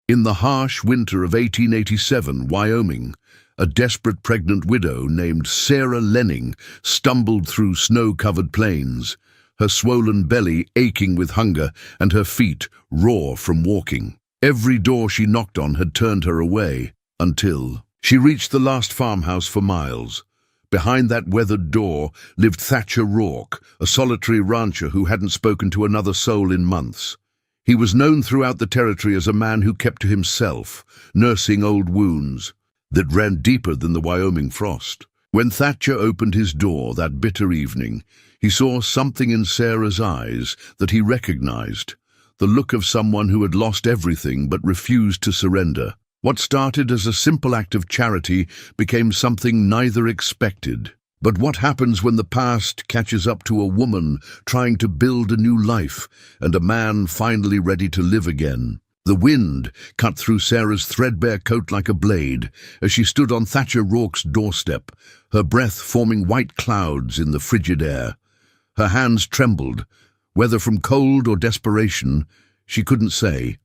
In the harsh winter of 1887, Wyoming, a desperate pregnant widow named Sarah Lenning stumbled through snow-covered plains, her swollen belly aching with hunger and her feet raw from walking. Every door she knocked on had turned her away, until she reached the last farmhouse for miles. Behind that weathered door lived Thatcher Rourke, a solitary rancher who hadn't spoken to another soul in months. He was known throughout the territory as a man who kept to himself, nursing old wounds that ran deeper than the Wyoming frost. When Thatcher opened his door that bitter evening, he saw something in Sarah's eyes that he recognized, the look of someone who had lost everything but refused to surrender. What started as a simple act of charity became something neither expected. But what happens when the past catches up to a woman trying to build a new life and a man finally ready to live again? The wind cut through Sarah's threadbare coat like a blade as she stood on Thatcher Rourke's doorstep, her breath forming white clouds in the frigid air. Her hands trembled, whether from cold or desperation, she couldn't say.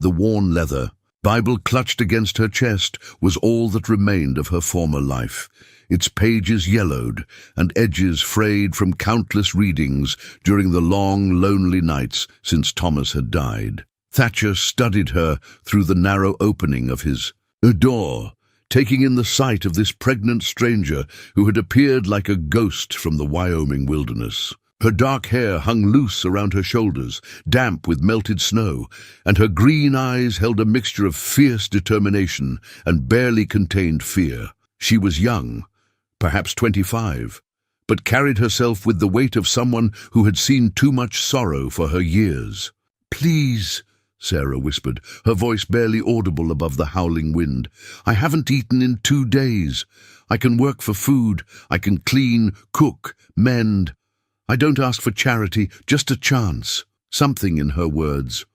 The worn leather, Bible clutched against her chest, was all that remained of her former life. Its pages yellowed and edges frayed from countless readings during the long, lonely nights since Thomas had died. Thatcher studied her through the narrow opening of his door, taking in the sight of this pregnant stranger who had appeared like a ghost from the Wyoming wilderness. Her dark hair hung loose around her shoulders, damp with melted snow, and her green eyes held a mixture of fierce determination and barely contained fear. She was young, perhaps 25, but carried herself with the weight of someone who had seen too much sorrow for her years. "Please," Sarah whispered, her voice barely audible above the howling wind. "I haven't eaten in 2 days. I can work for food. I can clean, cook, mend. I don't ask for charity, just a chance." Something in her words,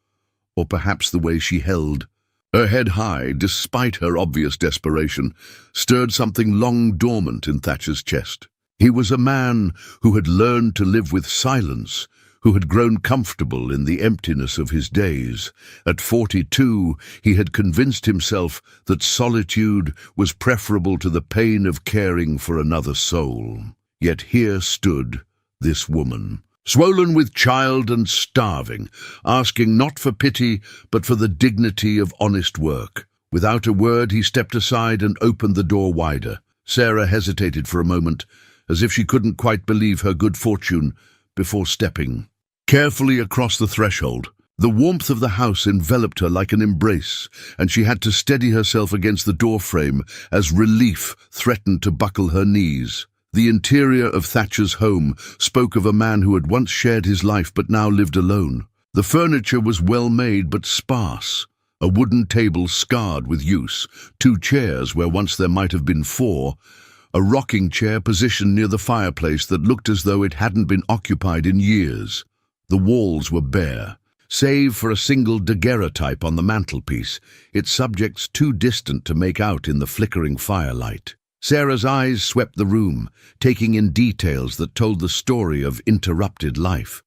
or perhaps the way she held her head high, despite her obvious desperation, stirred something long dormant in Thatcher's chest. He was a man who had learned to live with silence, who had grown comfortable in the emptiness of his days. At 42, he had convinced himself that solitude was preferable to the pain of caring for another soul. Yet here stood this woman, swollen with child and starving, asking not for pity, but for the dignity of honest work. Without a word, he stepped aside and opened the door wider. Sarah hesitated for a moment, as if she couldn't quite believe her good fortune, before stepping carefully across the threshold. The warmth of the house enveloped her like an embrace, and she had to steady herself against the doorframe as relief threatened to buckle her knees. The interior of Thatcher's home spoke of a man who had once shared his life but now lived alone. The furniture was well made but sparse. A wooden table scarred with use, 2 chairs where once there might have been 4, a rocking chair positioned near the fireplace that looked as though it hadn't been occupied in years. The walls were bare, save for a single daguerreotype on the mantelpiece, its subjects too distant to make out in the flickering firelight. Sarah's eyes swept the room, taking in details that told the story of interrupted life.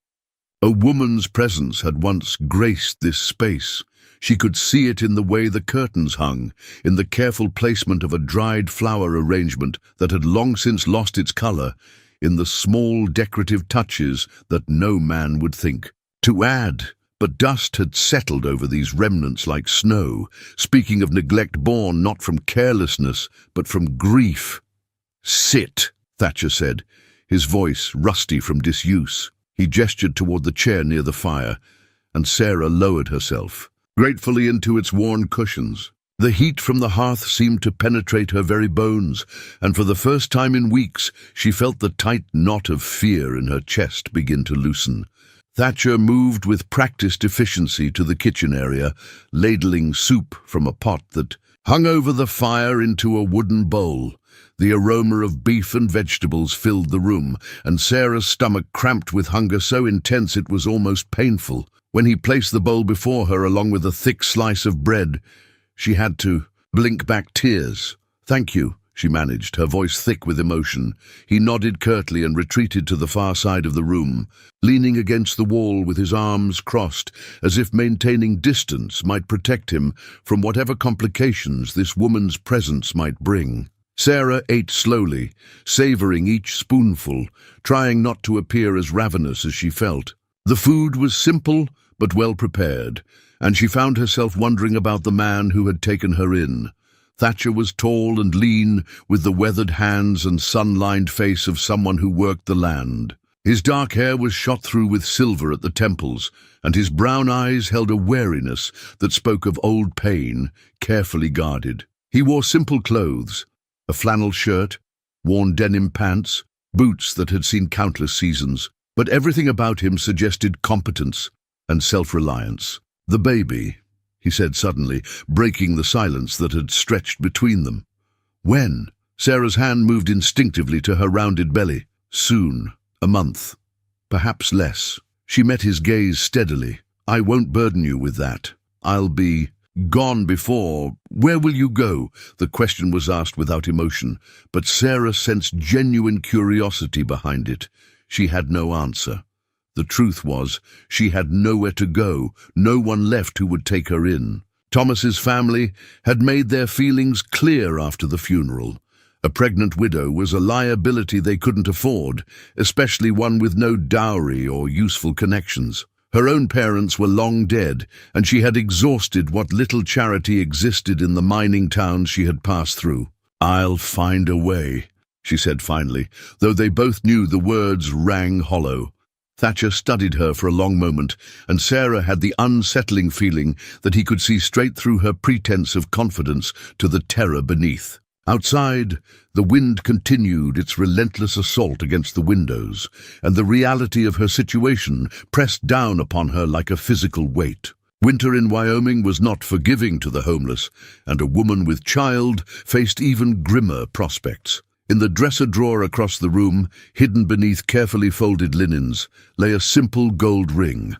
A woman's presence had once graced this space. She could see it in the way the curtains hung, in the careful placement of a dried flower arrangement that had long since lost its color, in the small decorative touches that no man would think to add. But dust had settled over these remnants like snow, speaking of neglect born not from carelessness, but from grief. "Sit," Thatcher said, his voice rusty from disuse. He gestured toward the chair near the fire, and Sarah lowered herself gratefully into its worn cushions. The heat from the hearth seemed to penetrate her very bones, and for the first time in weeks she felt the tight knot of fear in her chest begin to loosen. Thatcher moved with practiced efficiency to the kitchen area, ladling soup from a pot that hung over the fire into a wooden bowl. The aroma of beef and vegetables filled the room, and Sarah's stomach cramped with hunger so intense it was almost painful. When he placed the bowl before her along with a thick slice of bread, she had to blink back tears. "Thank you," she managed, her voice thick with emotion. He nodded curtly and retreated to the far side of the room, leaning against the wall with his arms crossed, as if maintaining distance might protect him from whatever complications this woman's presence might bring. Sarah ate slowly, savoring each spoonful, trying not to appear as ravenous as she felt. The food was simple but well prepared, and she found herself wondering about the man who had taken her in. Thatcher was tall and lean, with the weathered hands and sun-lined face of someone who worked the land. His dark hair was shot through with silver at the temples, and his brown eyes held a wariness that spoke of old pain, carefully guarded. He wore simple clothes, a flannel shirt, worn denim pants, boots that had seen countless seasons, but everything about him suggested competence and self-reliance. "The baby," he said suddenly, breaking the silence that had stretched between them. "When?" Sarah's hand moved instinctively to her rounded belly. "Soon. A month. Perhaps less." She met his gaze steadily. "I won't burden you with that. I'll be gone before—" "Where will you go?" The question was asked without emotion, but Sarah sensed genuine curiosity behind it. She had no answer. The truth was, she had nowhere to go, no one left who would take her in. Thomas's family had made their feelings clear after the funeral. A pregnant widow was a liability they couldn't afford, especially one with no dowry or useful connections. Her own parents were long dead, and she had exhausted what little charity existed in the mining towns she had passed through. "I'll find a way," she said finally, though they both knew the words rang hollow. Thatcher studied her for a long moment, and Sarah had the unsettling feeling that he could see straight through her pretense of confidence to the terror beneath. Outside, the wind continued its relentless assault against the windows, and the reality of her situation pressed down upon her like a physical weight. Winter in Wyoming was not forgiving to the homeless, and a woman with child faced even grimmer prospects. In the dresser drawer across the room, hidden beneath carefully folded linens, lay a simple gold ring,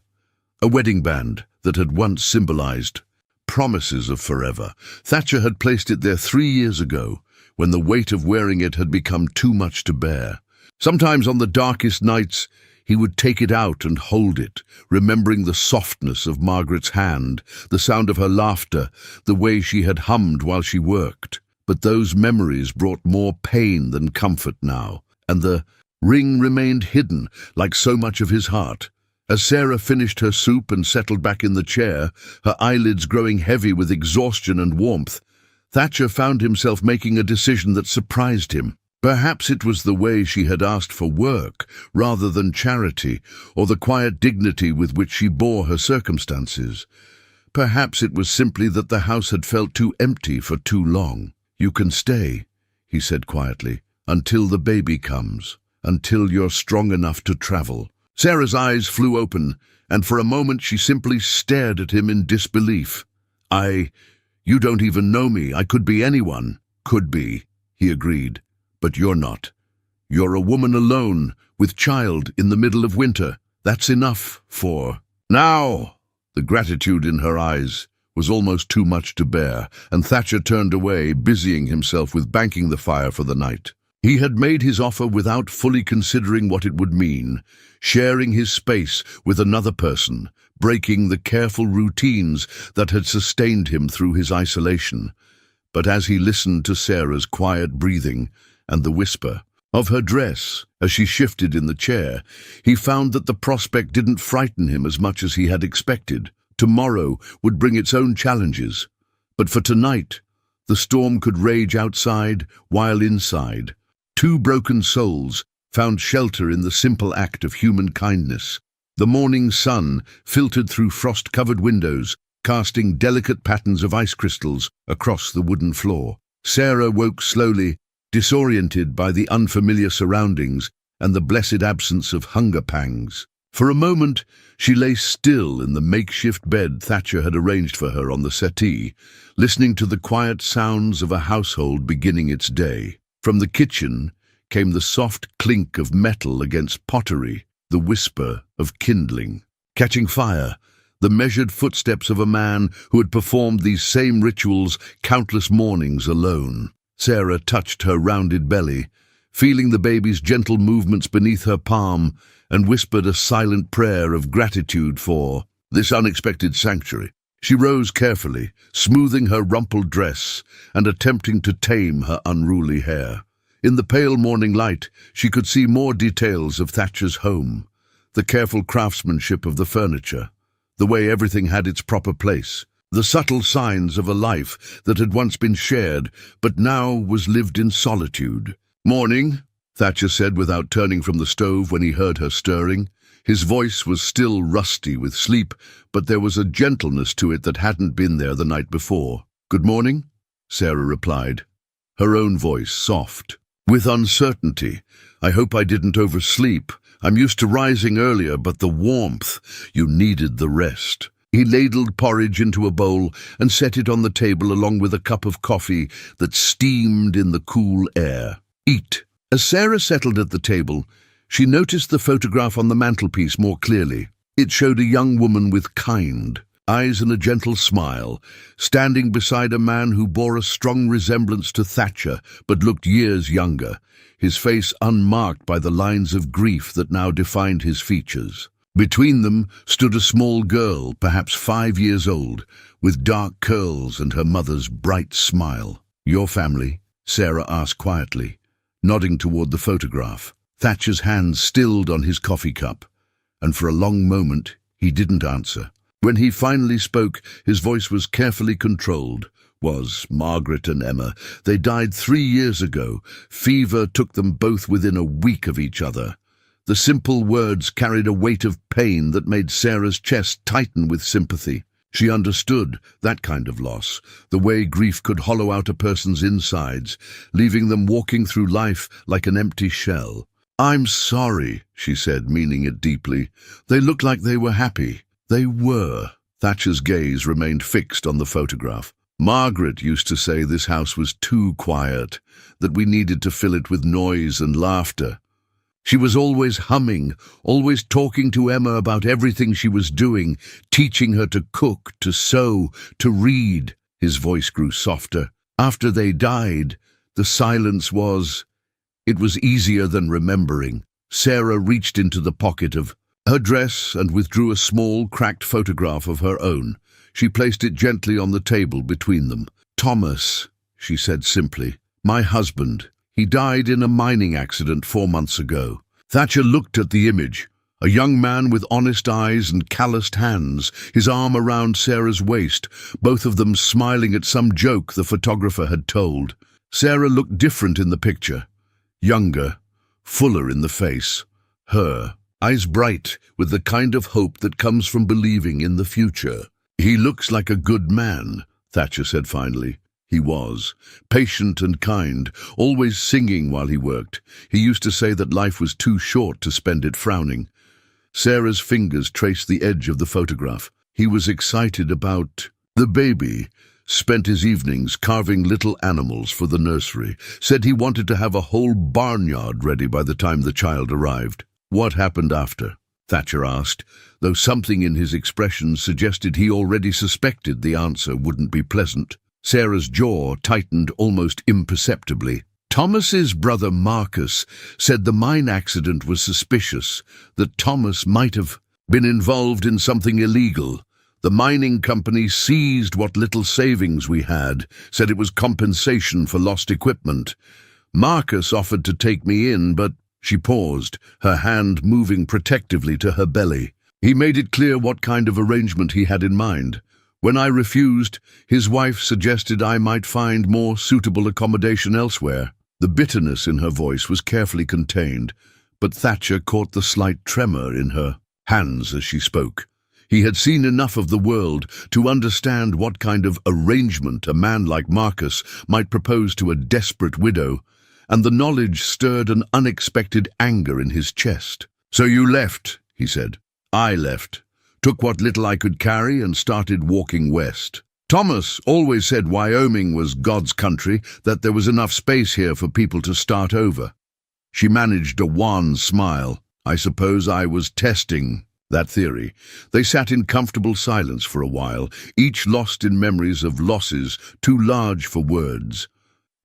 a wedding band that had once symbolized promises of forever. Thatcher had placed it there 3 years ago, when the weight of wearing it had become too much to bear. Sometimes on the darkest nights, he would take it out and hold it, remembering the softness of Margaret's hand, the sound of her laughter, the way she had hummed while she worked. But those memories brought more pain than comfort now, and the ring remained hidden, like so much of his heart. As Sarah finished her soup and settled back in the chair, her eyelids growing heavy with exhaustion and warmth, Thatcher found himself making a decision that surprised him. Perhaps it was the way she had asked for work, rather than charity, or the quiet dignity with which she bore her circumstances. Perhaps it was simply that the house had felt too empty for too long. "You can stay," he said quietly, "until the baby comes, until you're strong enough to travel." Sarah's eyes flew open, and for a moment she simply stared at him in disbelief. You don't even know me. I could be anyone." "Could be," he agreed, "but you're not. You're a woman alone, with child, in the middle of winter. That's enough for—" "Now!" The gratitude in her eyes was almost too much to bear, and Thatcher turned away, busying himself with banking the fire for the night. He had made his offer without fully considering what it would mean, sharing his space with another person, breaking the careful routines that had sustained him through his isolation. But as he listened to Sarah's quiet breathing and the whisper of her dress as she shifted in the chair, he found that the prospect didn't frighten him as much as he had expected. Tomorrow would bring its own challenges, but for tonight, the storm could rage outside while inside. 2 broken souls found shelter in the simple act of human kindness. The morning sun filtered through frost-covered windows, casting delicate patterns of ice crystals across the wooden floor. Sarah woke slowly, disoriented by the unfamiliar surroundings and the blessed absence of hunger pangs. For a moment, she lay still in the makeshift bed Thatcher had arranged for her on the settee, listening to the quiet sounds of a household beginning its day. From the kitchen came the soft clink of metal against pottery, the whisper of kindling. Catching fire, the measured footsteps of a man who had performed these same rituals countless mornings alone. Sarah touched her rounded belly, feeling the baby's gentle movements beneath her palm, and whispered a silent prayer of gratitude for this unexpected sanctuary. She rose carefully, smoothing her rumpled dress and attempting to tame her unruly hair. In the pale morning light, she could see more details of Thatcher's home, the careful craftsmanship of the furniture, the way everything had its proper place, the subtle signs of a life that had once been shared but now was lived in solitude. "Morning," Thatcher said without turning from the stove when he heard her stirring. His voice was still rusty with sleep, but there was a gentleness to it that hadn't been there the night before. "Good morning," Sarah replied, her own voice soft, with uncertainty. "I hope I didn't oversleep. I'm used to rising earlier, but the warmth, you needed the rest." He ladled porridge into a bowl and set it on the table along with a cup of coffee that steamed in the cool air. "Eat." As Sarah settled at the table, she noticed the photograph on the mantelpiece more clearly. It showed a young woman with kind eyes and a gentle smile, standing beside a man who bore a strong resemblance to Thatcher but looked years younger, his face unmarked by the lines of grief that now defined his features. Between them stood a small girl, perhaps 5 years old, with dark curls and her mother's bright smile. "Your family?" Sarah asked quietly, nodding toward the photograph. Thatcher's hand stilled on his coffee cup, and for a long moment he didn't answer. When he finally spoke, his voice was carefully controlled. "Was Margaret and Emma. They died 3 years ago. Fever took them both within a week of each other." The simple words carried a weight of pain that made Sarah's chest tighten with sympathy. She understood that kind of loss, the way grief could hollow out a person's insides, leaving them walking through life like an empty shell. "I'm sorry," she said, meaning it deeply. "They looked like they were happy." They were. Thatcher's gaze remained fixed on the photograph. "Margaret used to say this house was too quiet, that we needed to fill it with noise and laughter. She was always humming, always talking to Emma about everything she was doing, teaching her to cook, to sew, to read." His voice grew softer. "After they died, the silence was... it was easier than remembering." Sarah reached into the pocket of her dress and withdrew a small, cracked photograph of her own. She placed it gently on the table between them. "Thomas," she said simply, "my husband. He died in a mining accident 4 months ago." Thatcher looked at the image, a young man with honest eyes and calloused hands, his arm around Sarah's waist, both of them smiling at some joke the photographer had told. Sarah looked different in the picture, younger, fuller in the face. Her eyes bright with the kind of hope that comes from believing in the future. "He looks like a good man," Thatcher said finally. He was. Patient and kind, always singing while he worked. He used to say that life was too short to spend it frowning. Sarah's fingers traced the edge of the photograph. "He was excited about the baby. Spent his evenings carving little animals for the nursery. Said he wanted to have a whole barnyard ready by the time the child arrived." "What happened after?" Thatcher asked, though something in his expression suggested he already suspected the answer wouldn't be pleasant. Sarah's jaw tightened almost imperceptibly. "Thomas's brother Marcus said the mine accident was suspicious, that Thomas might have been involved in something illegal. The mining company seized what little savings we had, said it was compensation for lost equipment. Marcus offered to take me in, but..." She paused, her hand moving protectively to her belly. "He made it clear what kind of arrangement he had in mind. When I refused, his wife suggested I might find more suitable accommodation elsewhere." The bitterness in her voice was carefully contained, but Thatcher caught the slight tremor in her hands as she spoke. He had seen enough of the world to understand what kind of arrangement a man like Marcus might propose to a desperate widow, and the knowledge stirred an unexpected anger in his chest. "So you left," he said. "I left. Took what little I could carry and started walking west. Thomas always said Wyoming was God's country, that there was enough space here for people to start over." She managed a wan smile. "I suppose I was testing that theory." They sat in comfortable silence for a while, each lost in memories of losses too large for words.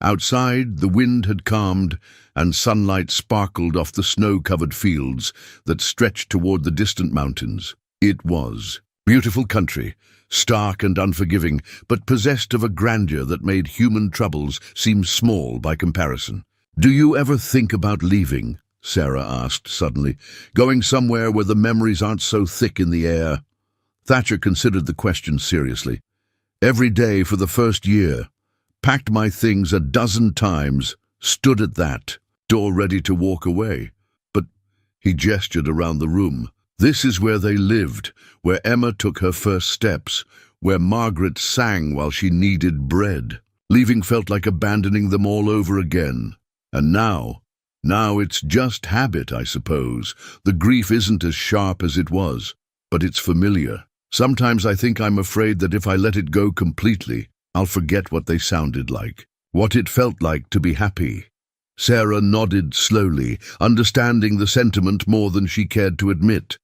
Outside, the wind had calmed, and sunlight sparkled off the snow-covered fields that stretched toward the distant mountains. It was beautiful country, stark and unforgiving, but possessed of a grandeur that made human troubles seem small by comparison. "Do you ever think about leaving?" Sarah asked suddenly. "Going somewhere where the memories aren't so thick in the air?" Thatcher considered the question seriously. "Every day for the first year. Packed my things a dozen times, stood at that door ready to walk away. But," he gestured around the room, "this is where they lived, where Emma took her first steps, where Margaret sang while she kneaded bread. Leaving felt like abandoning them all over again. And now it's just habit, I suppose. The grief isn't as sharp as it was, but it's familiar. Sometimes I think I'm afraid that if I let it go completely, I'll forget what they sounded like, what it felt like to be happy." Sarah nodded slowly, understanding the sentiment more than she cared to admit.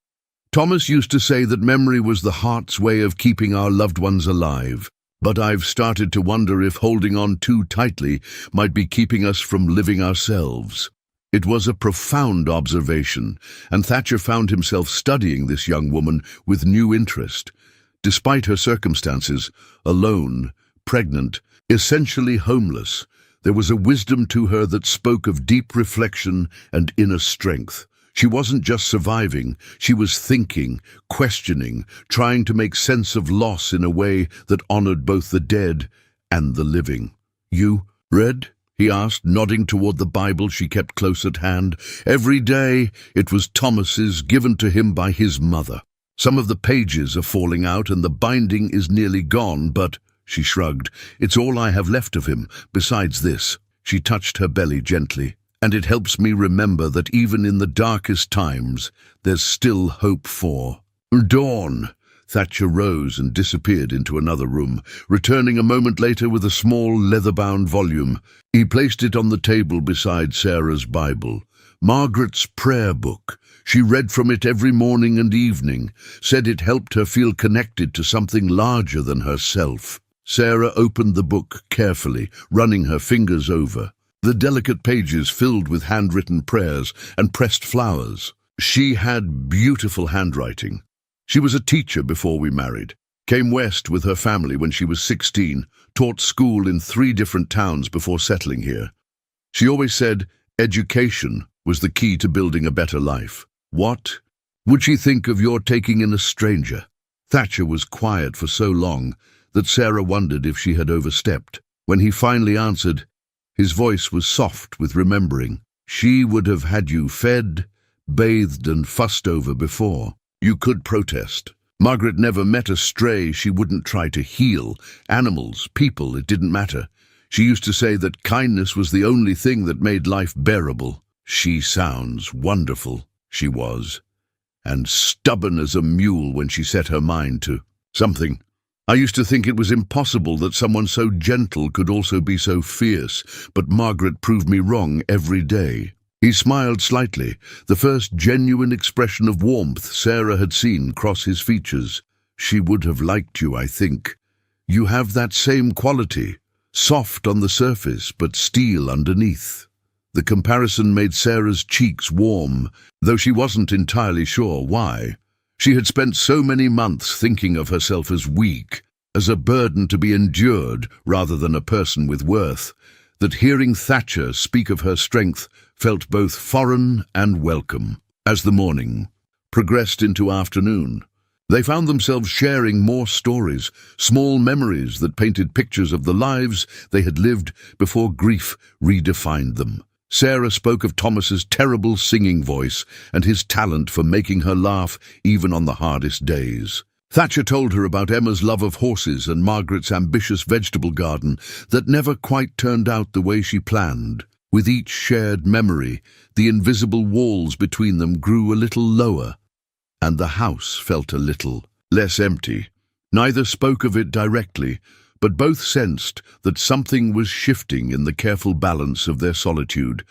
"Thomas used to say that memory was the heart's way of keeping our loved ones alive, but I've started to wonder if holding on too tightly might be keeping us from living ourselves." It was a profound observation, and Thatcher found himself studying this young woman with new interest. Despite her circumstances, alone, pregnant, essentially homeless, there was a wisdom to her that spoke of deep reflection and inner strength. She wasn't just surviving, she was thinking, questioning, trying to make sense of loss in a way that honored both the dead and the living. "You read?" he asked, nodding toward the Bible she kept close at hand. "Every day it was Thomas's, given to him by his mother. Some of the pages are falling out and the binding is nearly gone, but," she shrugged, "it's all I have left of him. Besides this," she touched her belly gently, "and it helps me remember that even in the darkest times, there's still hope for dawn." Thatcher rose and disappeared into another room, returning a moment later with a small leather-bound volume. He placed it on the table beside Sarah's Bible. Margaret's prayer book. She read from it every morning and evening, said it helped her feel connected to something larger than herself. Sarah opened the book carefully, running her fingers over. The delicate pages filled with handwritten prayers and pressed flowers. She had beautiful handwriting. She was a teacher before we married, came west with her family when she was 16, taught school in 3 different towns before settling here. She always said education was the key to building a better life. "What would she think of your taking in a stranger?" Thatcher was quiet for so long that Sarah wondered if she had overstepped. When he finally answered, his voice was soft with remembering. "She would have had you fed, bathed and fussed over before. You could protest. Margaret never met a stray she wouldn't try to heal. Animals, people, it didn't matter. She used to say that kindness was the only thing that made life bearable. She sounds wonderful," she was, "and stubborn as a mule when she set her mind to something. I used to think it was impossible that someone so gentle could also be so fierce, but Margaret proved me wrong every day." He smiled slightly, the first genuine expression of warmth Sarah had seen cross his features. "She would have liked you, I think. You have that same quality, soft on the surface but steel underneath." The comparison made Sarah's cheeks warm, though she wasn't entirely sure why. She had spent so many months thinking of herself as weak, as a burden to be endured rather than a person with worth, that hearing Thatcher speak of her strength felt both foreign and welcome. As the morning progressed into afternoon, they found themselves sharing more stories, small memories that painted pictures of the lives they had lived before grief redefined them. Sarah spoke of Thomas's terrible singing voice and his talent for making her laugh even on the hardest days. Thatcher told her about Emma's love of horses and Margaret's ambitious vegetable garden that never quite turned out the way she planned. With each shared memory, the invisible walls between them grew a little lower, and the house felt a little less empty. Neither spoke of it directly, but both sensed that something was shifting in the careful balance of their solitude,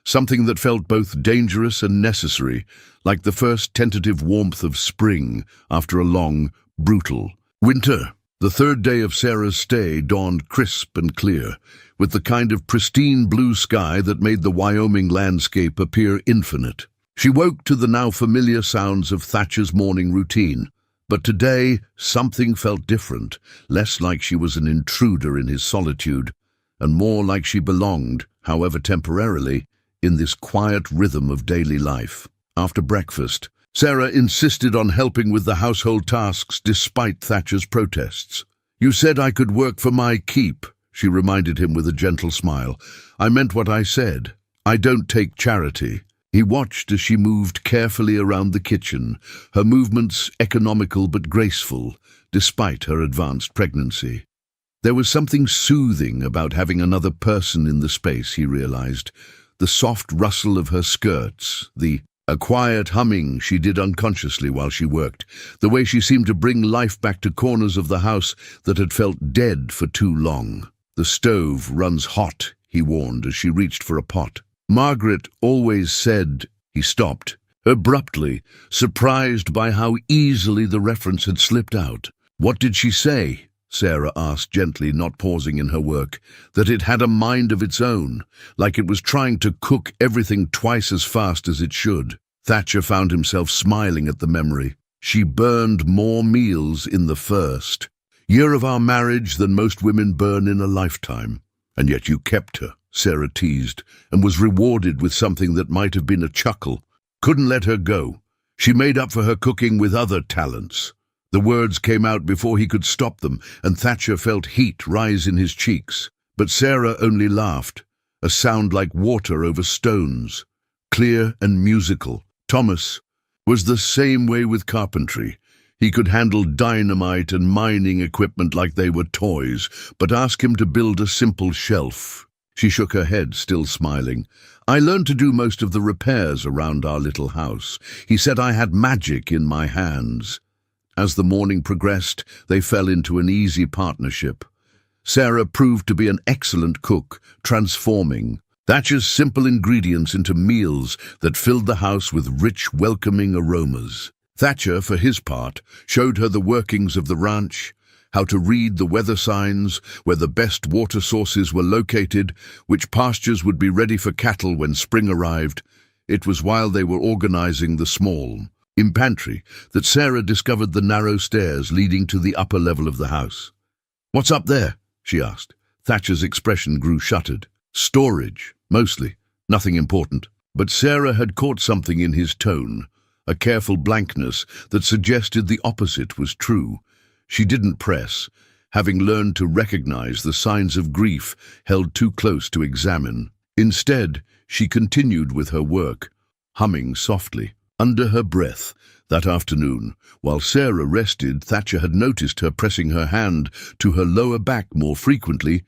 something that felt both dangerous and necessary, like the first tentative warmth of spring after a long, brutal winter. The third day of Sarah's stay dawned crisp and clear, with the kind of pristine blue sky that made the Wyoming landscape appear infinite. She woke to the now familiar sounds of Thatcher's morning routine, but today something felt different, less like she was an intruder in his solitude, and more like she belonged, however temporarily, in this quiet rhythm of daily life. After breakfast, Sarah insisted on helping with the household tasks despite Thatcher's protests. "You said I could work for my keep," she reminded him with a gentle smile. "I meant what I said. I don't take charity." He watched as she moved carefully around the kitchen, her movements economical but graceful, despite her advanced pregnancy. There was something soothing about having another person in the space, he realized. The soft rustle of her skirts, a quiet humming she did unconsciously while she worked, the way she seemed to bring life back to corners of the house that had felt dead for too long. "The stove runs hot," he warned as she reached for a pot. "Margaret always said—" He stopped, abruptly, surprised by how easily the reference had slipped out. "What did she say?" Sarah asked gently, not pausing in her work. "That it had a mind of its own, like it was trying to cook everything twice as fast as it should." Thatcher found himself smiling at the memory. "She burned more meals in the first year of our marriage than most women burn in a lifetime. And yet you kept her," Sarah teased, "and was rewarded with something that might have been a chuckle. Couldn't let her go. She made up for her cooking with other talents." The words came out before he could stop them, and Thatcher felt heat rise in his cheeks. But Sarah only laughed, a sound like water over stones, clear and musical. Thomas was the same way with carpentry. He could handle dynamite and mining equipment like they were toys, but ask him to build a simple shelf. She shook her head, still smiling. "I learned to do most of the repairs around our little house. He said I had magic in my hands." As the morning progressed, they fell into an easy partnership. Sarah proved to be an excellent cook, transforming Thatcher's simple ingredients into meals that filled the house with rich, welcoming aromas. Thatcher, for his part, showed her the workings of the ranch, how to read the weather signs, where the best water sources were located, which pastures would be ready for cattle when spring arrived. It was while they were organizing the small pantry that Sarah discovered the narrow stairs leading to the upper level of the house. "What's up there?" she asked. Thatcher's expression grew shuttered. "Storage, mostly. Nothing important." But Sarah had caught something in his tone, a careful blankness that suggested the opposite was true. She didn't press, having learned to recognize the signs of grief held too close to examine. Instead, she continued with her work, humming softly. Under her breath, that afternoon, while Sarah rested, Thatcher had noticed her pressing her hand to her lower back more frequently.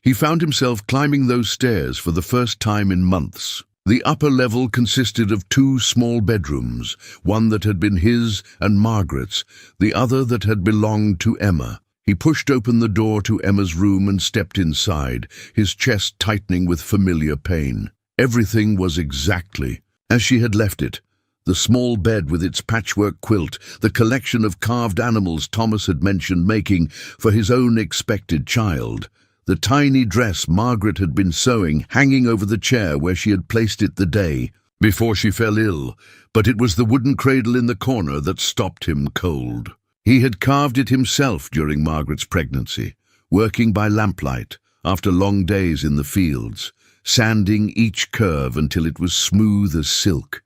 He found himself climbing those stairs for the first time in months. The upper level consisted of 2 small bedrooms, one that had been his and Margaret's, the other that had belonged to Emma. He pushed open the door to Emma's room and stepped inside, his chest tightening with familiar pain. Everything was exactly as she had left it. The small bed with its patchwork quilt, the collection of carved animals Thomas had mentioned making for his own expected child, the tiny dress Margaret had been sewing hanging over the chair where she had placed it the day before she fell ill, but it was the wooden cradle in the corner that stopped him cold. He had carved it himself during Margaret's pregnancy, working by lamplight after long days in the fields, sanding each curve until it was smooth as silk.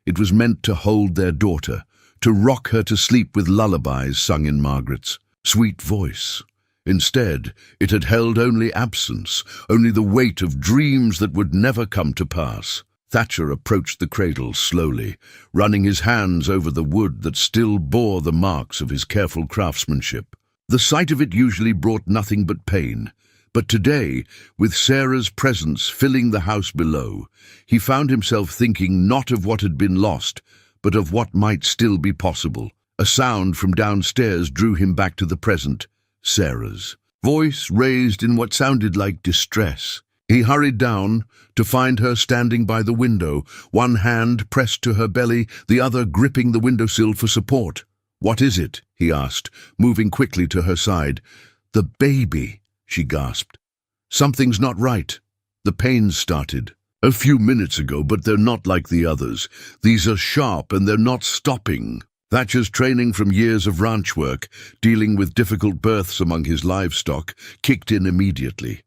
It was meant to hold their daughter, to rock her to sleep with lullabies sung in Margaret's sweet voice. Instead, it had held only absence, only the weight of dreams that would never come to pass. Thatcher approached the cradle slowly, running his hands over the wood that still bore the marks of his careful craftsmanship. The sight of it usually brought nothing but pain. But today, with Sarah's presence filling the house below, he found himself thinking not of what had been lost, but of what might still be possible. A sound from downstairs drew him back to the present, Sarah's voice raised in what sounded like distress. He hurried down to find her standing by the window, one hand pressed to her belly, the other gripping the windowsill for support. "What is it?" he asked, moving quickly to her side. "The baby," she gasped. "Something's not right." The pains started a few minutes ago, but they're not like the others. These are sharp and they're not stopping. Thatcher's training from years of ranch work, dealing with difficult births among his livestock, kicked in immediately.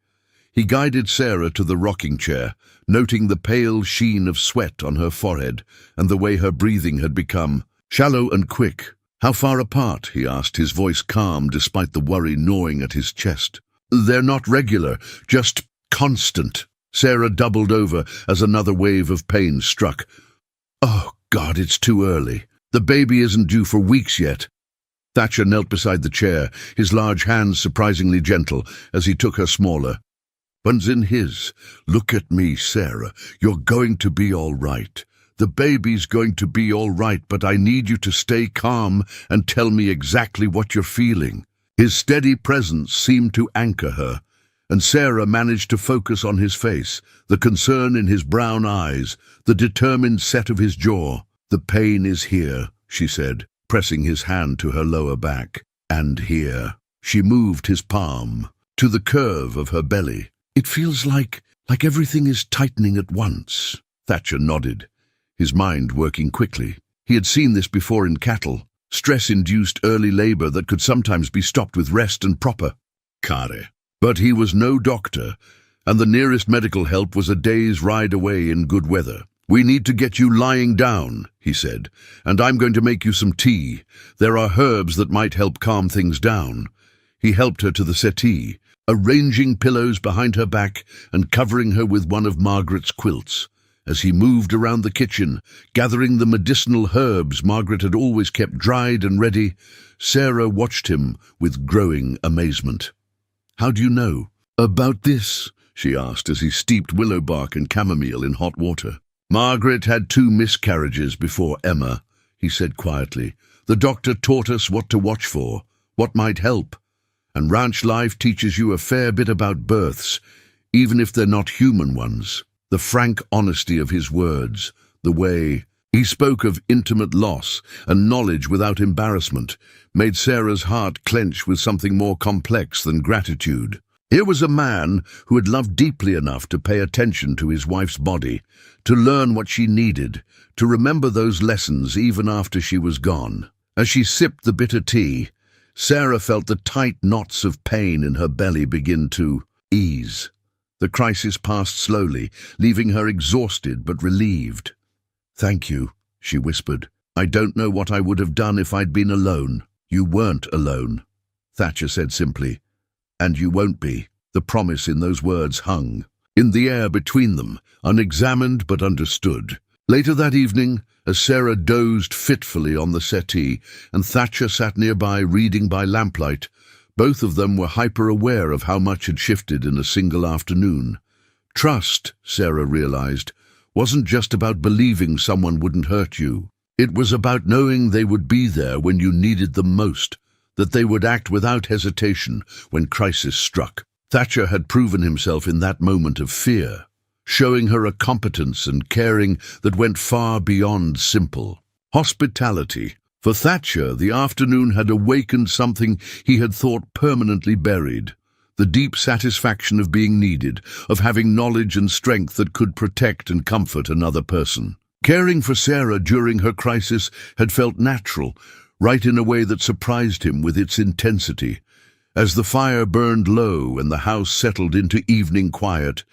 He guided Sarah to the rocking chair, noting the pale sheen of sweat on her forehead and the way her breathing had become shallow and quick. "How far apart?" he asked, his voice calm despite the worry gnawing at his chest. "They're not regular, just constant." Sarah doubled over as another wave of pain struck. "Oh, God, it's too early. The baby isn't due for weeks yet." Thatcher knelt beside the chair, his large hands surprisingly gentle as he took her smaller ones in his. "Look at me, Sarah. You're going to be all right. The baby's going to be all right, but I need you to stay calm and tell me exactly what you're feeling." His steady presence seemed to anchor her, and Sarah managed to focus on his face, the concern in his brown eyes, the determined set of his jaw. "The pain is here," she said, pressing his hand to her lower back. "And here." She moved his palm to the curve of her belly. "It feels like everything is tightening at once." Thatcher nodded, his mind working quickly. He had seen this before in cattle, stress-induced early labor that could sometimes be stopped with rest and proper care. But he was no doctor, and the nearest medical help was a day's ride away in good weather. "We need to get you lying down," he said, "and I'm going to make you some tea. There are herbs that might help calm things down." He helped her to the settee, arranging pillows behind her back and covering her with one of Margaret's quilts. As he moved around the kitchen, gathering the medicinal herbs Margaret had always kept dried and ready, Sarah watched him with growing amazement. "How do you know?" "About this?" she asked as he steeped willow bark and chamomile in hot water. "Margaret had 2 miscarriages before Emma," he said quietly. "The doctor taught us what to watch for, what might help. And ranch life teaches you a fair bit about births, even if they're not human ones." The frank honesty of his words, the way he spoke of intimate loss and knowledge without embarrassment, made Sarah's heart clench with something more complex than gratitude. Here was a man who had loved deeply enough to pay attention to his wife's body, to learn what she needed, to remember those lessons even after she was gone. As she sipped the bitter tea, Sarah felt the tight knots of pain in her belly begin to ease. The crisis passed slowly, leaving her exhausted but relieved. "Thank you," she whispered. "I don't know what I would have done if I'd been alone." "You weren't alone," Thatcher said simply. "And you won't be." The promise in those words hung in the air between them, unexamined but understood. Later that evening, as Sarah dozed fitfully on the settee and Thatcher sat nearby reading by lamplight, both of them were hyper-aware of how much had shifted in a single afternoon. Trust, Sarah realized, wasn't just about believing someone wouldn't hurt you. It was about knowing they would be there when you needed them most, that they would act without hesitation when crisis struck. Thatcher had proven himself in that moment of fear, showing her a competence and caring that went far beyond simple hospitality. For Thatcher, the afternoon had awakened something he had thought permanently buried, the deep satisfaction of being needed, of having knowledge and strength that could protect and comfort another person. Caring for Sarah during her crisis had felt natural, right in a way that surprised him with its intensity. As the fire burned low and the house settled into evening quiet,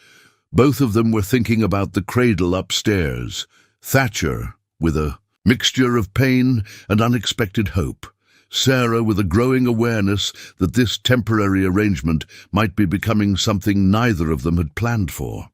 both of them were thinking about the cradle upstairs, Thatcher with a mixture of pain and unexpected hope, Sarah with a growing awareness that this temporary arrangement might be becoming something neither of them had planned for.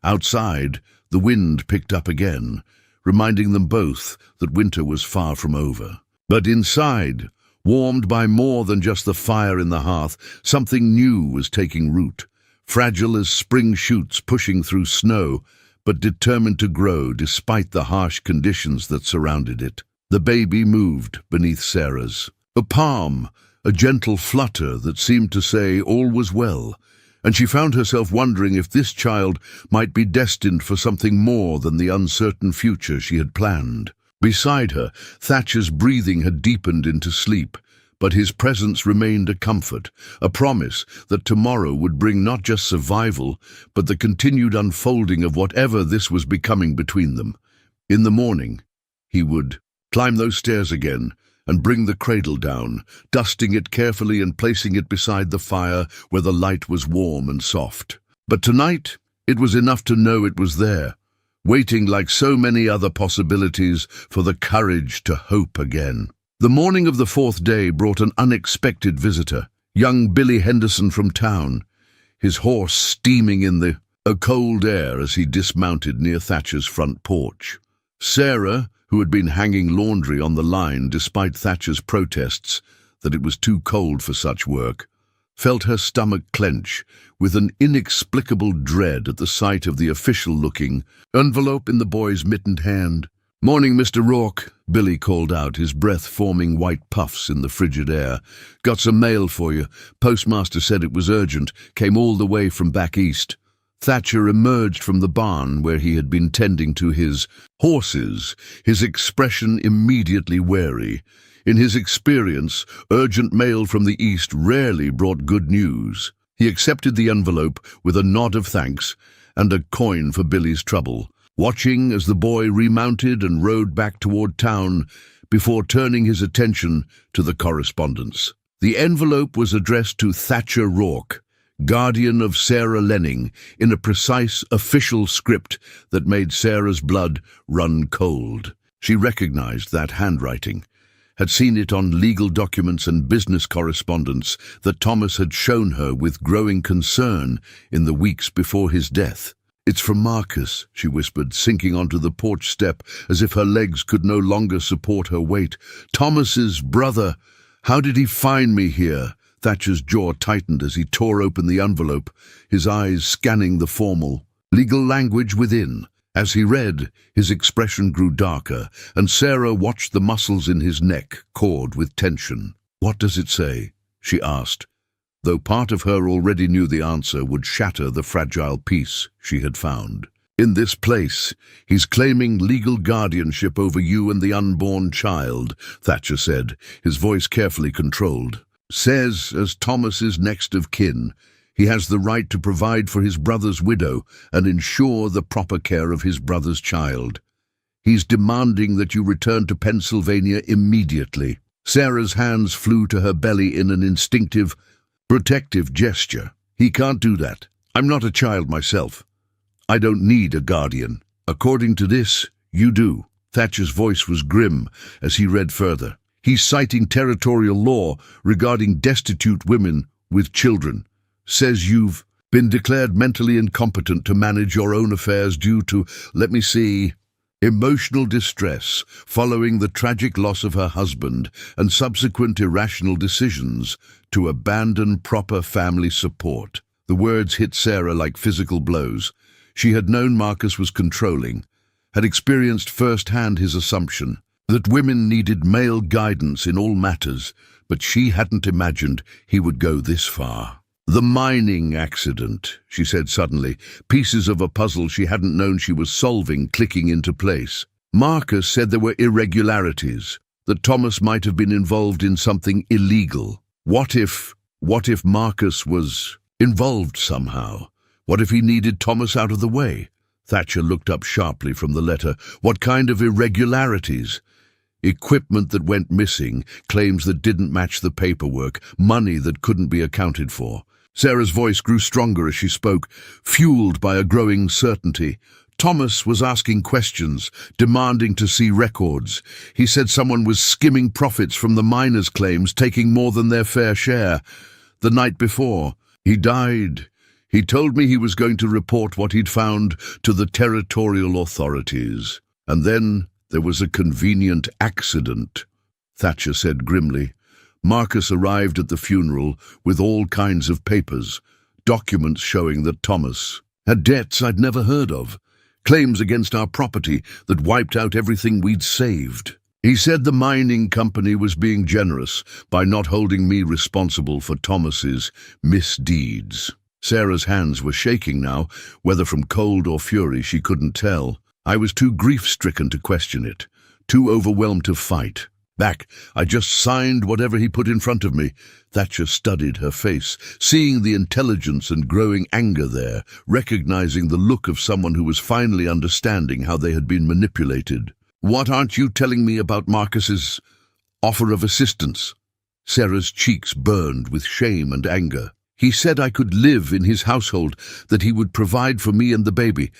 Outside, the wind picked up again, reminding them both that winter was far from over. But inside, warmed by more than just the fire in the hearth, something new was taking root. Fragile as spring shoots pushing through snow, but determined to grow despite the harsh conditions that surrounded it. The baby moved beneath Sarah's. A palm, a gentle flutter that seemed to say all was well, and she found herself wondering if this child might be destined for something more than the uncertain future she had planned. Beside her, Thatcher's breathing had deepened into sleep, but his presence remained a comfort, a promise that tomorrow would bring not just survival, but the continued unfolding of whatever this was becoming between them. In the morning, he would climb those stairs again and bring the cradle down, dusting it carefully and placing it beside the fire where the light was warm and soft. But tonight, it was enough to know it was there, waiting like so many other possibilities for the courage to hope again. The morning of the fourth day brought an unexpected visitor, young Billy Henderson from town, his horse steaming in the cold air as he dismounted near Thatcher's front porch. Sarah, who had been hanging laundry on the line despite Thatcher's protests that it was too cold for such work, felt her stomach clench with an inexplicable dread at the sight of the official-looking envelope in the boy's mittened hand. "Morning, Mr. Rourke," Billy called out, his breath forming white puffs in the frigid air. "Got some mail for you. Postmaster said it was urgent. Came all the way from back east." Thatcher emerged from the barn where he had been tending to his horses, his expression immediately wary. In his experience, urgent mail from the east rarely brought good news. He accepted the envelope with a nod of thanks and a coin for Billy's trouble, watching as the boy remounted and rode back toward town before turning his attention to the correspondence. The envelope was addressed to Thatcher Rourke, guardian of Sarah Lenning, in a precise official script that made Sarah's blood run cold. She recognized that handwriting, had seen it on legal documents and business correspondence that Thomas had shown her with growing concern in the weeks before his death. "It's from Marcus," she whispered, sinking onto the porch step as if her legs could no longer support her weight. "Thomas's brother. How did he find me here?" Thatcher's jaw tightened as he tore open the envelope, his eyes scanning the formal, legal language within. As he read, his expression grew darker, and Sarah watched the muscles in his neck cord with tension. "What does it say?" she asked, though part of her already knew the answer would shatter the fragile peace she had found. "In this place, he's claiming legal guardianship over you and the unborn child," Thatcher said, his voice carefully controlled. "Says, as Thomas's next of kin, he has the right to provide for his brother's widow and ensure the proper care of his brother's child. He's demanding that you return to Pennsylvania immediately." Sarah's hands flew to her belly in an instinctive, protective gesture. "He can't do that. I'm not a child myself. I don't need a guardian. According to this, you do." Thatcher's voice was grim as he read further. "He's citing territorial law regarding destitute women with children. Says you've been declared mentally incompetent to manage your own affairs due to, let me see, emotional distress following the tragic loss of her husband and subsequent irrational decisions to abandon proper family support." The words hit Sarah like physical blows. She had known Marcus was controlling, had experienced firsthand his assumption that women needed male guidance in all matters, but she hadn't imagined he would go this far. "The mining accident," she said suddenly, pieces of a puzzle she hadn't known she was solving clicking into place. "Marcus said there were irregularities, that Thomas might have been involved in something illegal. What if Marcus was involved somehow? What if he needed Thomas out of the way?" Thatcher looked up sharply from the letter. "What kind of irregularities?" "Equipment that went missing, claims that didn't match the paperwork, money that couldn't be accounted for." Sarah's voice grew stronger as she spoke, fueled by a growing certainty. "Thomas was asking questions, demanding to see records. He said someone was skimming profits from the miners' claims, taking more than their fair share. The night before, he died. He told me he was going to report what he'd found to the territorial authorities. And then there was a convenient accident," Thatcher said grimly. "Marcus arrived at the funeral with all kinds of papers, documents showing that Thomas had debts I'd never heard of, claims against our property that wiped out everything we'd saved. He said the mining company was being generous by not holding me responsible for Thomas's misdeeds." Sarah's hands were shaking now, whether from cold or fury she couldn't tell. "I was too grief-stricken to question it. too overwhelmed to fight. Back, I just signed whatever he put in front of me. Thatcher studied her face, seeing the intelligence and growing anger there, recognizing the look of someone who was finally understanding how they had been manipulated. What aren't you telling me about Marcus's offer of assistance? Sarah's cheeks burned with shame and anger. He said I could live in his household, that he would provide for me and the baby.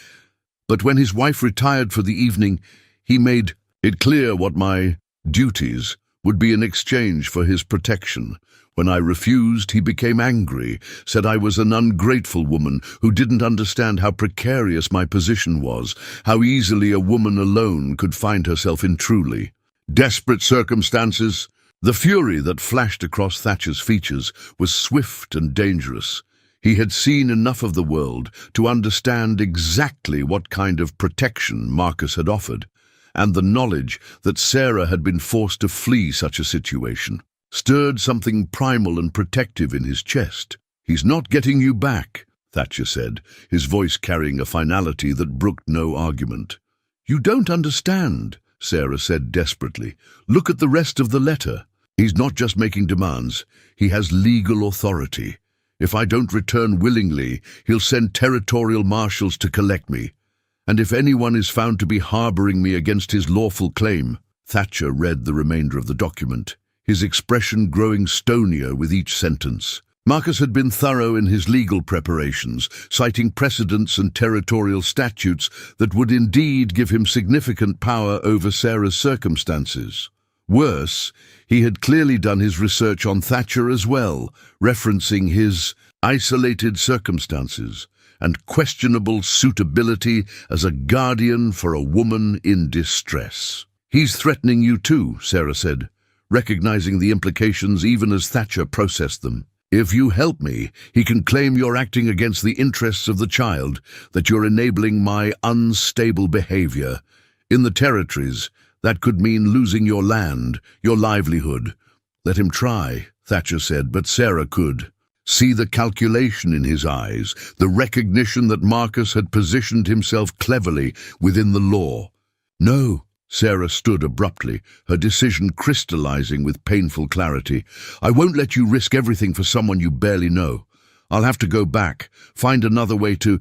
But when his wife retired for the evening, he made it clear what my duties would be in exchange for his protection. When I refused, he became angry, said I was an ungrateful woman who didn't understand how precarious my position was, how easily a woman alone could find herself in truly desperate circumstances. The fury that flashed across Thatcher's features was swift and dangerous. He had seen enough of the world to understand exactly what kind of protection Marcus had offered, and the knowledge that Sarah had been forced to flee such a situation stirred something primal and protective in his chest. "He's not getting you back," Thatcher said, his voice carrying a finality that brooked no argument. "You don't understand," Sarah said desperately. "Look at the rest of the letter. He's not just making demands. He has legal authority. If I don't return willingly, he'll send territorial marshals to collect me. And if anyone is found to be harboring me against his lawful claim—" Thatcher read the remainder of the document, his expression growing stonier with each sentence. Marcus had been thorough in his legal preparations, citing precedents and territorial statutes that would indeed give him significant power over Sarah's circumstances. Worse, he had clearly done his research on Thatcher as well, referencing his isolated circumstances and questionable suitability as a guardian for a woman in distress. "He's threatening you too," Sarah said, recognizing the implications even as Thatcher processed them. "If you help me, he can claim you're acting against the interests of the child, that you're enabling my unstable behavior. In the territories, that could mean losing your land, your livelihood." "Let him try," Thatcher said, but Sarah could see the calculation in his eyes, the recognition that Marcus had positioned himself cleverly within the law. "No." Sarah stood abruptly, her decision crystallizing with painful clarity. "I won't let you risk everything for someone you barely know. I'll have to go back, find another way to—"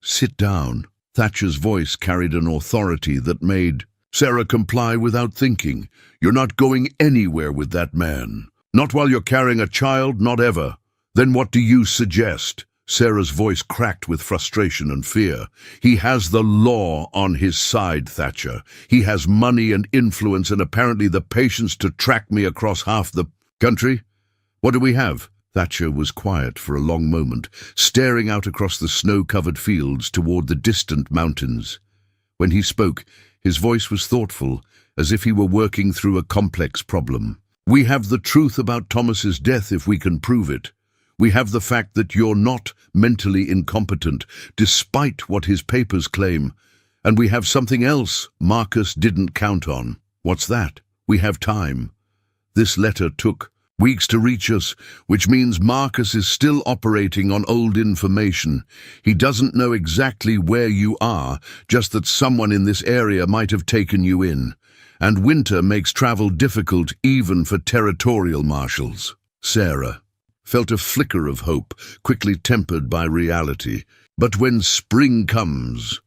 "Sit down." Thatcher's voice carried an authority that made Sarah comply without thinking. "You're not going anywhere with that man. Not while you're carrying a child, not ever." "Then what do you suggest?" Sarah's voice cracked with frustration and fear. "He has the law on his side, Thatcher. He has money and influence and apparently the patience to track me across half the country. What do we have?" Thatcher was quiet for a long moment, staring out across the snow-covered fields toward the distant mountains. When he spoke, his voice was thoughtful, as if he were working through a complex problem. "We have the truth about Thomas's death if we can prove it. We have the fact that you're not mentally incompetent, despite what his papers claim. And we have something else Marcus didn't count on. What's that? We have time. This letter took weeks to reach us, which means Marcus is still operating on old information. He doesn't know exactly where you are, just that someone in this area might have taken you in. And winter makes travel difficult even for territorial marshals." Sarah felt a flicker of hope, quickly tempered by reality. "But when spring comes,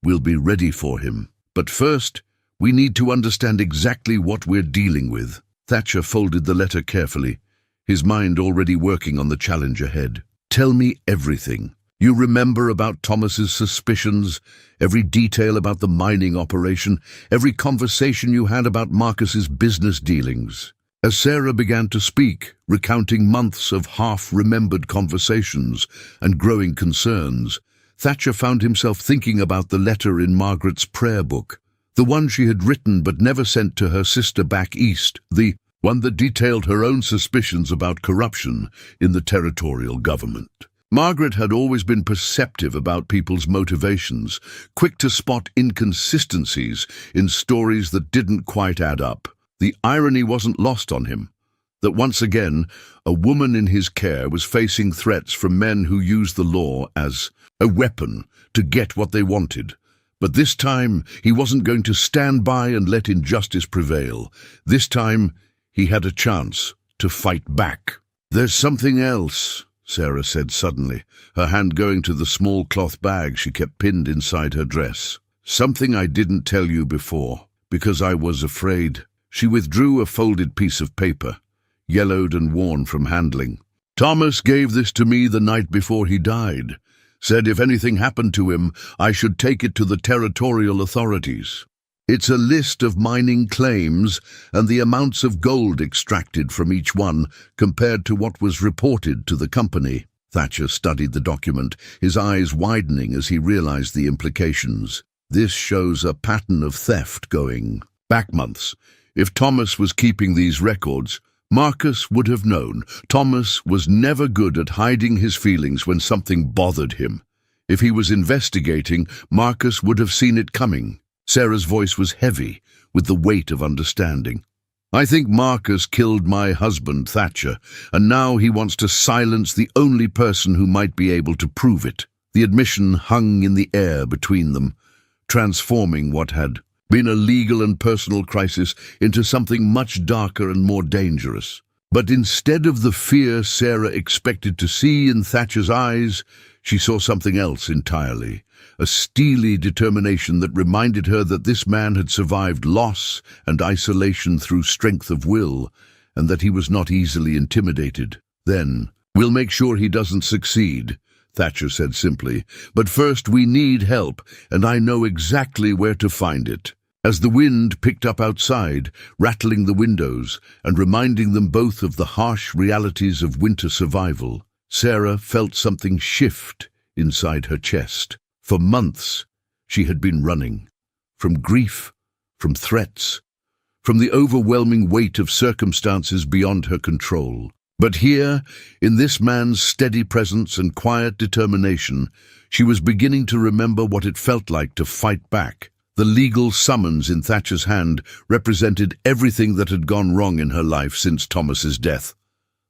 we'll be ready for him. But first, we need to understand exactly what we're dealing with." Thatcher folded the letter carefully, his mind already working on the challenge ahead. "Tell me everything. You remember about Thomas's suspicions, every detail about the mining operation, every conversation you had about Marcus's business dealings." As Sarah began to speak, recounting months of half-remembered conversations and growing concerns, Thatcher found himself thinking about the letter in Margaret's prayer book, the one she had written but never sent to her sister back east, the one that detailed her own suspicions about corruption in the territorial government. Margaret had always been perceptive about people's motivations, quick to spot inconsistencies in stories that didn't quite add up. The irony wasn't lost on him, that once again a woman in his care was facing threats from men who used the law as a weapon to get what they wanted, But this time, he wasn't going to stand by and let injustice prevail. This time, he had a chance to fight back. "There's something else," Sarah said suddenly, her hand going to the small cloth bag she kept pinned inside her dress. "Something I didn't tell you before, because I was afraid." She withdrew a folded piece of paper, yellowed and worn from handling. "Thomas gave this to me the night before he died. Said if anything happened to him, I should take it to the territorial authorities. It's a list of mining claims and the amounts of gold extracted from each one compared to what was reported to the company." Thatcher studied the document, his eyes widening as he realized the implications. This shows a pattern of theft going back months. If Thomas was keeping these records, Marcus would have known. Thomas was never good at hiding his feelings when something bothered him. If he was investigating, Marcus would have seen it coming. Sarah's voice was heavy, with the weight of understanding. "I think Marcus killed my husband, Thatcher, and now he wants to silence the only person who might be able to prove it." The admission hung in the air between them, transforming what had been a legal and personal crisis into something much darker and more dangerous. But instead of the fear Sarah expected to see in Thatcher's eyes, she saw something else entirely. A steely determination that reminded her that this man had survived loss and isolation through strength of will, and that he was not easily intimidated. "Then, we'll make sure he doesn't succeed," Thatcher said simply. "But first we need help, and I know exactly where to find it." As the wind picked up outside, rattling the windows and reminding them both of the harsh realities of winter survival, Sarah felt something shift inside her chest. For months, she had been running. From grief, from threats, from the overwhelming weight of circumstances beyond her control. But here, in this man's steady presence and quiet determination, she was beginning to remember what it felt like to fight back. The legal summons in Thatcher's hand represented everything that had gone wrong in her life since Thomas's death.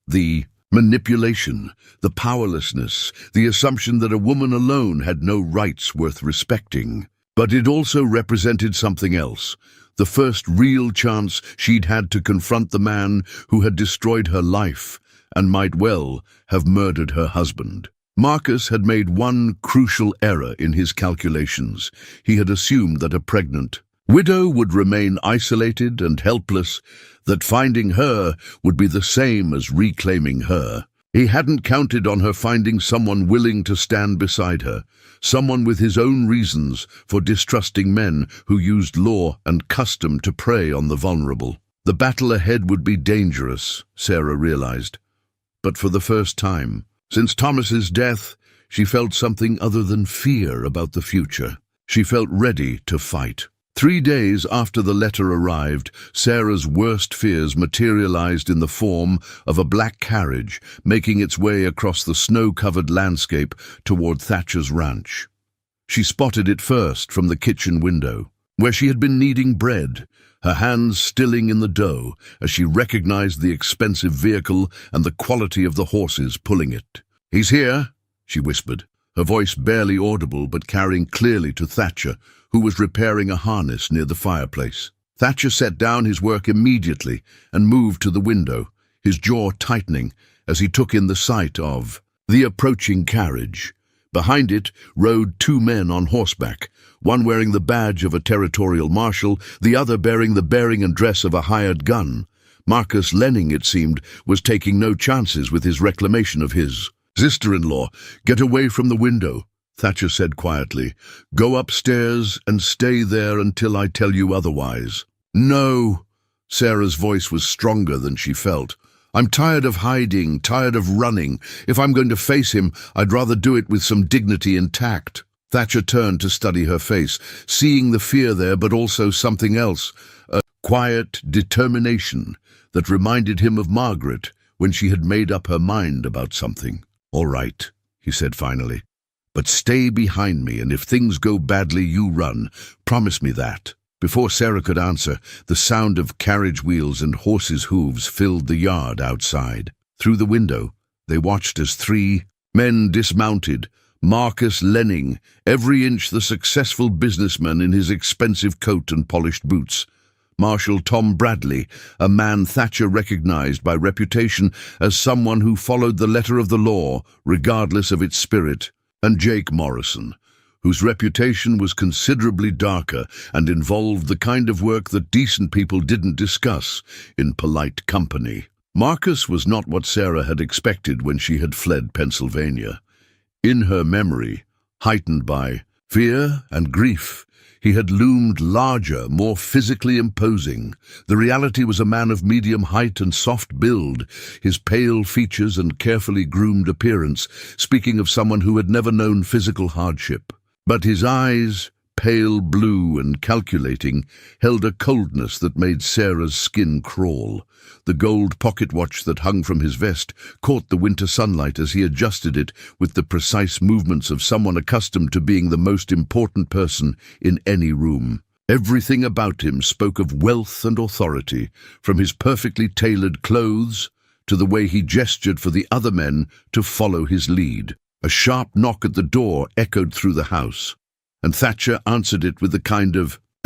The manipulation, the powerlessness, the assumption that a woman alone had no rights worth respecting. But it also represented something else, the first real chance she'd had to confront the man who had destroyed her life and might well have murdered her husband. Marcus had made one crucial error in his calculations. He had assumed that a pregnant widow would remain isolated and helpless, that finding her would be the same as reclaiming her. He hadn't counted on her finding someone willing to stand beside her, someone with his own reasons for distrusting men who used law and custom to prey on the vulnerable. The battle ahead would be dangerous, Sarah realized. But for the first time, since Thomas's death, she felt something other than fear about the future. She felt ready to fight. 3 days after the letter arrived, Sarah's worst fears materialized in the form of a black carriage making its way across the snow-covered landscape toward Thatcher's ranch. She spotted it first from the kitchen window, where she had been kneading bread, her hands stilling in the dough as she recognized the expensive vehicle and the quality of the horses pulling it. "He's here," she whispered, her voice barely audible but carrying clearly to Thatcher, who was repairing a harness near the fireplace. Thatcher set down his work immediately and moved to the window, his jaw tightening as he took in the sight of the approaching carriage. Behind it rode 2 men on horseback, one wearing the badge of a territorial marshal, the other bearing the bearing and dress of a hired gun. Marcus Lenning, it seemed, was taking no chances with his reclamation of his sister-in-law. "Get away from the window," Thatcher said quietly. "Go upstairs and stay there until I tell you otherwise." "No." Sarah's voice was stronger than she felt. "I'm tired of hiding, tired of running. If I'm going to face him, I'd rather do it with some dignity and tact." Thatcher turned to study her face, seeing the fear there but also something else, a quiet determination that reminded him of Margaret when she had made up her mind about something. "All right," he said finally, "but stay behind me, and if things go badly, you run. Promise me that." Before Sarah could answer, the sound of carriage wheels and horses' hooves filled the yard outside. Through the window, they watched as 3 men dismounted, Marcus Lenning, every inch the successful businessman in his expensive coat and polished boots. Marshal Tom Bradley, a man Thatcher recognized by reputation as someone who followed the letter of the law, regardless of its spirit. And Jake Morrison, whose reputation was considerably darker and involved the kind of work that decent people didn't discuss in polite company. Marcus was not what Sarah had expected when she had fled Pennsylvania. In her memory, heightened by fear and grief, he had loomed larger, more physically imposing. The reality was a man of medium height and soft build, his pale features and carefully groomed appearance speaking of someone who had never known physical hardship. But his eyes, pale blue and calculating, held a coldness that made Sarah's skin crawl. The gold pocket watch that hung from his vest caught the winter sunlight as he adjusted it with the precise movements of someone accustomed to being the most important person in any room. Everything about him spoke of wealth and authority, from his perfectly tailored clothes to the way he gestured for the other men to follow his lead. A sharp knock at the door echoed through the house, and Thatcher answered it with a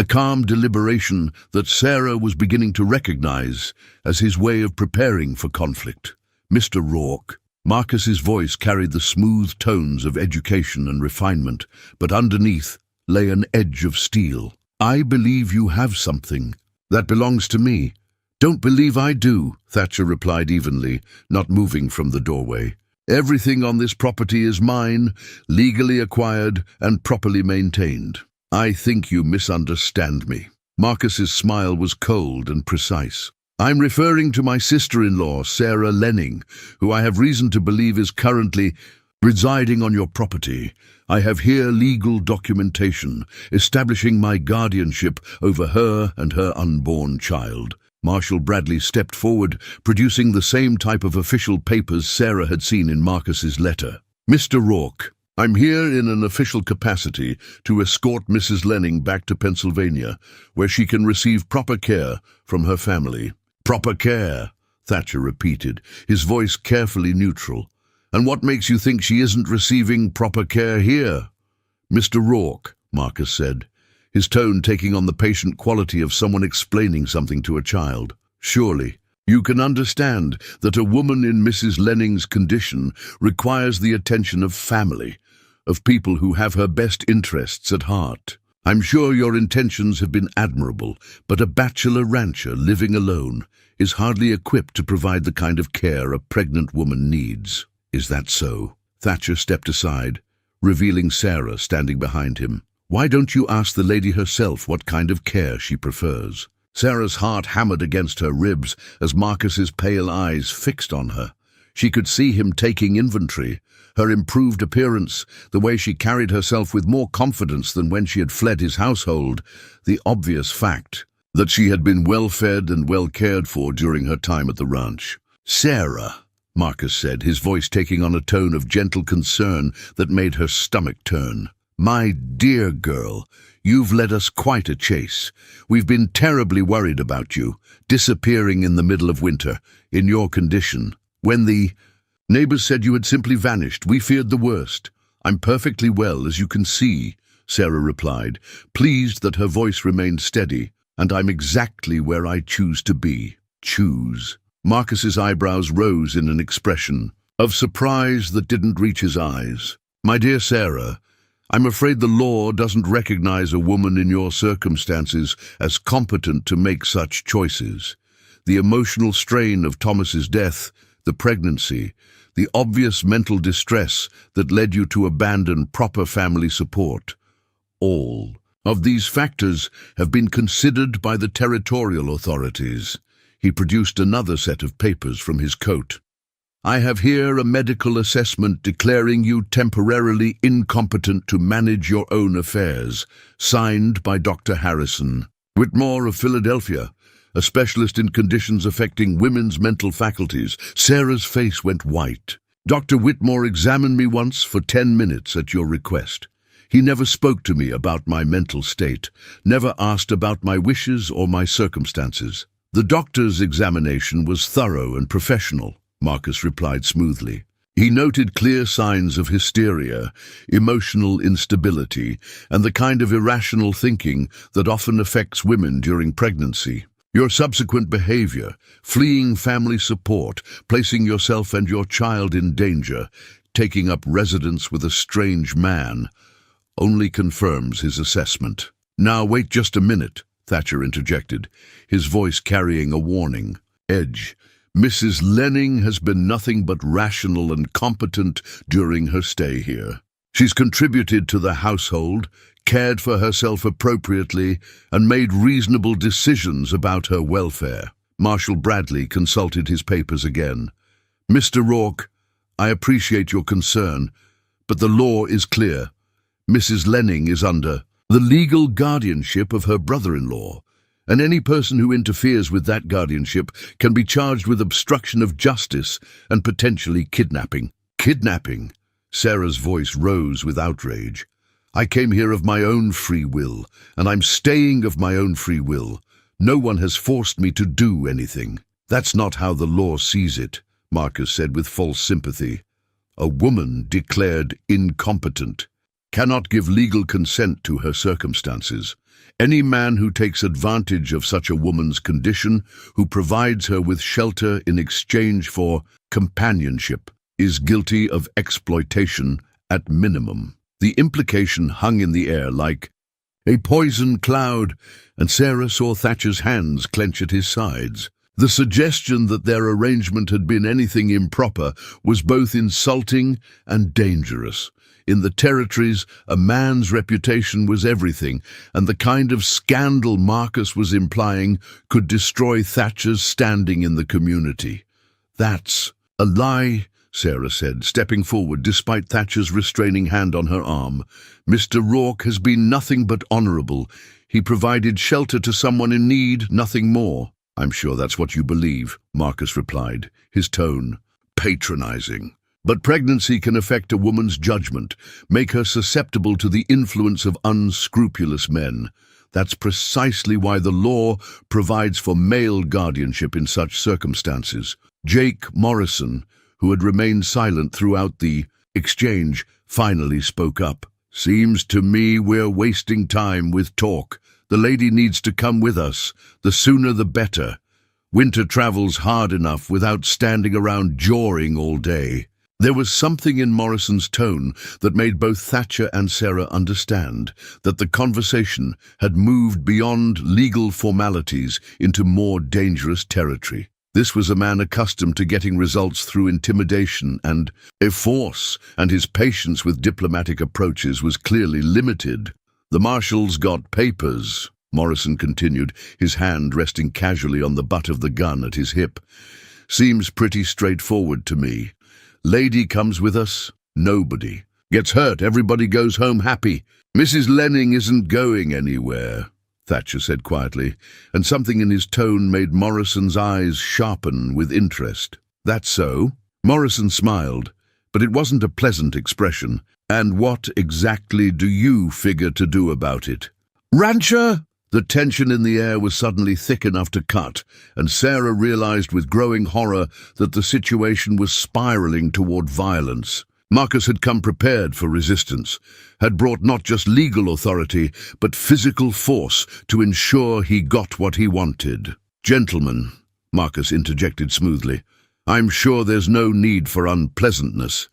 calm deliberation that Sarah was beginning to recognize as his way of preparing for conflict. "Mr. Rourke." Marcus's voice carried the smooth tones of education and refinement, but underneath lay an edge of steel. "I believe you have something that belongs to me." "Don't believe I do," Thatcher replied evenly, not moving from the doorway. "Everything on this property is mine, legally acquired and properly maintained." "I think you misunderstand me." Marcus's smile was cold and precise. "I'm referring to my sister-in-law, Sarah Lenning, who I have reason to believe is currently residing on your property. I have here legal documentation establishing my guardianship over her and her unborn child." Marshal Bradley stepped forward, producing the same type of official papers Sarah had seen in Marcus's letter. "Mr. Rourke, I'm here in an official capacity to escort Mrs. Lenning back to Pennsylvania, where she can receive proper care from her family." "Proper care," Thatcher repeated, his voice carefully neutral. "And what makes you think she isn't receiving proper care here?" "Mr. Rourke," Marcus said, his tone taking on the patient quality of someone explaining something to a child. "Surely you can understand that a woman in Mrs. Lenning's condition requires the attention of family, of people who have her best interests at heart. I'm sure your intentions have been admirable, but a bachelor rancher living alone is hardly equipped to provide the kind of care a pregnant woman needs." "Is that so?" Thatcher stepped aside, revealing Sarah standing behind him. "Why don't you ask the lady herself what kind of care she prefers?" Sarah's heart hammered against her ribs as Marcus's pale eyes fixed on her. She could see him taking inventory, her improved appearance, the way she carried herself with more confidence than when she had fled his household, the obvious fact that she had been well-fed and well cared for during her time at the ranch. "Sarah," Marcus said, his voice taking on a tone of gentle concern that made her stomach turn. "My dear girl, you've led us quite a chase. We've been terribly worried about you, disappearing in the middle of winter, in your condition. When the neighbors said you had simply vanished, we feared the worst. I'm perfectly well, as you can see," Sarah replied, pleased that her voice remained steady. "And I'm exactly where I choose to be." "Choose?" Marcus's eyebrows rose in an expression of surprise that didn't reach his eyes. "My dear Sarah, I'm afraid the law doesn't recognize a woman in your circumstances as competent to make such choices. The emotional strain of Thomas's death, the pregnancy, the obvious mental distress that led you to abandon proper family support, all of these factors have been considered by the territorial authorities." He produced another set of papers from his coat. "I have here a medical assessment declaring you temporarily incompetent to manage your own affairs, signed by Dr. Harrison Whitmore of Philadelphia, a specialist in conditions affecting women's mental faculties." Sarah's face went white. "Dr. Whitmore examined me once for 10 minutes at your request. He never spoke to me about my mental state, never asked about my wishes or my circumstances. The doctor's examination was thorough and professional," Marcus replied smoothly. He noted clear signs of hysteria, emotional instability, and the kind of irrational thinking that often affects women during pregnancy. Your subsequent behavior, fleeing family support, placing yourself and your child in danger, taking up residence with a strange man, only confirms his assessment. "Now wait just a minute," Thatcher interjected, his voice carrying a warning edge. "Mrs. Lenning has been nothing but rational and competent during her stay here. She's contributed to the household, cared for herself appropriately, and made reasonable decisions about her welfare." Marshal Bradley consulted his papers again. "Mr. Rourke, I appreciate your concern, but the law is clear. Mrs. Lenning is under the legal guardianship of her brother-in-law, and any person who interferes with that guardianship can be charged with obstruction of justice and potentially kidnapping." "Kidnapping?" Sarah's voice rose with outrage. "I came here of my own free will, and I'm staying of my own free will. No one has forced me to do anything." "That's not how the law sees it," Marcus said with false sympathy. "A woman declared incompetent cannot give legal consent to her circumstances. Any man who takes advantage of such a woman's condition, who provides her with shelter in exchange for companionship, is guilty of exploitation at minimum." The implication hung in the air like a poison cloud, and Sarah saw Thatcher's hands clench at his sides. The suggestion that their arrangement had been anything improper was both insulting and dangerous. In the territories, a man's reputation was everything, and the kind of scandal Marcus was implying could destroy Thatcher's standing in the community. "That's a lie," Sarah said, stepping forward despite Thatcher's restraining hand on her arm. "Mr. Rourke has been nothing but honourable. He provided shelter to someone in need, nothing more." "I'm sure that's what you believe," Marcus replied, his tone patronising. "But pregnancy can affect a woman's judgment, make her susceptible to the influence of unscrupulous men. That's precisely why the law provides for male guardianship in such circumstances." Jake Morrison, who had remained silent throughout the exchange, finally spoke up. "Seems to me we're wasting time with talk. The lady needs to come with us. The sooner the better. Winter travel's hard enough without standing around jawing all day." There was something in Morrison's tone that made both Thatcher and Sarah understand that the conversation had moved beyond legal formalities into more dangerous territory. This was a man accustomed to getting results through intimidation and force, and his patience with diplomatic approaches was clearly limited. "The marshal's got papers," Morrison continued, his hand resting casually on the butt of the gun at his hip. "Seems pretty straightforward to me. Lady comes with us, nobody gets hurt, everybody goes home happy. Mrs. Lenning isn't going anywhere," Thatcher said quietly, and something in his tone made Morrison's eyes sharpen with interest. "That's so?" Morrison smiled, but it wasn't a pleasant expression. "And what exactly do you figure to do about it?" "Rancher!" The tension in the air was suddenly thick enough to cut, and Sarah realized with growing horror that the situation was spiraling toward violence. Marcus had come prepared for resistance, had brought not just legal authority, but physical force to ensure he got what he wanted. "Gentlemen," Marcus interjected smoothly, "I'm sure there's no need for unpleasantness.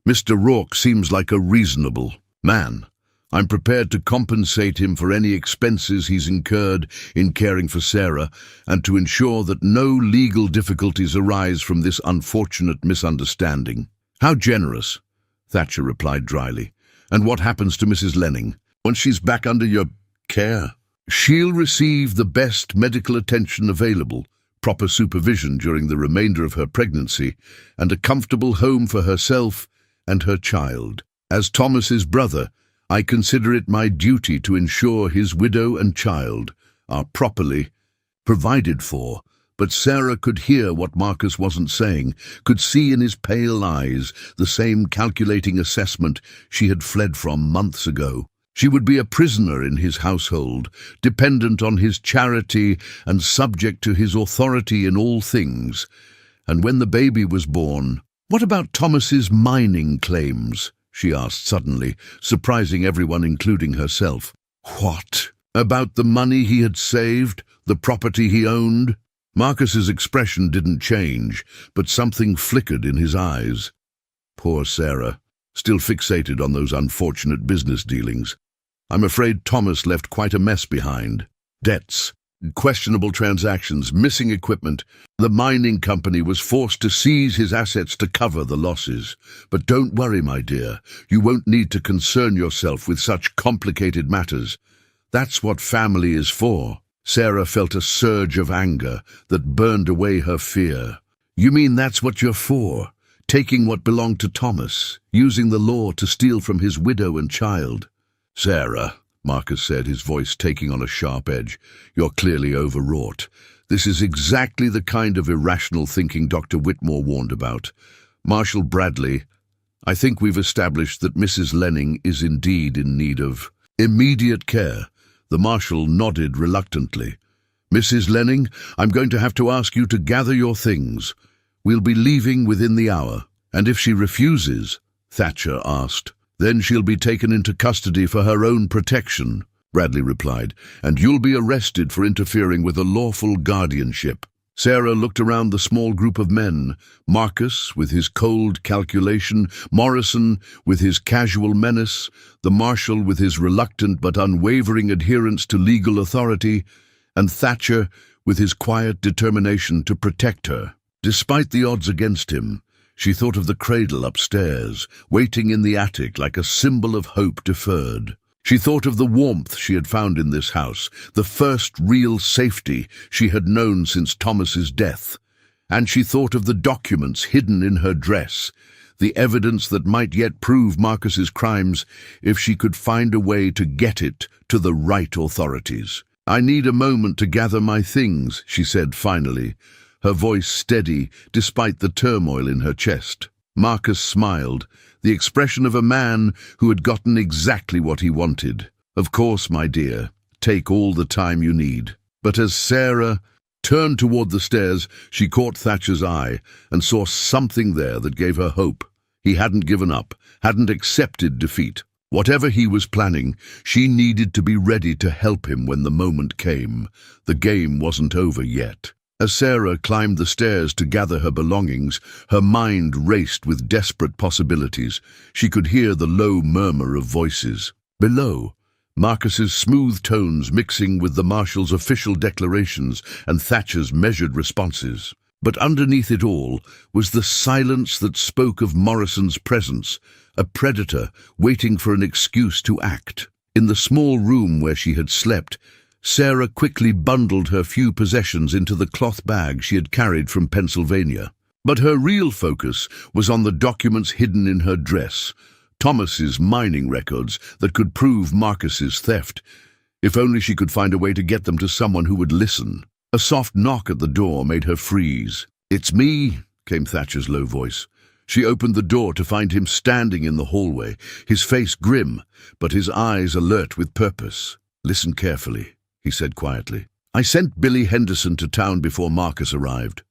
Mr. Rourke seems like a reasonable man. I'm prepared to compensate him for any expenses he's incurred in caring for Sarah and to ensure that no legal difficulties arise from this unfortunate misunderstanding." "How generous," Thatcher replied dryly. "And what happens to Mrs. Lenning once she's back under your care?" "She'll receive the best medical attention available, proper supervision during the remainder of her pregnancy, and a comfortable home for herself and her child. As Thomas's brother, I consider it my duty to ensure his widow and child are properly provided for." But Sarah could hear what Marcus wasn't saying, could see in his pale eyes the same calculating assessment she had fled from months ago. She would be a prisoner in his household, dependent on his charity and subject to his authority in all things. And when the baby was born, What about Thomas's mining claims? She asked suddenly, surprising everyone, including herself. What? About the money he had saved? The property he owned? Marcus's expression didn't change, but something flickered in his eyes. Poor Sarah, still fixated on those unfortunate business dealings. I'm afraid Thomas left quite a mess behind. Debts, questionable transactions, missing equipment. The mining company was forced to seize his assets to cover the losses. But don't worry, my dear. You won't need to concern yourself with such complicated matters. That's what family is for. Sarah felt a surge of anger that burned away her fear. You mean that's what you're for? Taking what belonged to Thomas, using the law to steal from his widow and child? Sarah, Marcus said, his voice taking on a sharp edge, you're clearly overwrought. This is exactly the kind of irrational thinking Dr. Whitmore warned about. Marshal Bradley, I think we've established that Mrs. Lenning is indeed in need of immediate care. The Marshal nodded reluctantly. Mrs. Lenning, I'm going to have to ask you to gather your things. We'll be leaving within the hour. And if she refuses, Thatcher asked, then she'll be taken into custody for her own protection, Bradley replied, and you'll be arrested for interfering with a lawful guardianship. Sarah looked around the small group of men, Marcus with his cold calculation, Morrison with his casual menace, the Marshal with his reluctant but unwavering adherence to legal authority, and Thatcher with his quiet determination to protect her. Despite the odds against him, she thought of the cradle upstairs, waiting in the attic like a symbol of hope deferred. She thought of the warmth she had found in this house, the first real safety she had known since Thomas's death. And she thought of the documents hidden in her dress, the evidence that might yet prove Marcus's crimes if she could find a way to get it to the right authorities. I need a moment to gather my things, she said finally, her voice steady despite the turmoil in her chest. Marcus smiled, the expression of a man who had gotten exactly what he wanted. Of course, my dear, take all the time you need. But as Sarah turned toward the stairs, she caught Thatcher's eye and saw something there that gave her hope. He hadn't given up, hadn't accepted defeat. Whatever he was planning, she needed to be ready to help him when the moment came. The game wasn't over yet. As Sarah climbed the stairs to gather her belongings, her mind raced with desperate possibilities. She could hear the low murmur of voices. Below, Marcus's smooth tones mixing with the Marshal's official declarations and Thatcher's measured responses. But underneath it all was the silence that spoke of Morrison's presence, a predator waiting for an excuse to act. In the small room where she had slept, Sarah quickly bundled her few possessions into the cloth bag she had carried from Pennsylvania. But her real focus was on the documents hidden in her dress, Thomas's mining records that could prove Marcus's theft. If only she could find a way to get them to someone who would listen. A soft knock at the door made her freeze. "It's me," came Thatcher's low voice. She opened the door to find him standing in the hallway, his face grim, but his eyes alert with purpose. "Listen carefully," he said quietly. "I sent Billy Henderson to town before Marcus arrived.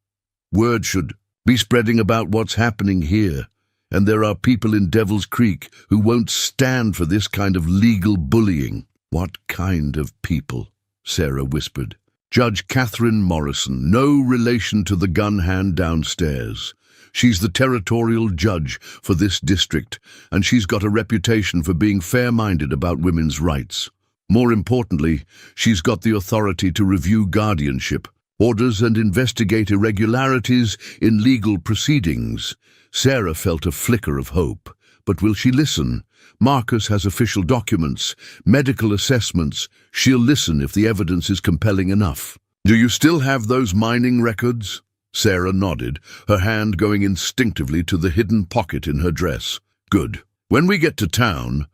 Word should be spreading about what's happening here, and there are people in Devil's Creek who won't stand for this kind of legal bullying." "What kind of people?" Sarah whispered. "Judge Catherine Morrison, no relation to the gun hand downstairs. She's the territorial judge for this district, and she's got a reputation for being fair-minded about women's rights. More importantly, she's got the authority to review guardianship, orders and investigate irregularities in legal proceedings." Sarah felt a flicker of hope. But will she listen? Marcus has official documents, medical assessments. She'll listen if the evidence is compelling enough. "Do you still have those mining records?" Sarah nodded, her hand going instinctively to the hidden pocket in her dress. "Good. When we get to town,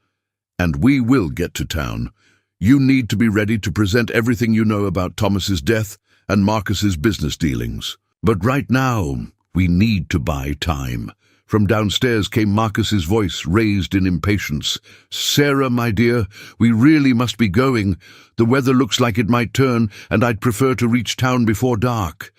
and we will get to town, you need to be ready to present everything you know about Thomas's death and Marcus's business dealings. But right now, we need to buy time." From downstairs came Marcus's voice, raised in impatience. "Sarah, my dear, we really must be going. The weather looks like it might turn, and I'd prefer to reach town before dark."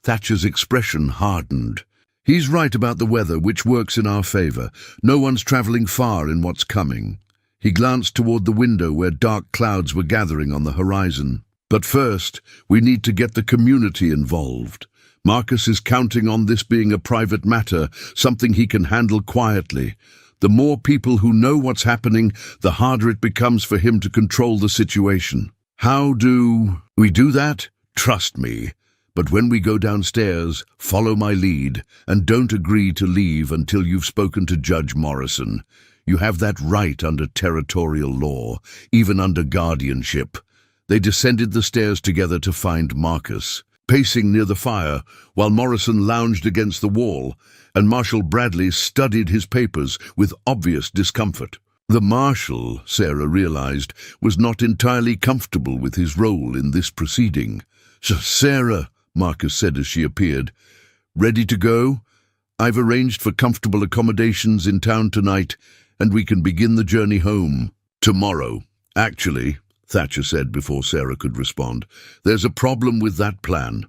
Thatcher's expression hardened. He's right about the weather, which works in our favor. No one's traveling far in what's coming. He glanced toward the window where dark clouds were gathering on the horizon. But first, we need to get the community involved. Marcus is counting on this being a private matter, something he can handle quietly. The more people who know what's happening, the harder it becomes for him to control the situation. How do we do that? Trust me. But when we go downstairs, follow my lead, and don't agree to leave until you've spoken to Judge Morrison. You have that right under territorial law, even under guardianship. They descended the stairs together to find Marcus, pacing near the fire, while Morrison lounged against the wall, and Marshal Bradley studied his papers with obvious discomfort. The Marshal, Sarah realized, was not entirely comfortable with his role in this proceeding. "Sarah," Marcus said as she appeared, "ready to go? I've arranged for comfortable accommodations in town tonight, and we can begin the journey home tomorrow." "Actually," Thatcher said before Sarah could respond, "there's a problem with that plan.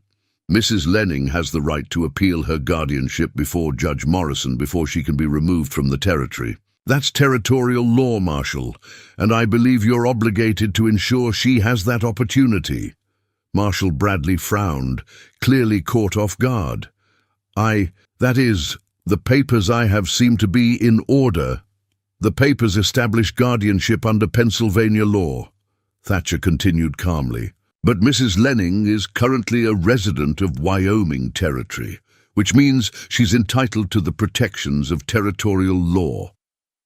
Mrs. Lenning has the right to appeal her guardianship before Judge Morrison before she can be removed from the territory. That's territorial law, Marshal, and I believe you're obligated to ensure she has that opportunity." Marshal Bradley frowned, clearly caught off guard. That is, the papers I have seem to be in order. The papers establish guardianship under Pennsylvania law," Thatcher continued calmly. "But Mrs. Lenning is currently a resident of Wyoming territory, which means she's entitled to the protections of territorial law.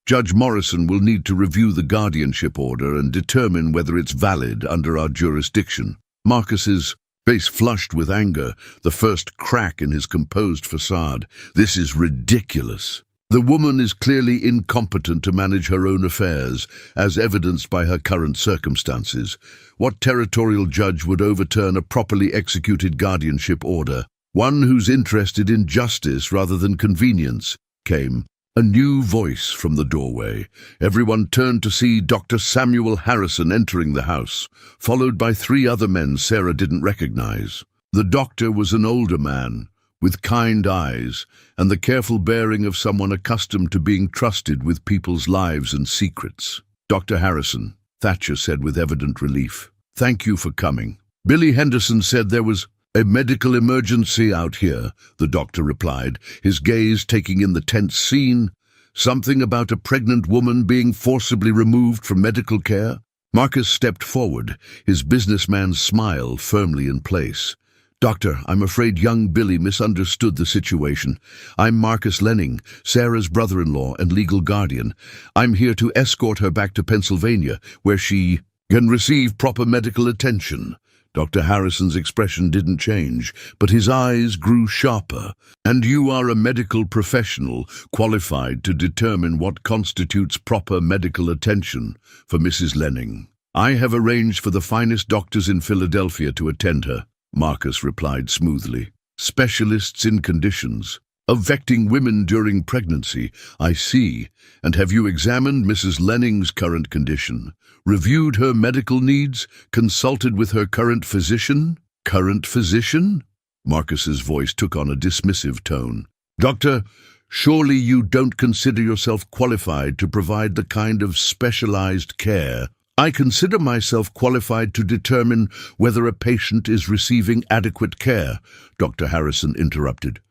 Judge Morrison will need to review the guardianship order and determine whether it's valid under our jurisdiction." Marcus's face flushed with anger, the first crack in his composed facade. "This is ridiculous. The woman is clearly incompetent to manage her own affairs, as evidenced by her current circumstances. What territorial judge would overturn a properly executed guardianship order? One who's interested in justice rather than convenience." Came a new voice from the doorway. Everyone turned to see Dr. Samuel Harrison entering the house, followed by 3 other men Sarah didn't recognize. The doctor was an older man, with kind eyes, and the careful bearing of someone accustomed to being trusted with people's lives and secrets. "Dr. Harrison," Thatcher said with evident relief, "thank you for coming." "Billy Henderson said there was a medical emergency out here," the doctor replied, his gaze taking in the tense scene. "Something about a pregnant woman being forcibly removed from medical care?" Marcus stepped forward, his businessman's smile firmly in place. "Doctor, I'm afraid young Billy misunderstood the situation. I'm Marcus Lenning, Sarah's brother-in-law and legal guardian. I'm here to escort her back to Pennsylvania, where she can receive proper medical attention." Dr. Harrison's expression didn't change, but his eyes grew sharper. "And you are a medical professional qualified to determine what constitutes proper medical attention for Mrs. Lenning. I have arranged for the finest doctors in Philadelphia to attend her," Marcus replied smoothly. "Specialists in conditions affecting women during pregnancy, I see. And have you examined Mrs. Lenning's current condition? Reviewed her medical needs? Consulted with her current physician?" "Current physician?" Marcus's voice took on a dismissive tone. "Doctor, surely you don't consider yourself qualified to provide the kind of specialized care—" "I consider myself qualified to determine whether a patient is receiving adequate care," Dr. Harrison interrupted.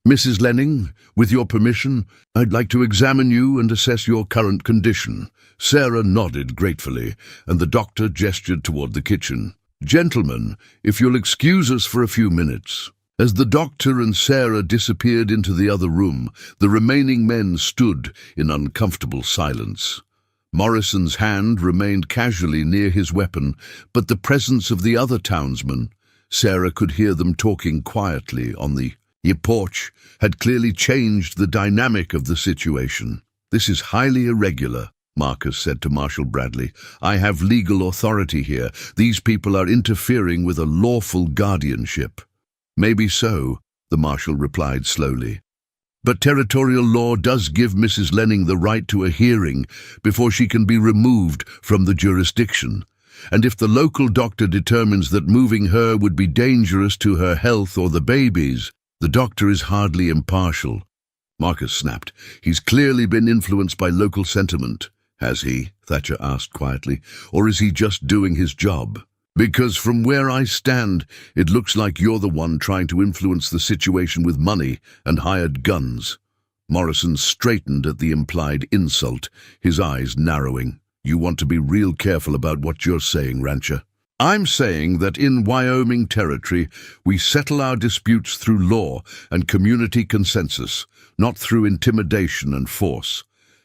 "Mrs. Lenning, with your permission, I'd like to examine you and assess your current condition." Sarah nodded gratefully, and the doctor gestured toward the kitchen. "Gentlemen, if you'll excuse us for a few minutes." As the doctor and Sarah disappeared into the other room, the remaining men stood in uncomfortable silence. Morrison's hand remained casually near his weapon, but the presence of the other townsmen, Sarah could hear them talking quietly on the porch, had clearly changed the dynamic of the situation. "This is highly irregular," Marcus said to Marshal Bradley. "I have legal authority here. These people are interfering with a lawful guardianship." "Maybe so," the Marshal replied slowly. "But territorial law does give Mrs. Lenning the right to a hearing before she can be removed from the jurisdiction. And if the local doctor determines that moving her would be dangerous to her health or the babies, The doctor is hardly impartial. Marcus snapped. He's clearly been influenced by local sentiment. Has he? Thatcher asked quietly. Or is he just doing his job? Because from where I stand, it looks like you're the one trying to influence the situation with money and hired guns. Morrison straightened at the implied insult, his eyes narrowing. You want to be real careful about what you're saying, Rancher. I'm saying that in Wyoming territory, we settle our disputes through law and community consensus, not through intimidation and force.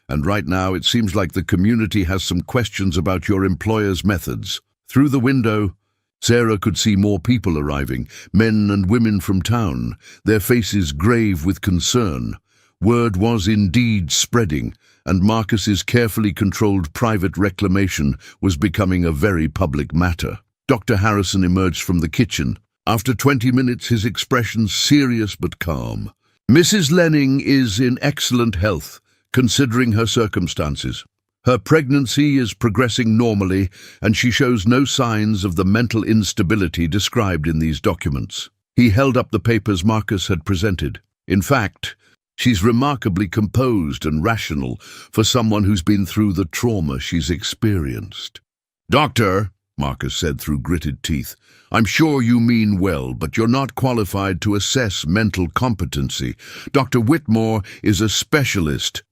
And right now, it seems like the community has some questions about your employer's methods. Through the window, Sarah could see more people arriving, men and women from town, their faces grave with concern. Word was indeed spreading, and Marcus's carefully controlled private reclamation was becoming a very public matter. Dr. Harrison emerged from the kitchen. After 20 minutes, his expression serious but calm. Mrs. Lenning is in excellent health, considering her circumstances. Her pregnancy is progressing normally, and she shows no signs of the mental instability described in these documents. He held up the papers Marcus had presented. In fact, she's remarkably composed and rational for someone who's been through the trauma she's experienced. Doctor, Marcus said through gritted teeth, I'm sure you mean well, but you're not qualified to assess mental competency. Dr. Whitmore is a specialist.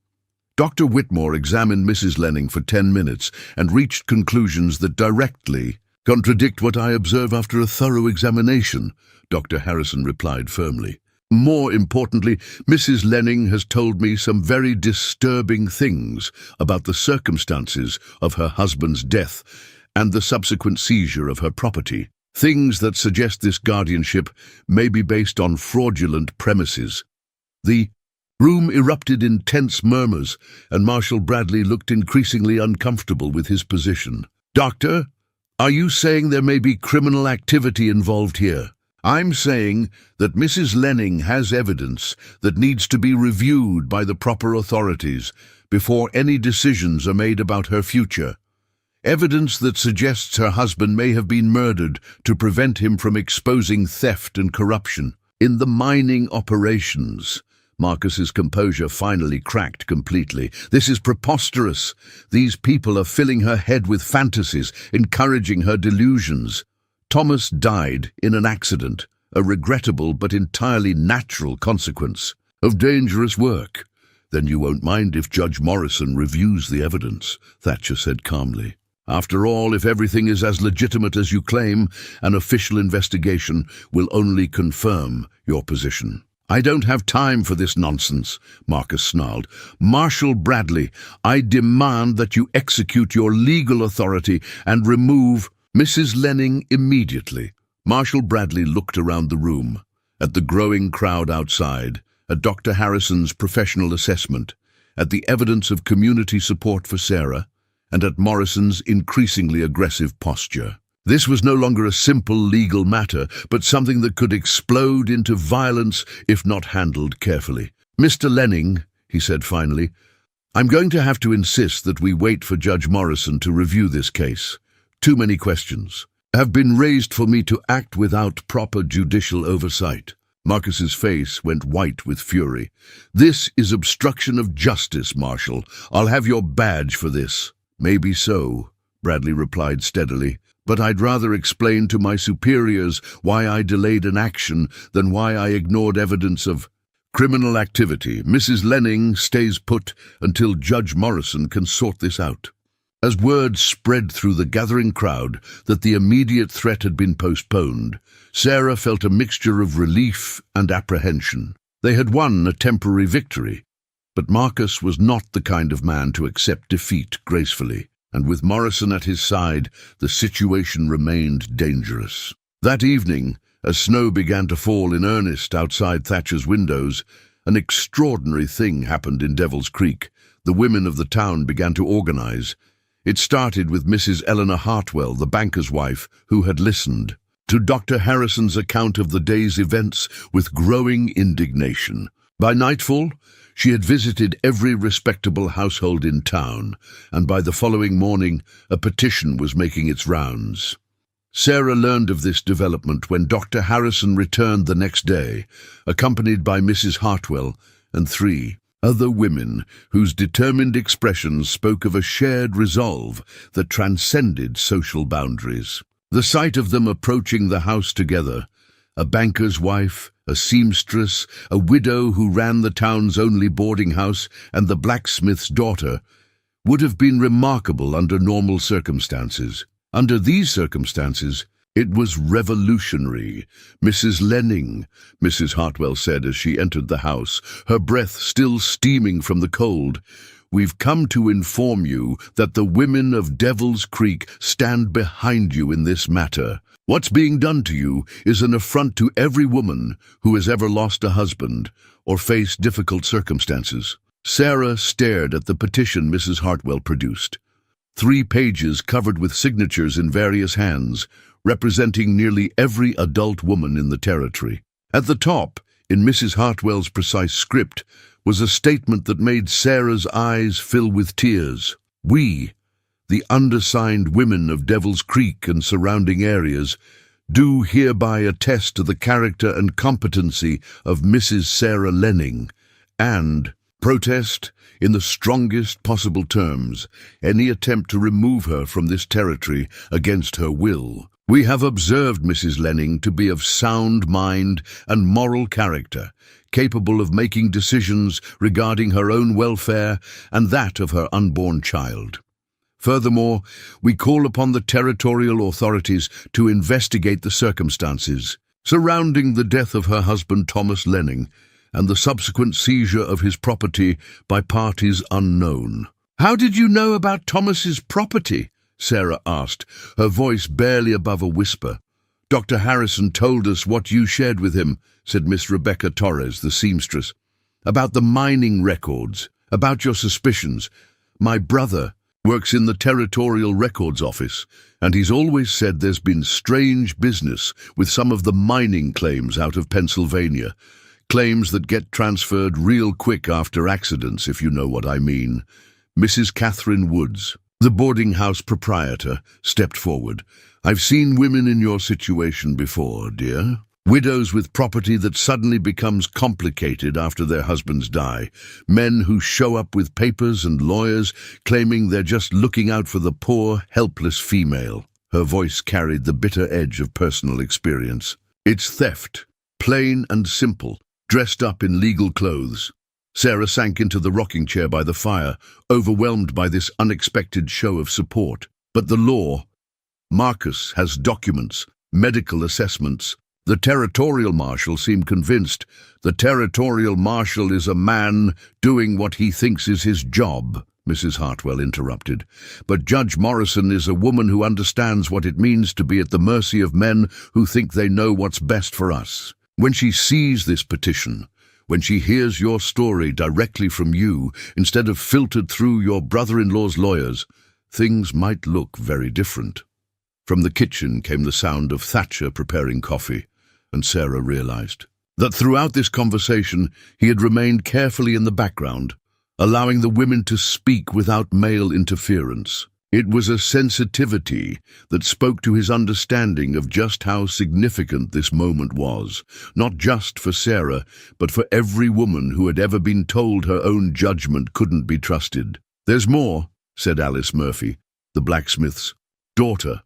Dr. Whitmore examined Mrs. Lenning for 10 minutes and reached conclusions that directly contradict what I observe after a thorough examination, Dr. Harrison replied firmly. More importantly, Mrs. Lenning has told me some very disturbing things about the circumstances of her husband's death and the subsequent seizure of her property. Things that suggest this guardianship may be based on fraudulent premises. The room erupted in tense murmurs, and Marshal Bradley looked increasingly uncomfortable with his position. Doctor, are you saying there may be criminal activity involved here? I'm saying that Mrs. Lenning has evidence that needs to be reviewed by the proper authorities before any decisions are made about her future. Evidence that suggests her husband may have been murdered to prevent him from exposing theft and corruption. In the mining operations, Marcus's composure finally cracked completely. This is preposterous. These people are filling her head with fantasies, encouraging her delusions. Thomas died in an accident, a regrettable but entirely natural consequence of dangerous work. Then you won't mind if Judge Morrison reviews the evidence, Thatcher said calmly. After all, if everything is as legitimate as you claim, an official investigation will only confirm your position. I don't have time for this nonsense, Marcus snarled. Marshal Bradley, I demand that you execute your legal authority and remove Mrs. Lenning immediately. Marshal Bradley looked around the room, at the growing crowd outside, at Dr. Harrison's professional assessment, at the evidence of community support for Sarah, and at Morrison's increasingly aggressive posture. This was no longer a simple legal matter, but something that could explode into violence if not handled carefully. Mr. Lenning, he said finally, I'm going to have to insist that we wait for Judge Morrison to review this case. Too many questions have been raised for me to act without proper judicial oversight. Marcus's face went white with fury. This is obstruction of justice, Marshal. I'll have your badge for this. Maybe so, Bradley replied steadily, but I'd rather explain to my superiors why I delayed an action than why I ignored evidence of criminal activity. Mrs. Lenning stays put until Judge Morrison can sort this out. As word spread through the gathering crowd that the immediate threat had been postponed, Sarah felt a mixture of relief and apprehension. They had won a temporary victory, but Marcus was not the kind of man to accept defeat gracefully, and with Morrison at his side, the situation remained dangerous. That evening, as snow began to fall in earnest outside Thatcher's windows, an extraordinary thing happened in Devil's Creek. The women of the town began to organize. It started with Mrs. Eleanor Hartwell, the banker's wife, who had listened to Dr. Harrison's account of the day's events with growing indignation. By nightfall, she had visited every respectable household in town, and by the following morning, a petition was making its rounds. Sarah learned of this development when Dr. Harrison returned the next day, accompanied by Mrs. Hartwell and 3 other women whose determined expressions spoke of a shared resolve that transcended social boundaries. The sight of them approaching the house together, a banker's wife, a seamstress, a widow who ran the town's only boarding house, and the blacksmith's daughter, would have been remarkable under normal circumstances. Under these circumstances, it was revolutionary. "Mrs. Lenning," Mrs. Hartwell said as she entered the house, her breath still steaming from the cold, "we've come to inform you that the women of Devil's Creek stand behind you in this matter. What's being done to you is an affront to every woman who has ever lost a husband or faced difficult circumstances." Sarah stared at the petition Mrs. Hartwell produced. 3 pages covered with signatures in various hands, representing nearly every adult woman in the territory. At the top, in Mrs. Hartwell's precise script, was a statement that made Sarah's eyes fill with tears. "We, the undersigned women of Devil's Creek and surrounding areas, do hereby attest to the character and competency of Mrs. Sarah Lenning, and protest, in the strongest possible terms, any attempt to remove her from this territory against her will. We have observed Mrs. Lenning to be of sound mind and moral character, capable of making decisions regarding her own welfare and that of her unborn child. Furthermore, we call upon the territorial authorities to investigate the circumstances surrounding the death of her husband Thomas Lenning and the subsequent seizure of his property by parties unknown." "How did you know about Thomas's property?" Sarah asked, her voice barely above a whisper. "Dr. Harrison told us what you shared with him," said Miss Rebecca Torres, the seamstress. "About the mining records, about your suspicions. My brother works in the Territorial Records Office, and he's always said there's been strange business with some of the mining claims out of Pennsylvania. Claims that get transferred real quick after accidents, if you know what I mean." Mrs. Catherine Woods, the boarding house proprietor, stepped forward. "I've seen women in your situation before, dear. Widows with property that suddenly becomes complicated after their husbands die. Men who show up with papers and lawyers claiming they're just looking out for the poor, helpless female." Her voice carried the bitter edge of personal experience. "It's theft, plain and simple, dressed up in legal clothes." Sarah sank into the rocking chair by the fire, overwhelmed by this unexpected show of support. "But the law, Marcus has documents, medical assessments." The territorial marshal seemed convinced. "The territorial marshal is a man doing what he thinks is his job," Mrs. Hartwell interrupted. "But Judge Morrison is a woman who understands what it means to be at the mercy of men who think they know what's best for us. When she sees this petition, when she hears your story directly from you, instead of filtered through your brother-in-law's lawyers, things might look very different." From the kitchen came the sound of Thatcher preparing coffee, and Sarah realized that throughout this conversation he had remained carefully in the background, allowing the women to speak without male interference. It was a sensitivity that spoke to his understanding of just how significant this moment was, not just for Sarah, but for every woman who had ever been told her own judgment couldn't be trusted. "There's more," said Alice Murphy, the blacksmith's daughter,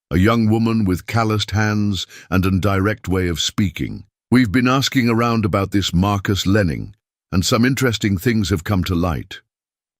a young woman with calloused hands and a direct way of speaking. "We've been asking around about this Marcus Lenning, and some interesting things have come to light.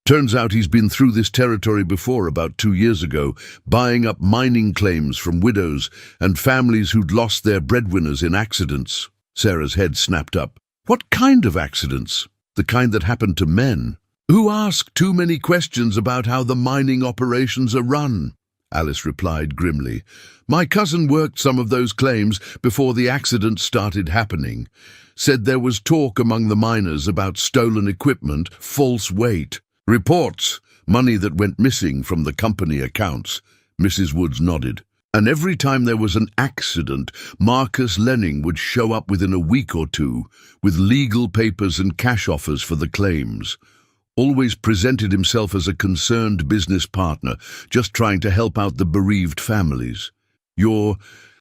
Turns out he's been through this territory before about 2 years ago, buying up mining claims from widows and families who'd lost their breadwinners in accidents." Sarah's head snapped up. "What kind of accidents?" "The kind that happened to men who ask too many questions about how the mining operations are run," Alice replied grimly. "My cousin worked some of those claims before the accidents started happening. Said there was talk among the miners about stolen equipment, false weight, reports, money that went missing from the company accounts." Mrs. Woods nodded. "And every time there was an accident, Marcus Lenning would show up within a week or two with legal papers and cash offers for the claims. Always presented himself as a concerned business partner, just trying to help out the bereaved families." "You're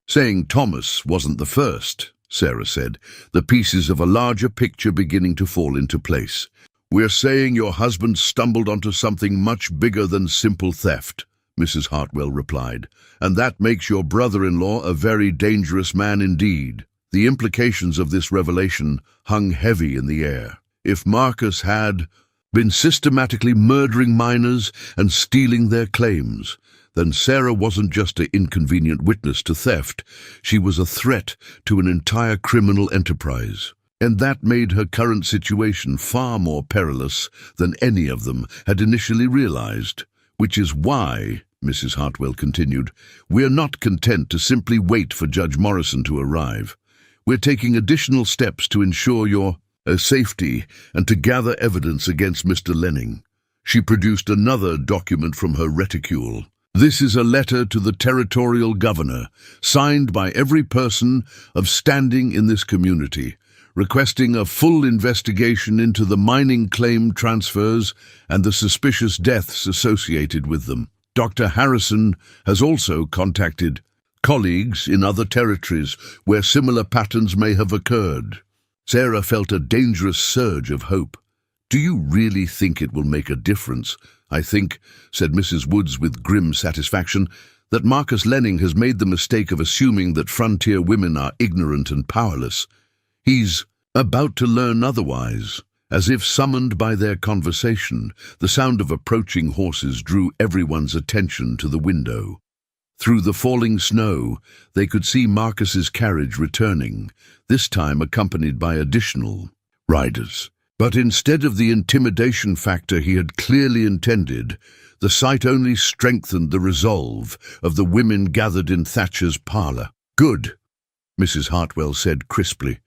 saying Thomas wasn't the first," Sarah said, the pieces of a larger picture beginning to fall into place. "We're saying your husband stumbled onto something much bigger than simple theft," Mrs. Hartwell replied, "and that makes your brother-in-law a very dangerous man indeed." The implications of this revelation hung heavy in the air. If Marcus had been systematically murdering miners and stealing their claims, then Sarah wasn't just an inconvenient witness to theft, she was a threat to an entire criminal enterprise. And that made her current situation far more perilous than any of them had initially realized. "Which is why," Mrs. Hartwell continued, "we're not content to simply wait for Judge Morrison to arrive. We're taking additional steps to ensure your safety and to gather evidence against Mr. Lenning." She produced another document from her reticule. "This is a letter to the territorial governor, signed by every person of standing in this community, requesting a full investigation into the mining claim transfers and the suspicious deaths associated with them. Dr. Harrison has also contacted colleagues in other territories where similar patterns may have occurred." Sarah felt a dangerous surge of hope. "Do you really think it will make a difference?" "I think," said Mrs. Woods with grim satisfaction, "that Marcus Lenning has made the mistake of assuming that frontier women are ignorant and powerless. He's about to learn otherwise." As if summoned by their conversation, the sound of approaching horses drew everyone's attention to the window. Through the falling snow, they could see Marcus's carriage returning, this time accompanied by additional riders. But instead of the intimidation factor he had clearly intended, the sight only strengthened the resolve of the women gathered in Thatcher's parlor. "Good," Mrs. Hartwell said crisply.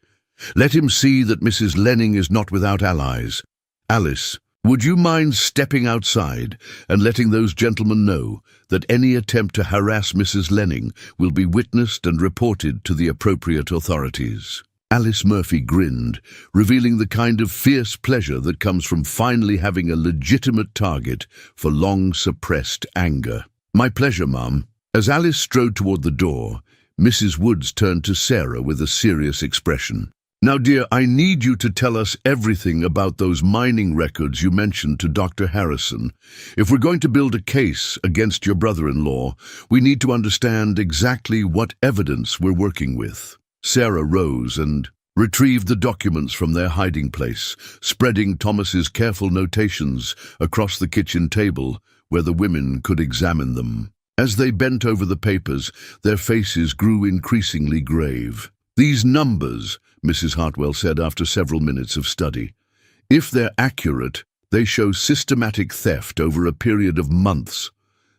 "Let him see that Mrs. Lenning is not without allies. Alice, would you mind stepping outside and letting those gentlemen know that any attempt to harass Mrs. Lenning will be witnessed and reported to the appropriate authorities?" Alice Murphy grinned, revealing the kind of fierce pleasure that comes from finally having a legitimate target for long-suppressed anger. "My pleasure, Mum." As Alice strode toward the door, Mrs. Woods turned to Sarah with a serious expression. "Now, dear, I need you to tell us everything about those mining records you mentioned to Dr. Harrison. If we're going to build a case against your brother-in-law, we need to understand exactly what evidence we're working with." Sarah rose and retrieved the documents from their hiding place, spreading Thomas's careful notations across the kitchen table where the women could examine them. As they bent over the papers, their faces grew increasingly grave. "These numbers," Mrs. Hartwell said after several minutes of study, "if they're accurate, they show systematic theft over a period of months.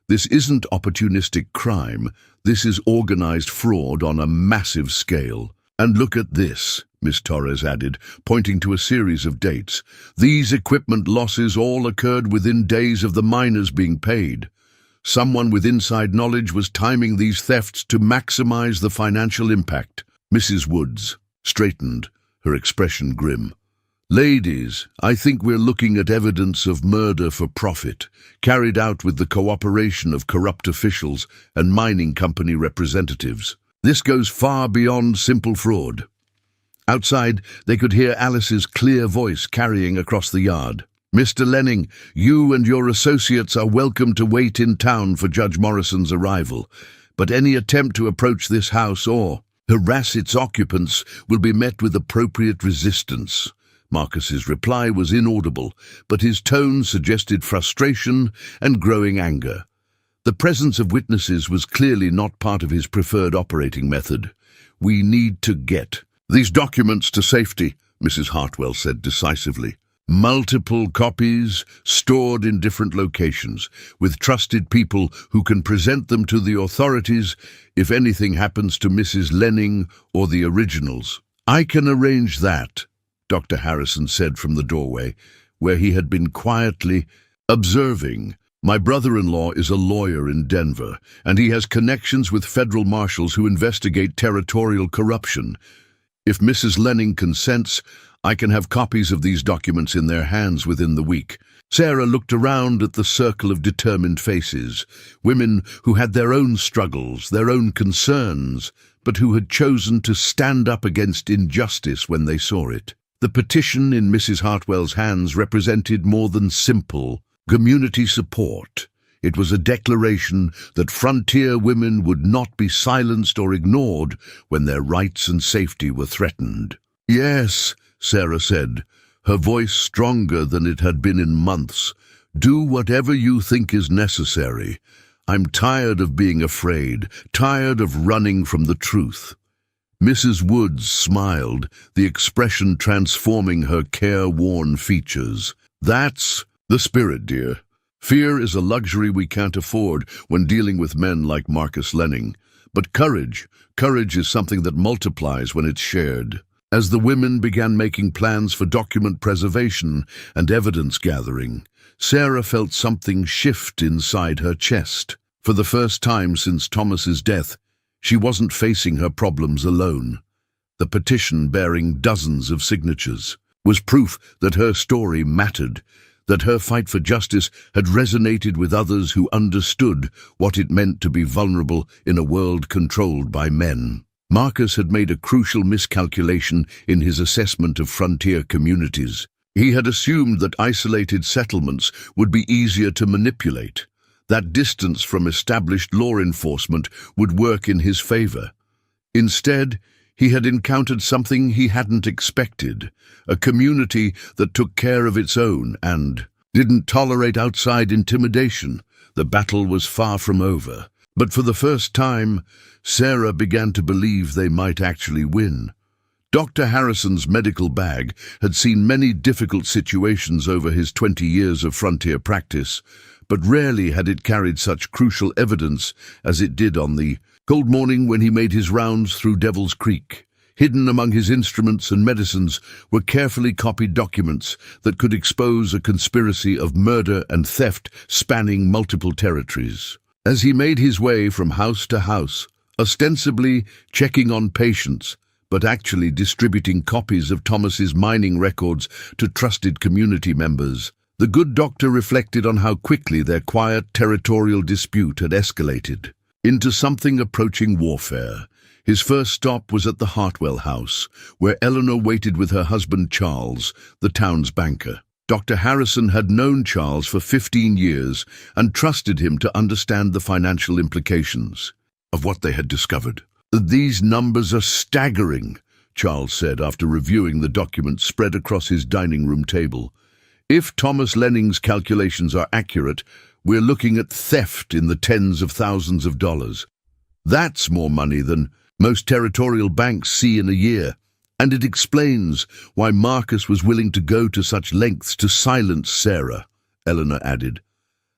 This isn't opportunistic crime, this is organized fraud on a massive scale. And look at this," Miss Torres added, pointing to a series of dates. "These equipment losses all occurred within days of the miners being paid. Someone with inside knowledge was timing these thefts to maximize the financial impact." Mrs. Woods straightened, her expression grim. "Ladies, I think we're looking at evidence of murder for profit, carried out with the cooperation of corrupt officials and mining company representatives. This goes far beyond simple fraud." Outside, they could hear Alice's clear voice carrying across the yard. "Mr. Lenning, you and your associates are welcome to wait in town for Judge Morrison's arrival, but any attempt to approach this house or harass its occupants will be met with appropriate resistance." Marcus's reply was inaudible, but his tone suggested frustration and growing anger. The presence of witnesses was clearly not part of his preferred operating method. "We need to get these documents to safety," Mrs. Hartwell said decisively. "Multiple copies stored in different locations, with trusted people who can present them to the authorities if anything happens to Mrs. Lenning or the originals." "I can arrange that," Dr. Harrison said from the doorway, where he had been quietly observing. "My brother-in-law is a lawyer in Denver, and he has connections with federal marshals who investigate territorial corruption. If Mrs. Lenning consents, I can have copies of these documents in their hands within the week. Sarah looked around at the circle of determined faces, women who had their own struggles, their own concerns, but who had chosen to stand up against injustice when they saw it. The petition in Mrs. Hartwell's hands represented more than simple community support. It was a declaration that frontier women would not be silenced or ignored when their rights and safety were threatened. "Yes," Sarah said, her voice stronger than it had been in months. "Do whatever you think is necessary. I'm tired of being afraid, tired of running from the truth." Mrs. Woods smiled, the expression transforming her care-worn features. "That's the spirit, dear. Fear is a luxury we can't afford when dealing with men like Marcus Lenning. But courage is something that multiplies when it's shared." As the women began making plans for document preservation and evidence gathering, Sarah felt something shift inside her chest. For the first time since Thomas's death, she wasn't facing her problems alone. The petition, bearing dozens of signatures, was proof that her story mattered, that her fight for justice had resonated with others who understood what it meant to be vulnerable in a world controlled by men. Marcus had made a crucial miscalculation in his assessment of frontier communities. He had assumed that isolated settlements would be easier to manipulate, that distance from established law enforcement would work in his favor. Instead, he had encountered something he hadn't expected, a community that took care of its own and didn't tolerate outside intimidation. The battle was far from over. But for the first time, Sarah began to believe they might actually win. Dr. Harrison's medical bag had seen many difficult situations over his 20 years of frontier practice, but rarely had it carried such crucial evidence as it did on the cold morning when he made his rounds through Devil's Creek. Hidden among his instruments and medicines were carefully copied documents that could expose a conspiracy of murder and theft spanning multiple territories. As he made his way from house to house, ostensibly checking on patients, but actually distributing copies of Thomas's mining records to trusted community members, the good doctor reflected on how quickly their quiet territorial dispute had escalated into something approaching warfare. His first stop was at the Hartwell house, where Eleanor waited with her husband Charles, the town's banker. Dr. Harrison had known Charles for 15 years and trusted him to understand the financial implications of what they had discovered. "These numbers are staggering," Charles said after reviewing the documents spread across his dining room table. "If Thomas Lenning's calculations are accurate, we're looking at theft in the tens of thousands of dollars. That's more money than most territorial banks see in a year. And it explains why Marcus was willing to go to such lengths to silence Sarah," Eleanor added.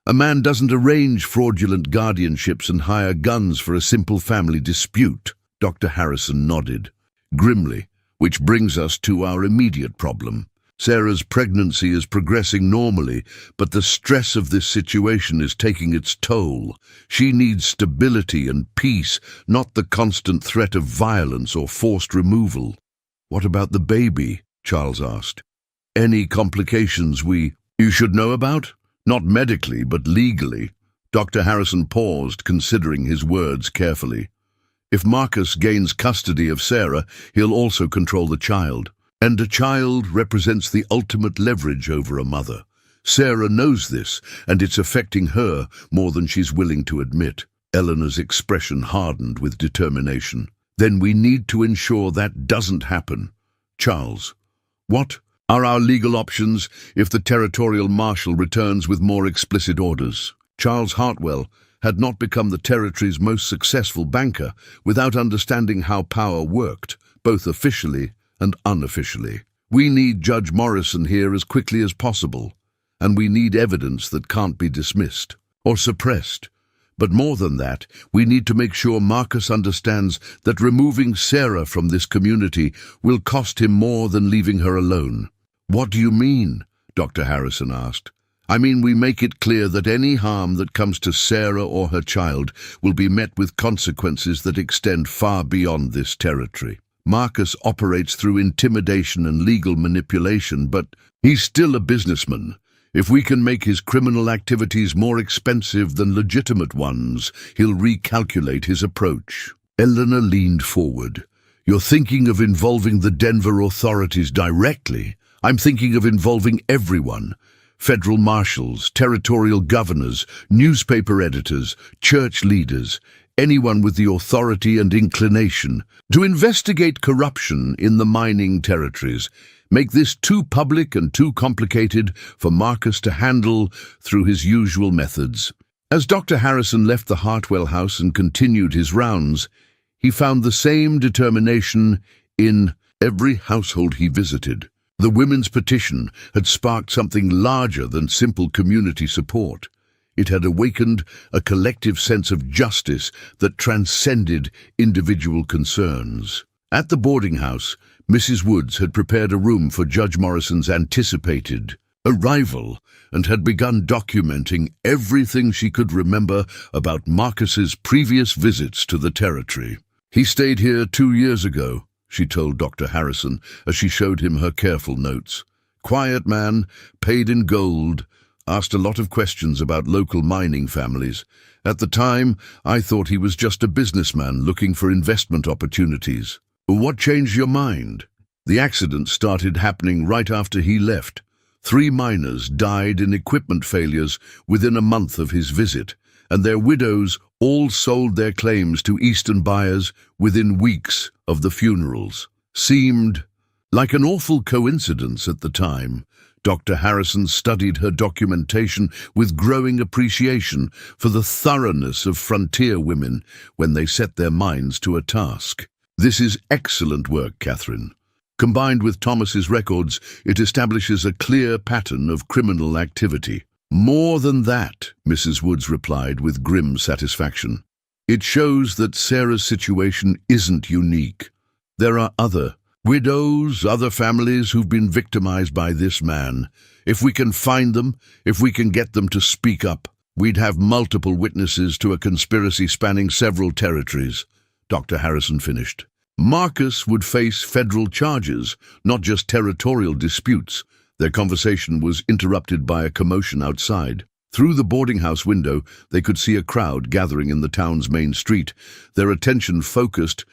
"A man doesn't arrange fraudulent guardianships and hire guns for a simple family dispute." Dr. Harrison nodded grimly, which brings us to our immediate problem. Sarah's pregnancy is progressing normally, but the stress of this situation is taking its toll. She needs stability and peace, not the constant threat of violence or forced removal. "What about the baby?" Charles asked. "Any complications you should know about? Not medically, but legally." Dr. Harrison paused, considering his words carefully. "If Marcus gains custody of Sarah, he'll also control the child. And a child represents the ultimate leverage over a mother. Sarah knows this, and it's affecting her more than she's willing to admit." Eleanor's expression hardened with determination. "Then we need to ensure that doesn't happen." "Charles, what are our legal options if the territorial marshal returns with more explicit orders?" Charles Hartwell had not become the territory's most successful banker without understanding how power worked, both officially and unofficially. "We need Judge Morrison here as quickly as possible, and we need evidence that can't be dismissed or suppressed. But more than that, we need to make sure Marcus understands that removing Sarah from this community will cost him more than leaving her alone." "What do you mean?" Dr. Harrison asked. "I mean we make it clear that any harm that comes to Sarah or her child will be met with consequences that extend far beyond this territory. Marcus operates through intimidation and legal manipulation, but he's still a businessman. If we can make his criminal activities more expensive than legitimate ones, he'll recalculate his approach." Eleanor leaned forward. "You're thinking of involving the Denver authorities directly. I'm thinking of involving everyone. Federal marshals, territorial governors, newspaper editors, church leaders, anyone with the authority and inclination to investigate corruption in the mining territories. Make this too public and too complicated for Marcus to handle through his usual methods." As Dr. Harrison left the Hartwell house and continued his rounds, he found the same determination in every household he visited. The women's petition had sparked something larger than simple community support. It had awakened a collective sense of justice that transcended individual concerns. At the boarding house, Mrs. Woods had prepared a room for Judge Morrison's anticipated arrival and had begun documenting everything she could remember about Marcus's previous visits to the territory. "He stayed here 2 years ago," she told Dr. Harrison as she showed him her careful notes. "Quiet man, paid in gold, asked a lot of questions about local mining families. At the time, I thought he was just a businessman looking for investment opportunities." "What changed your mind?" "The accident started happening right after he left. 3 miners died in equipment failures within a month of his visit, and their widows all sold their claims to Eastern buyers within weeks of the funerals. Seemed like an awful coincidence at the time." Dr. Harrison studied her documentation with growing appreciation for the thoroughness of frontier women when they set their minds to a task. "This is excellent work, Catherine. Combined with Thomas's records, it establishes a clear pattern of criminal activity." "More than that," Mrs. Woods replied with grim satisfaction. "It shows that Sarah's situation isn't unique. There are other widows, other families who've been victimized by this man. If we can find them, if we can get them to speak up, we'd have multiple witnesses to a conspiracy spanning several territories," Dr. Harrison finished. Marcus would face federal charges, not just territorial disputes. Their conversation was interrupted by a commotion outside. Through the boarding house window, they could see a crowd gathering in the town's main street, their attention focused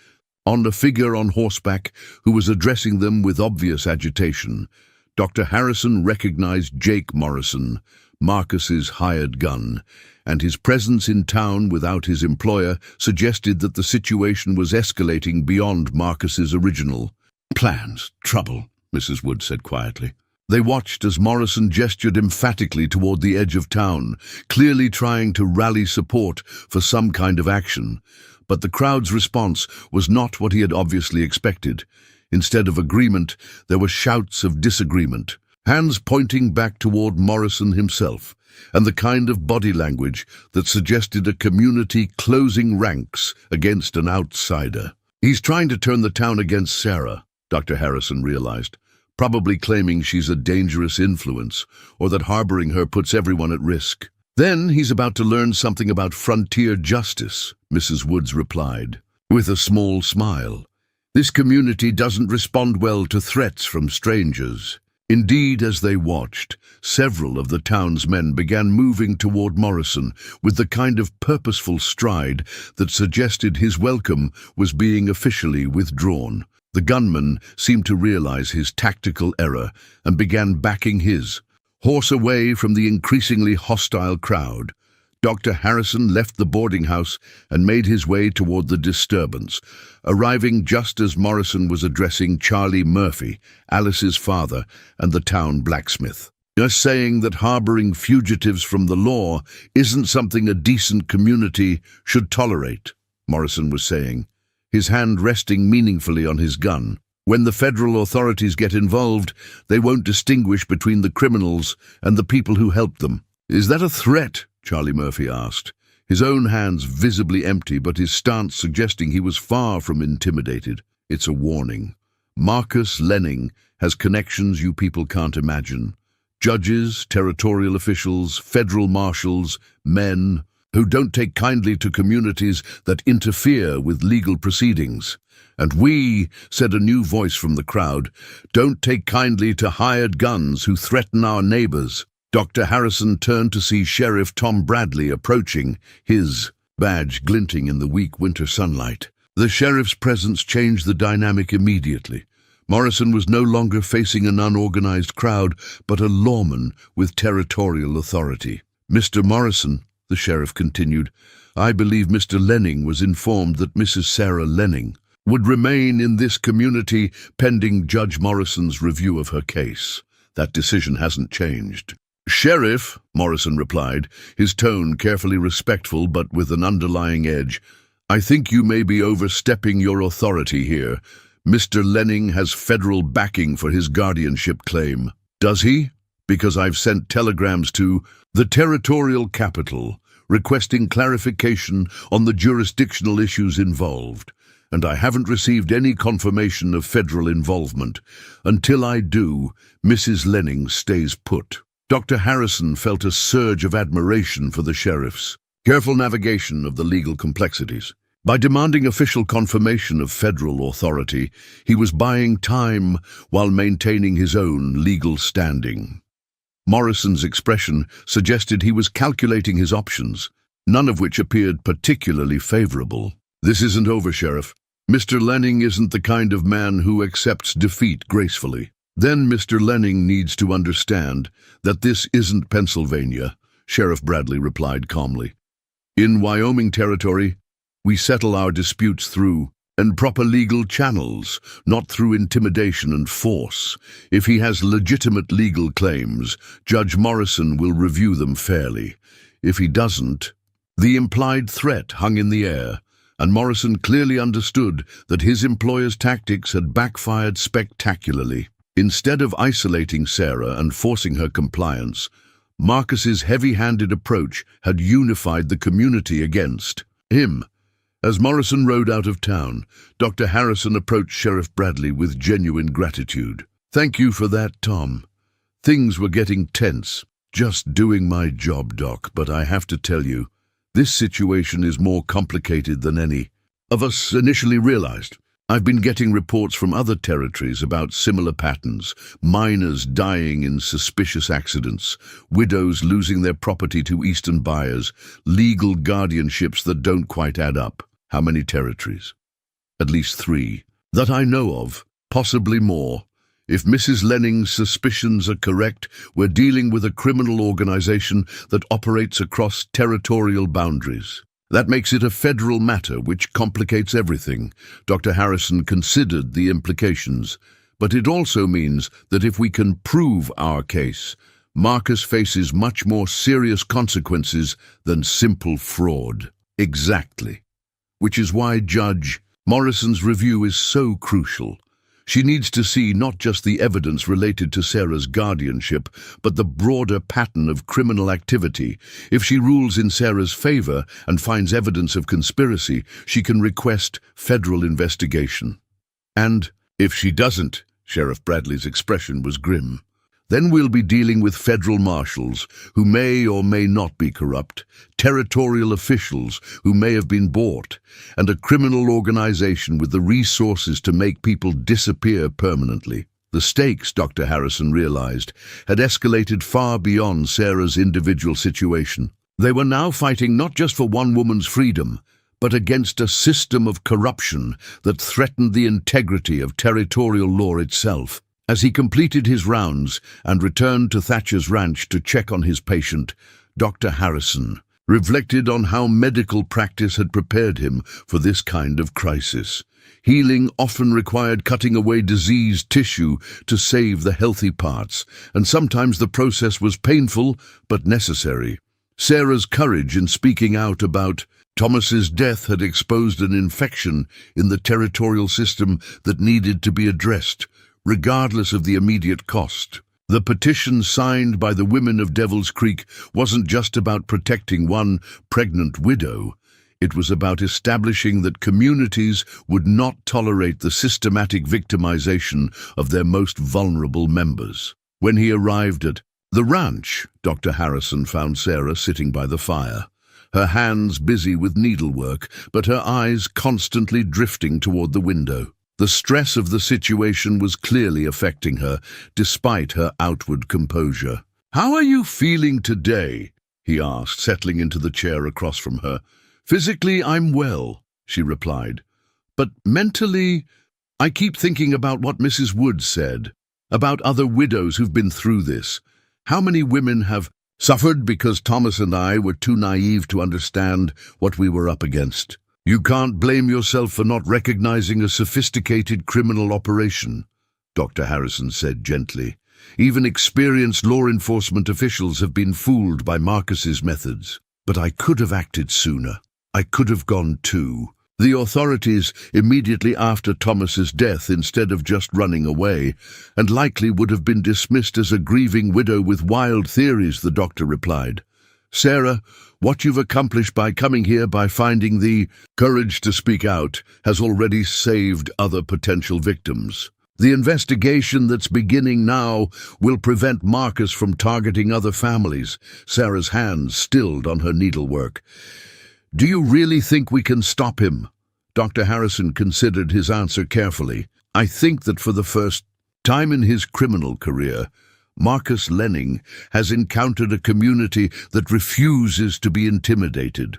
on a figure on horseback who was addressing them with obvious agitation. Dr. Harrison recognized Jake Morrison, Marcus's hired gun, and his presence in town without his employer suggested that the situation was escalating beyond Marcus's original plans. "Trouble," Mrs. Wood said quietly. They watched as Morrison gestured emphatically toward the edge of town, clearly trying to rally support for some kind of action. But the crowd's response was not what he had obviously expected. Instead of agreement, there were shouts of disagreement, hands pointing back toward Morrison himself, and the kind of body language that suggested a community closing ranks against an outsider. "He's trying to turn the town against Sarah," Dr. Harrison realized, "probably claiming she's a dangerous influence, or that harboring her puts everyone at risk." "Then he's about to learn something about frontier justice," Mrs. Woods replied, with a small smile. "This community doesn't respond well to threats from strangers." Indeed, as they watched, several of the town's men began moving toward Morrison with the kind of purposeful stride that suggested his welcome was being officially withdrawn. The gunman seemed to realize his tactical error and began backing his horse away from the increasingly hostile crowd. Dr. Harrison left the boarding house and made his way toward the disturbance, arriving just as Morrison was addressing Charlie Murphy, Alice's father, and the town blacksmith. "Just saying that harboring fugitives from the law isn't something a decent community should tolerate," Morrison was saying, his hand resting meaningfully on his gun. "When the federal authorities get involved, they won't distinguish between the criminals and the people who helped them." "Is that a threat?" Charlie Murphy asked, his own hands visibly empty but his stance suggesting he was far from intimidated. "It's a warning. Marcus Lenning has connections you people can't imagine. Judges, territorial officials, federal marshals, men who don't take kindly to communities that interfere with legal proceedings. And we," said a new voice from the crowd, "don't take kindly to hired guns who threaten our neighbors." Dr. Harrison turned to see Sheriff Tom Bradley approaching, his badge glinting in the weak winter sunlight. The sheriff's presence changed the dynamic immediately. Morrison was no longer facing an unorganized crowd, but a lawman with territorial authority. "Mr. Morrison," the sheriff continued, "I believe Mr. Lenning was informed that Mrs. Sarah Lenning would remain in this community pending Judge Morrison's review of her case. That decision hasn't changed." "Sheriff," Morrison replied, his tone carefully respectful but with an underlying edge, "I think you may be overstepping your authority here. Mr. Lenning has federal backing for his guardianship claim." "Does he? Because I've sent telegrams to the territorial capital requesting clarification on the jurisdictional issues involved, and I haven't received any confirmation of federal involvement. Until I do, Mrs. Lenning stays put." Dr. Harrison felt a surge of admiration for the sheriff's careful navigation of the legal complexities. By demanding official confirmation of federal authority, he was buying time while maintaining his own legal standing. Morrison's expression suggested he was calculating his options, none of which appeared particularly favorable. "This isn't over, Sheriff. Mr. Lenning isn't the kind of man who accepts defeat gracefully." "Then Mr. Lenning needs to understand that this isn't Pennsylvania," Sheriff Bradley replied calmly. "In Wyoming territory, we settle our disputes through proper legal channels, not through intimidation and force. If he has legitimate legal claims, Judge Morrison will review them fairly. If he doesn't..." The implied threat hung in the air, and Morrison clearly understood that his employer's tactics had backfired spectacularly. Instead of isolating Sarah and forcing her compliance, Marcus's heavy-handed approach had unified the community against him. As Morrison rode out of town, Dr. Harrison approached Sheriff Bradley with genuine gratitude. "Thank you for that, Tom. Things were getting tense. Just doing my job, Doc, but I have to tell you, this situation is more complicated than any of us initially realized. I've been getting reports from other territories about similar patterns: miners dying in suspicious accidents, widows losing their property to Eastern buyers, legal guardianships that don't quite add up." "How many territories?" "At least 3. That I know of, possibly more. If Mrs. Lenning's suspicions are correct, we're dealing with a criminal organization that operates across territorial boundaries. That makes it a federal matter, which complicates everything." Dr. Harrison considered the implications. "But it also means that if we can prove our case, Marcus faces much more serious consequences than simple fraud." "Exactly. Which is why Judge Morrison's review is so crucial. She needs to see not just the evidence related to Sarah's guardianship, but the broader pattern of criminal activity. If she rules in Sarah's favor and finds evidence of conspiracy, she can request federal investigation. And if she doesn't," Sheriff Bradley's expression was grim, "then we'll be dealing with federal marshals who may or may not be corrupt, territorial officials who may have been bought, and a criminal organization with the resources to make people disappear permanently." The stakes, Dr. Harrison realized, had escalated far beyond Sarah's individual situation. They were now fighting not just for one woman's freedom, but against a system of corruption that threatened the integrity of territorial law itself. As he completed his rounds and returned to Thatcher's ranch to check on his patient, Dr. Harrison reflected on how medical practice had prepared him for this kind of crisis. Healing often required cutting away diseased tissue to save the healthy parts, and sometimes the process was painful but necessary. Sarah's courage in speaking out about Thomas's death had exposed an infection in the territorial system that needed to be addressed, regardless of the immediate cost. The petition signed by the women of Devil's Creek wasn't just about protecting one pregnant widow. It was about establishing that communities would not tolerate the systematic victimization of their most vulnerable members. When he arrived at the ranch, Dr. Harrison found Sarah sitting by the fire, her hands busy with needlework, but her eyes constantly drifting toward the window. The stress of the situation was clearly affecting her, despite her outward composure. "How are you feeling today?" he asked, settling into the chair across from her. "Physically, I'm well," she replied. "But mentally, I keep thinking about what Mrs. Wood said, about other widows who've been through this. How many women have suffered because Thomas and I were too naive to understand what we were up against? You can't blame yourself for not recognizing a sophisticated criminal operation," Dr. Harrison said gently. "Even experienced law enforcement officials have been fooled by Marcus's methods. But I could have acted sooner. I could have gone too. The authorities immediately after Thomas's death, instead of just running away, and likely would have been dismissed as a grieving widow with wild theories," the doctor replied. "Sarah, what you've accomplished by coming here, by finding the courage to speak out, has already saved other potential victims. The investigation that's beginning now will prevent Marcus from targeting other families." Sarah's hands stilled on her needlework. "Do you really think we can stop him?" Dr. Harrison considered his answer carefully. "I think that for the first time in his criminal career, Marcus Lenning has encountered a community that refuses to be intimidated.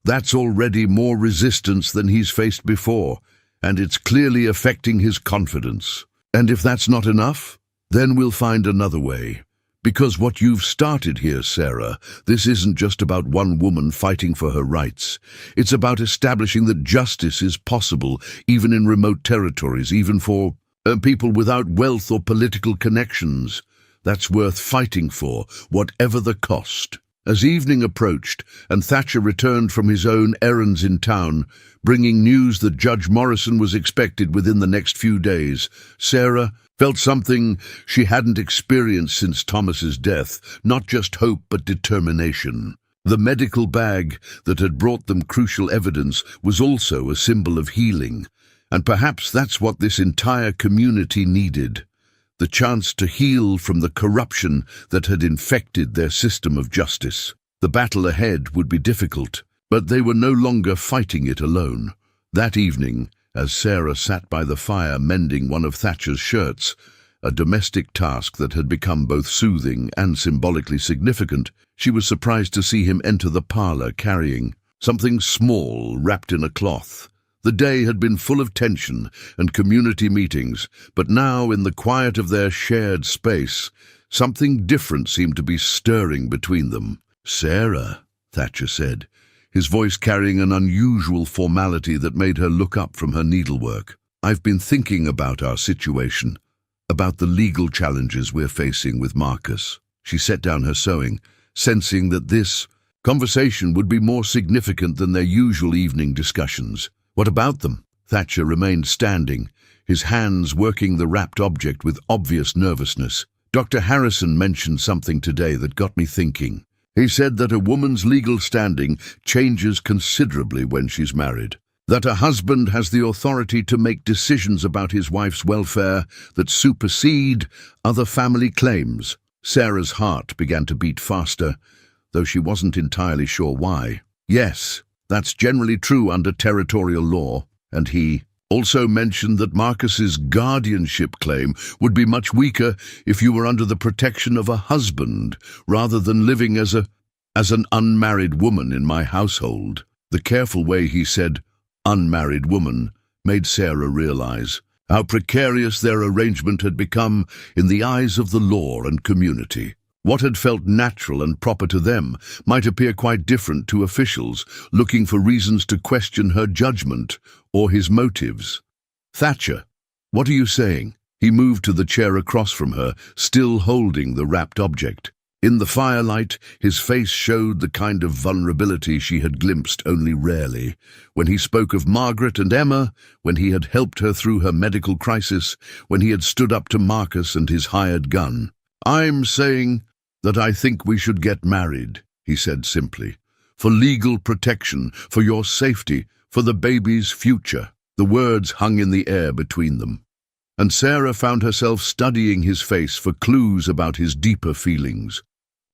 That's already more resistance than he's faced before, and it's clearly affecting his confidence. And if that's not enough, then we'll find another way. Because what you've started here, Sarah, this isn't just about one woman fighting for her rights. It's about establishing that justice is possible, even in remote territories, even for people without wealth or political connections. That's worth fighting for, whatever the cost." As evening approached and Thatcher returned from his own errands in town, bringing news that Judge Morrison was expected within the next few days, Sarah felt something she hadn't experienced since Thomas's death, not just hope but determination. The medical bag that had brought them crucial evidence was also a symbol of healing, and perhaps that's what this entire community needed. The chance to heal from the corruption that had infected their system of justice. The battle ahead would be difficult, but they were no longer fighting it alone. That evening, as Sarah sat by the fire mending one of Thatcher's shirts, a domestic task that had become both soothing and symbolically significant, she was surprised to see him enter the parlor carrying something small wrapped in a cloth. The day had been full of tension and community meetings, but now, in the quiet of their shared space, something different seemed to be stirring between them. "Sarah," Thatcher said, his voice carrying an unusual formality that made her look up from her needlework. "I've been thinking about our situation, about the legal challenges we're facing with Marcus." She set down her sewing, sensing that this conversation would be more significant than their usual evening discussions. "What about them?" Thatcher remained standing, his hands working the wrapped object with obvious nervousness. "Dr. Harrison mentioned something today that got me thinking. He said that a woman's legal standing changes considerably when she's married, that a husband has the authority to make decisions about his wife's welfare that supersede other family claims." Sarah's heart began to beat faster, though she wasn't entirely sure why. "Yes, that's generally true under territorial law," and he also mentioned that Marcus's guardianship claim would be much weaker if you were under the protection of a husband rather than living as an unmarried woman in my household. The careful way he said "unmarried woman" made Sarah realize how precarious their arrangement had become in the eyes of the law and community. What had felt natural and proper to them might appear quite different to officials looking for reasons to question her judgment or his motives. "Thatcher, what are you saying?" He moved to the chair across from her, still holding the wrapped object. In the firelight, his face showed the kind of vulnerability she had glimpsed only rarely. When he spoke of Margaret and Emma, when he had helped her through her medical crisis, when he had stood up to Marcus and his hired gun. "I'm saying that I think we should get married," he said simply. "For legal protection, for your safety, for the baby's future." The words hung in the air between them, and Sarah found herself studying his face for clues about his deeper feelings.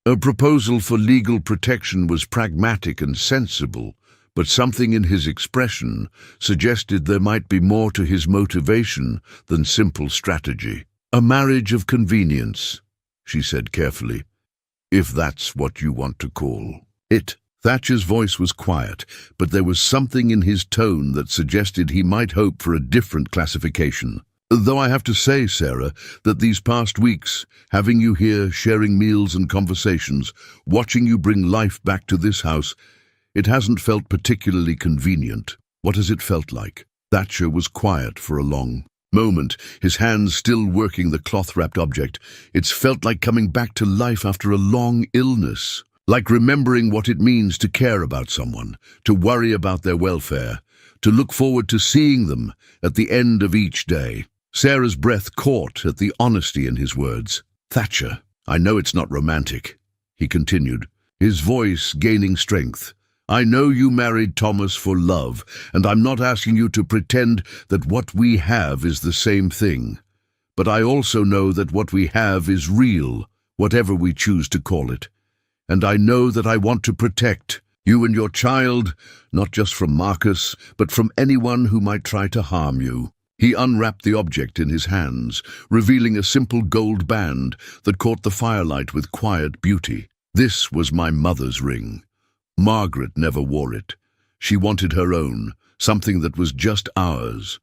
A proposal for legal protection was pragmatic and sensible, but something in his expression suggested there might be more to his motivation than simple strategy. "A marriage of convenience," she said carefully. if that's what you want to call it. Thatcher's voice was quiet, but there was something in his tone that suggested he might hope for a different classification. Though I have to say, Sarah, that these past weeks, having you here, sharing meals and conversations, watching you bring life back to this house, it hasn't felt particularly convenient. What has it felt like? Thatcher was quiet for a long moment, his hands still working the cloth-wrapped object. It's felt like coming back to life after a long illness. Like remembering what it means to care about someone, to worry about their welfare, to look forward to seeing them at the end of each day. Sarah's breath caught at the honesty in his words. "Thatcher, I know it's not romantic," he continued, his voice gaining strength. "I know you married Thomas for love, and I'm not asking you to pretend that what we have is the same thing. But I also know that what we have is real, whatever we choose to call it. And I know that I want to protect you and your child, not just from Marcus, but from anyone who might try to harm you." He unwrapped the object in his hands, revealing a simple gold band that caught the firelight with quiet beauty. "This was my mother's ring. Margaret never wore it. She wanted her own, something that was just ours.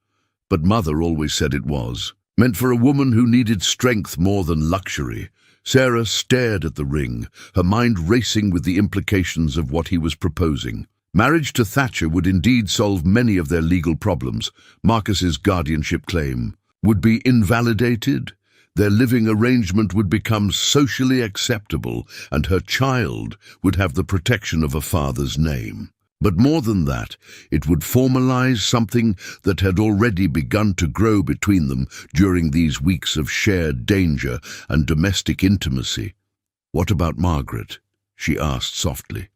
But Mother always said it was. Meant for a woman who needed strength more than luxury." Sarah stared at the ring, her mind racing with the implications of what he was proposing. Marriage to Thatcher would indeed solve many of their legal problems. Marcus's guardianship claim would be invalidated. Their living arrangement would become socially acceptable, and her child would have the protection of a father's name. But more than that, it would formalize something that had already begun to grow between them during these weeks of shared danger and domestic intimacy. "What about Margaret?" she asked softly.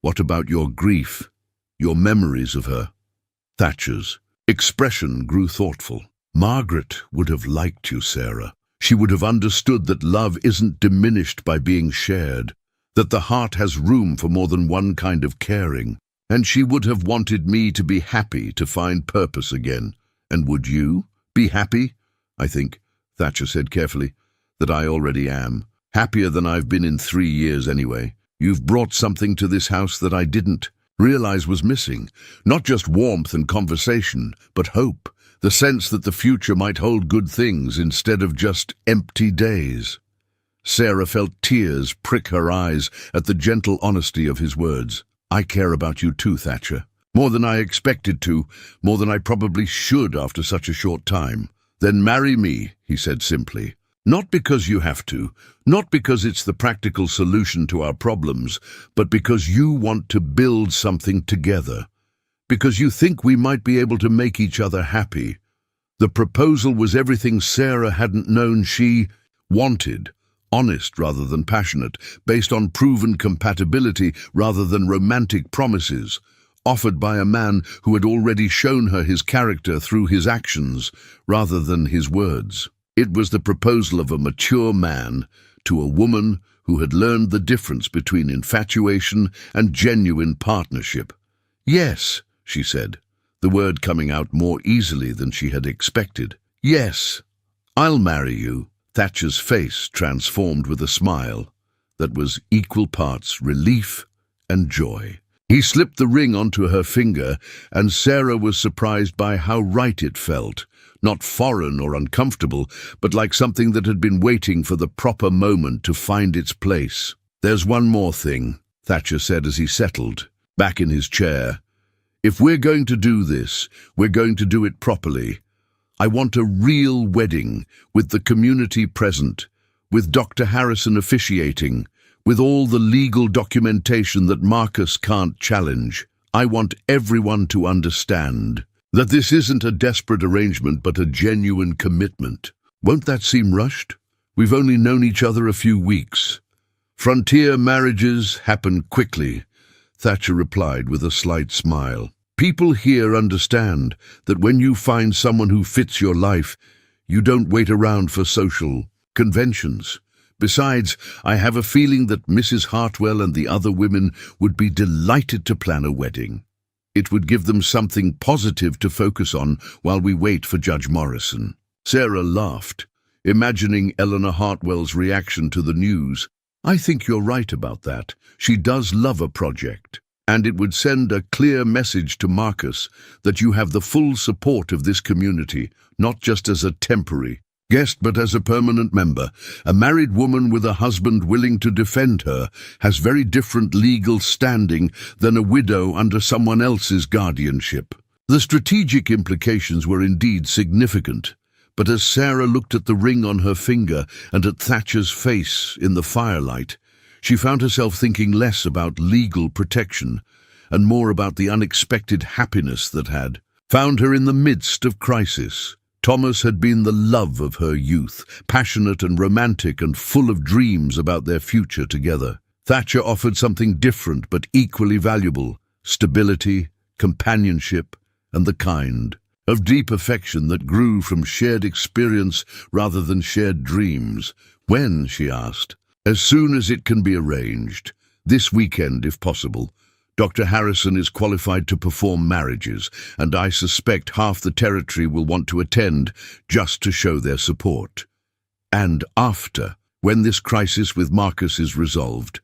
"What about your grief, your memories of her?" Thatcher's expression grew thoughtful. "Margaret would have liked you, Sarah. She would have understood that love isn't diminished by being shared, that the heart has room for more than one kind of caring. And she would have wanted me to be happy, to find purpose again. And would you be happy?" "I think," Thatcher said carefully, "that I already am. Happier than I've been in 3 years anyway. You've brought something to this house that I didn't realize was missing. Not just warmth and conversation, but hope. The sense that the future might hold good things instead of just empty days." Sarah felt tears prick her eyes at the gentle honesty of his words. "I care about you too, Thatcher. More than I expected to, more than I probably should after such a short time." "Then marry me," he said simply. "Not because you have to, not because it's the practical solution to our problems, but because you want to build something together. Because you think we might be able to make each other happy." The proposal was everything Sarah hadn't known she wanted. Honest rather than passionate, based on proven compatibility rather than romantic promises, offered by a man who had already shown her his character through his actions rather than his words. It was the proposal of a mature man to a woman who had learned the difference between infatuation and genuine partnership. "Yes," she said, the word coming out more easily than she had expected. "Yes, I'll marry you." Thatcher's face transformed with a smile that was equal parts relief and joy. He slipped the ring onto her finger, and Sarah was surprised by how right it felt. Not foreign or uncomfortable, but like something that had been waiting for the proper moment to find its place. "There's one more thing," Thatcher said as he settled back in his chair. "If we're going to do this, we're going to do it properly. I want a real wedding, with the community present, with Dr. Harrison officiating, with all the legal documentation that Marcus can't challenge. I want everyone to understand that this isn't a desperate arrangement but a genuine commitment." "Won't that seem rushed? We've only known each other a few weeks." "Frontier marriages happen quickly," Thatcher replied with a slight smile. "People here understand that when you find someone who fits your life, you don't wait around for social conventions. Besides, I have a feeling that Mrs. Hartwell and the other women would be delighted to plan a wedding. It would give them something positive to focus on while we wait for Judge Morrison." Sarah laughed, imagining Eleanor Hartwell's reaction to the news. I think you're right about that. She does love a project. And it would send a clear message to Marcus that you have the full support of this community, not just as a temporary guest but as a permanent member. A married woman with a husband willing to defend her has very different legal standing than a widow under someone else's guardianship. The strategic implications were indeed significant, but as Sarah looked at the ring on her finger and at Thatcher's face in the firelight, she found herself thinking less about legal protection and more about the unexpected happiness that had found her in the midst of crisis. Thomas had been the love of her youth, passionate and romantic and full of dreams about their future together. Thatcher offered something different but equally valuable: stability, companionship, and the kind of deep affection that grew from shared experience rather than shared dreams. When, she asked. As soon as it can be arranged. This weekend, if possible. Dr. Harrison is qualified to perform marriages, and I suspect half the territory will want to attend just to show their support. And after, when this crisis with Marcus is resolved.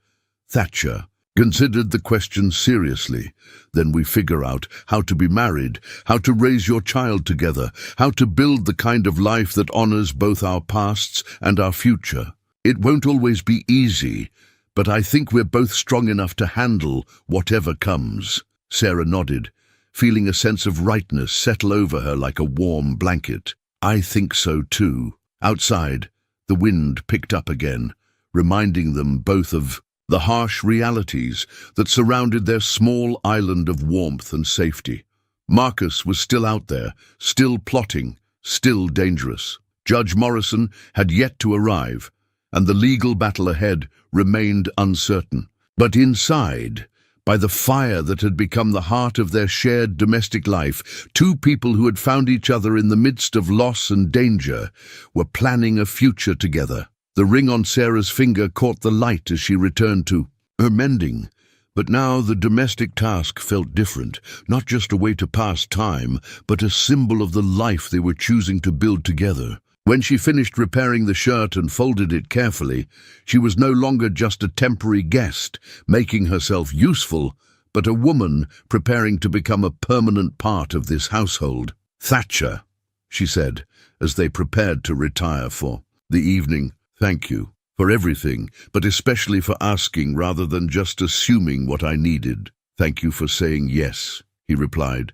Thatcher considered the question seriously. Then we figure out how to be married, how to raise your child together, how to build the kind of life that honors both our pasts and our future. It won't always be easy, but I think we're both strong enough to handle whatever comes. Sarah nodded, feeling a sense of rightness settle over her like a warm blanket. I think so too. Outside, the wind picked up again, reminding them both of the harsh realities that surrounded their small island of warmth and safety. Marcus was still out there, still plotting, still dangerous. Judge Morrison had yet to arrive, and the legal battle ahead remained uncertain. But inside, by the fire that had become the heart of their shared domestic life, two people who had found each other in the midst of loss and danger were planning a future together. The ring on Sarah's finger caught the light as she returned to her mending. But now the domestic task felt different, not just a way to pass time, but a symbol of the life they were choosing to build together. When she finished repairing the shirt and folded it carefully, she was no longer just a temporary guest, making herself useful, but a woman preparing to become a permanent part of this household. Thatcher, she said, as they prepared to retire for the evening. Thank you for everything, but especially for asking rather than just assuming what I needed. Thank you for saying yes, he replied,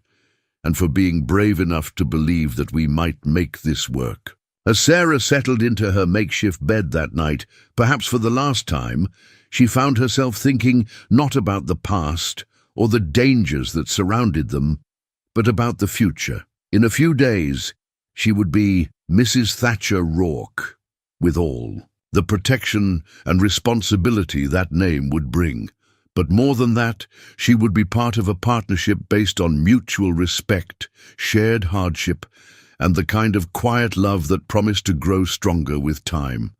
and for being brave enough to believe that we might make this work. As Sarah settled into her makeshift bed that night, perhaps for the last time, she found herself thinking not about the past or the dangers that surrounded them, but about the future. In a few days, she would be Mrs. Thatcher Rourke, with all the protection and responsibility that name would bring. But more than that, she would be part of a partnership based on mutual respect, shared hardship, and the kind of quiet love that promised to grow stronger with time.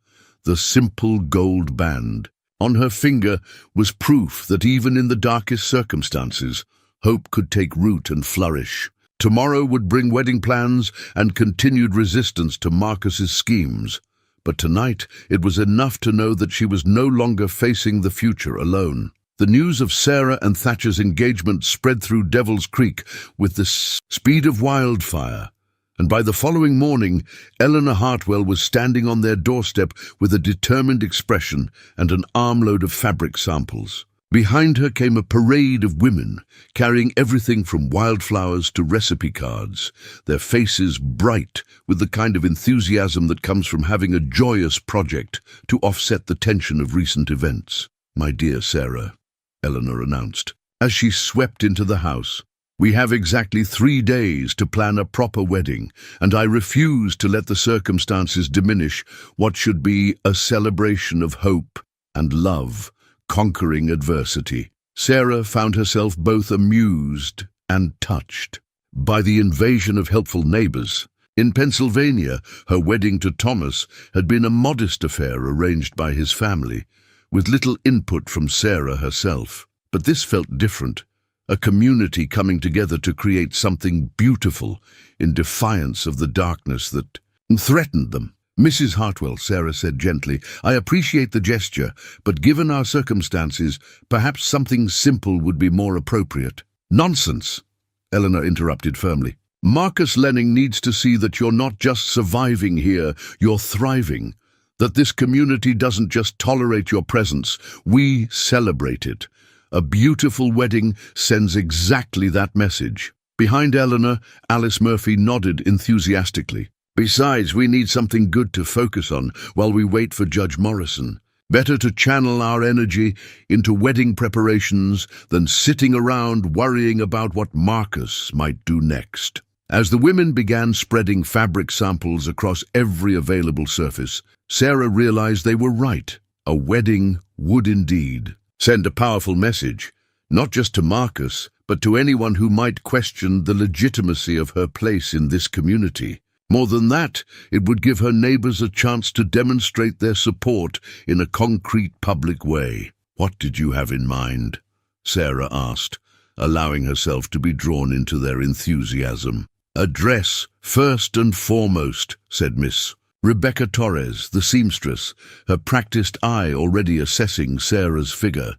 The simple gold band on her finger was proof that even in the darkest circumstances, hope could take root and flourish. Tomorrow would bring wedding plans and continued resistance to Marcus's schemes. But tonight it was enough to know that she was no longer facing the future alone. The news of Sarah and Thatcher's engagement spread through Devil's Creek with the speed of wildfire, and by the following morning, Eleanor Hartwell was standing on their doorstep with a determined expression and an armload of fabric samples. Behind her came a parade of women, carrying everything from wildflowers to recipe cards, their faces bright with the kind of enthusiasm that comes from having a joyous project to offset the tension of recent events. "My dear Sarah," Eleanor announced, as she swept into the house, "we have exactly 3 days to plan a proper wedding, and I refuse to let the circumstances diminish what should be a celebration of hope and love, conquering adversity." Sarah found herself both amused and touched by the invasion of helpful neighbors. In Pennsylvania, her wedding to Thomas had been a modest affair arranged by his family, with little input from Sarah herself. But this felt different, a community coming together to create something beautiful in defiance of the darkness that threatened them. Mrs. Hartwell, Sarah said gently, I appreciate the gesture, but given our circumstances, perhaps something simple would be more appropriate. Nonsense, Eleanor interrupted firmly. Marcus Lenning needs to see that you're not just surviving here, you're thriving. That this community doesn't just tolerate your presence, we celebrate it. A beautiful wedding sends exactly that message. Behind Eleanor, Alice Murphy nodded enthusiastically. Besides, we need something good to focus on while we wait for Judge Morrison. Better to channel our energy into wedding preparations than sitting around worrying about what Marcus might do next. As the women began spreading fabric samples across every available surface, Sarah realized they were right. A wedding would indeed send a powerful message, not just to Marcus, but to anyone who might question the legitimacy of her place in this community. More than that, it would give her neighbors a chance to demonstrate their support in a concrete public way. What did you have in mind? Sarah asked, allowing herself to be drawn into their enthusiasm. A dress, first and foremost, said Miss Rebecca Torres, the seamstress, her practiced eye already assessing Sarah's figure.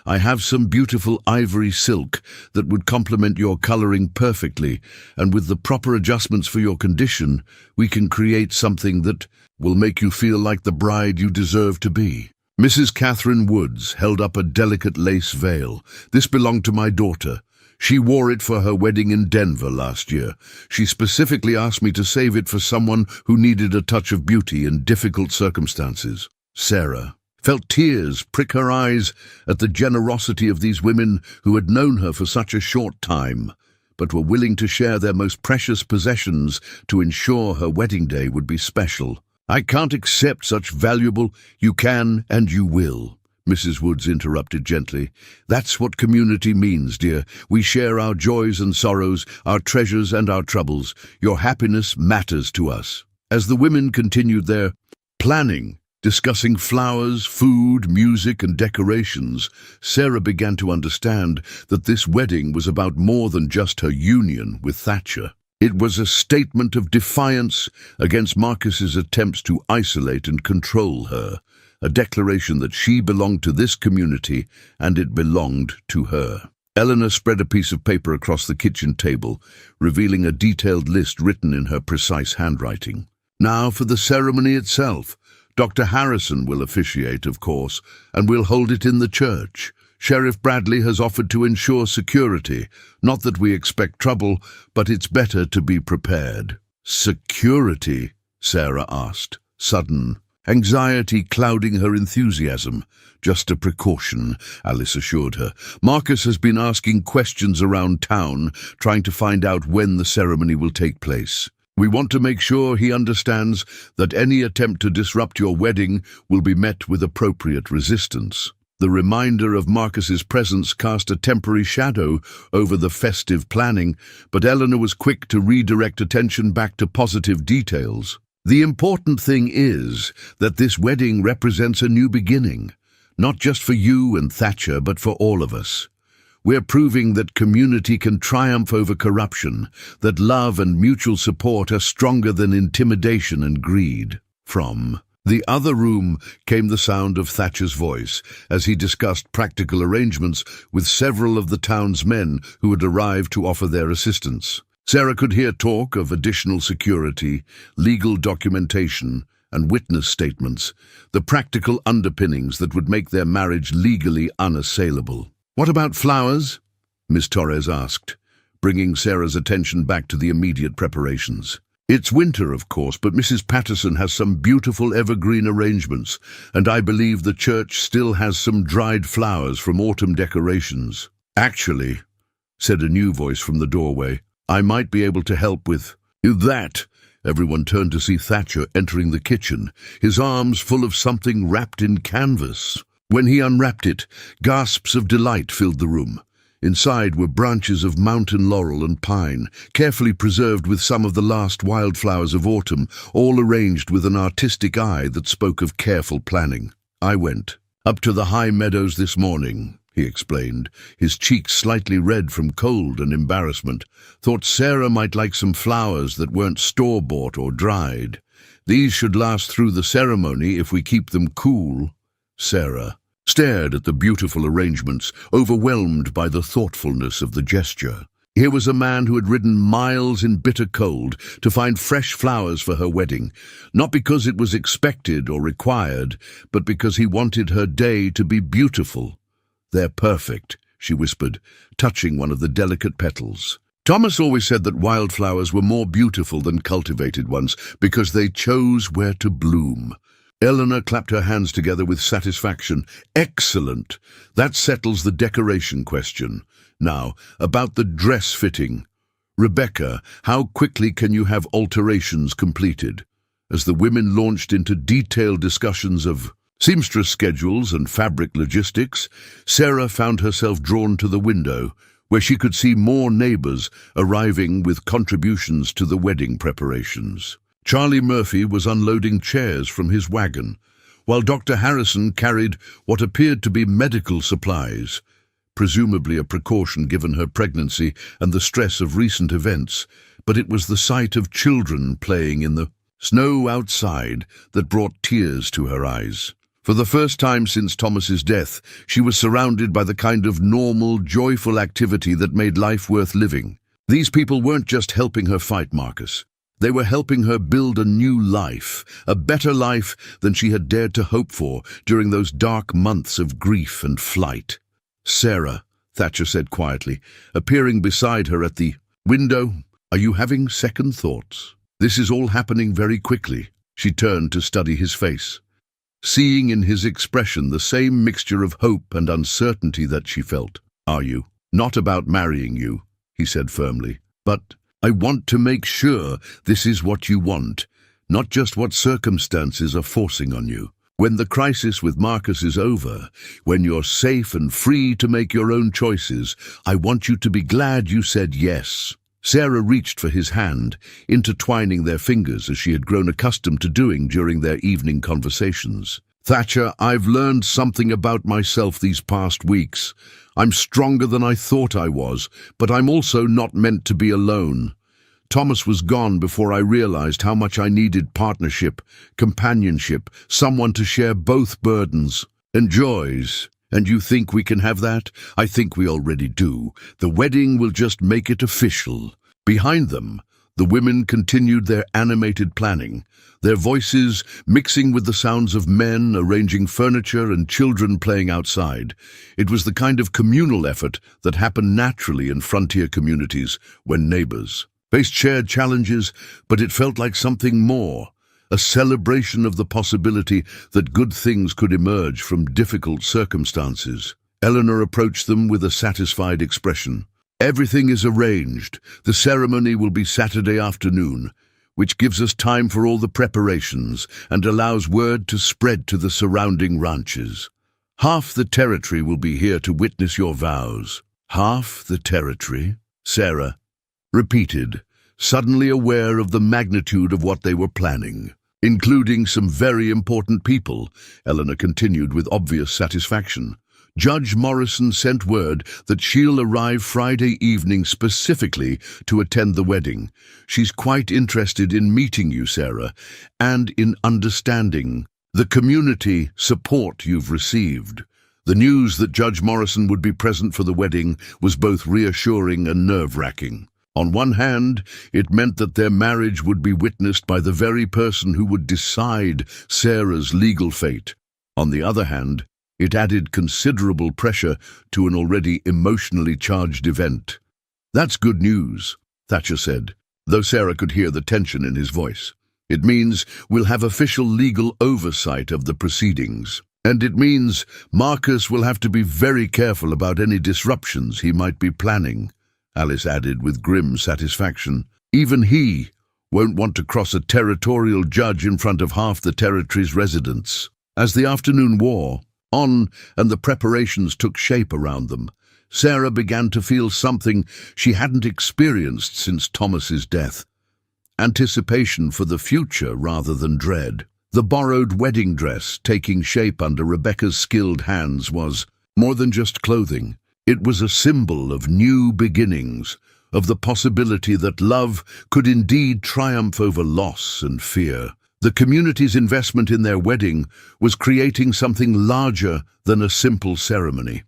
I have some beautiful ivory silk that would complement your coloring perfectly, and with the proper adjustments for your condition, we can create something that will make you feel like the bride you deserve to be. Mrs. Catherine Woods held up a delicate lace veil. This belonged to my daughter. She wore it for her wedding in Denver last year. She specifically asked me to save it for someone who needed a touch of beauty in difficult circumstances. Sarah felt tears prick her eyes at the generosity of these women who had known her for such a short time, but were willing to share their most precious possessions to ensure her wedding day would be special. I can't accept such valuable, you can and you will. Mrs. Woods interrupted gently. That's what community means, dear. We share our joys and sorrows, our treasures and our troubles. Your happiness matters to us. As the women continued their planning, discussing flowers, food, music, and decorations, Sarah began to understand that this wedding was about more than just her union with Thatcher. It was a statement of defiance against Marcus's attempts to isolate and control her, a declaration that she belonged to this community and it belonged to her. Eleanor spread a piece of paper across the kitchen table, revealing a detailed list written in her precise handwriting. Now for the ceremony itself. Dr. Harrison will officiate, of course, and we'll hold it in the church. Sheriff Bradley has offered to ensure security. Not that we expect trouble, but it's better to be prepared. Security? Sarah asked, sudden anxiety clouding her enthusiasm. Just a precaution, Alice assured her. Marcus has been asking questions around town, trying to find out when the ceremony will take place. We want to make sure he understands that any attempt to disrupt your wedding will be met with appropriate resistance. The reminder of Marcus's presence cast a temporary shadow over the festive planning, but Eleanor was quick to redirect attention back to positive details. The important thing is that this wedding represents a new beginning, not just for you and Thatcher, but for all of us. We're proving that community can triumph over corruption, that love and mutual support are stronger than intimidation and greed. From the other room came the sound of Thatcher's voice as he discussed practical arrangements with several of the town's men who had arrived to offer their assistance. Sarah could hear talk of additional security, legal documentation, and witness statements, the practical underpinnings that would make their marriage legally unassailable. What about flowers? Miss Torres asked, bringing Sarah's attention back to the immediate preparations. It's winter, of course, but Mrs. Patterson has some beautiful evergreen arrangements, and I believe the church still has some dried flowers from autumn decorations. Actually, said a new voice from the doorway, I might be able to help with that. Everyone turned to see Thatcher entering the kitchen, his arms full of something wrapped in canvas. When he unwrapped it, gasps of delight filled the room. Inside were branches of mountain laurel and pine, carefully preserved with some of the last wildflowers of autumn, all arranged with an artistic eye that spoke of careful planning. I went up to the high meadows this morning, he explained, his cheeks slightly red from cold and embarrassment. Thought Sarah might like some flowers that weren't store-bought or dried. These should last through the ceremony if we keep them cool. Sarah stared at the beautiful arrangements, overwhelmed by the thoughtfulness of the gesture. Here was a man who had ridden miles in bitter cold to find fresh flowers for her wedding, not because it was expected or required, but because he wanted her day to be beautiful. "They're perfect," she whispered, touching one of the delicate petals. Thomas always said that wildflowers were more beautiful than cultivated ones because they chose where to bloom. Eleanor clapped her hands together with satisfaction. "Excellent! That settles the decoration question. Now, about the dress fitting. Rebecca, how quickly can you have alterations completed?" As the women launched into detailed discussions of seamstress schedules and fabric logistics, Sarah found herself drawn to the window, where she could see more neighbors arriving with contributions to the wedding preparations. Charlie Murphy was unloading chairs from his wagon, while Dr. Harrison carried what appeared to be medical supplies, presumably a precaution given her pregnancy and the stress of recent events, but it was the sight of children playing in the snow outside that brought tears to her eyes. For the first time since Thomas's death, she was surrounded by the kind of normal, joyful activity that made life worth living. These people weren't just helping her fight Marcus. They were helping her build a new life, a better life than she had dared to hope for during those dark months of grief and flight. "Sarah," Thatcher said quietly, appearing beside her at the window, "are you having second thoughts? This is all happening very quickly." She turned to study his face, seeing in his expression the same mixture of hope and uncertainty that she felt. "Are you? Not about marrying you," he said firmly, "but I want to make sure this is what you want, not just what circumstances are forcing on you. When the crisis with Marcus is over, when you're safe and free to make your own choices, I want you to be glad you said yes." Sarah reached for his hand, intertwining their fingers as she had grown accustomed to doing during their evening conversations. "Thatcher, I've learned something about myself these past weeks. I'm stronger than I thought I was, but I'm also not meant to be alone. Thomas was gone before I realized how much I needed partnership, companionship, someone to share both burdens and joys. And you think we can have that? I think we already do. The wedding will just make it official." Behind them, the women continued their animated planning, their voices mixing with the sounds of men arranging furniture and children playing outside. It was the kind of communal effort that happened naturally in frontier communities when neighbors faced shared challenges, but it felt like something more, a celebration of the possibility that good things could emerge from difficult circumstances. Eleanor approached them with a satisfied expression. "Everything is arranged. The ceremony will be Saturday afternoon, which gives us time for all the preparations and allows word to spread to the surrounding ranches. Half the territory will be here to witness your vows." "Half the territory?" Sarah repeated, suddenly aware of the magnitude of what they were planning. "Including some very important people," Eleanor continued with obvious satisfaction. "Judge Morrison sent word that she'll arrive Friday evening specifically to attend the wedding. She's quite interested in meeting you, Sarah, and in understanding the community support you've received." The news that Judge Morrison would be present for the wedding was both reassuring and nerve-wracking. On one hand, it meant that their marriage would be witnessed by the very person who would decide Sarah's legal fate. On the other hand, it added considerable pressure to an already emotionally charged event. "That's good news," Thatcher said, though Sarah could hear the tension in his voice. "It means we'll have official legal oversight of the proceedings. And it means Marcus will have to be very careful about any disruptions he might be planning," Alice added with grim satisfaction. "Even he won't want to cross a territorial judge in front of half the territory's residents." As the afternoon wore on and the preparations took shape around them, Sarah began to feel something she hadn't experienced since Thomas's death. Anticipation for the future rather than dread. The borrowed wedding dress taking shape under Rebecca's skilled hands was more than just clothing. It was a symbol of new beginnings, of the possibility that love could indeed triumph over loss and fear. The community's investment in their wedding was creating something larger than a simple ceremony.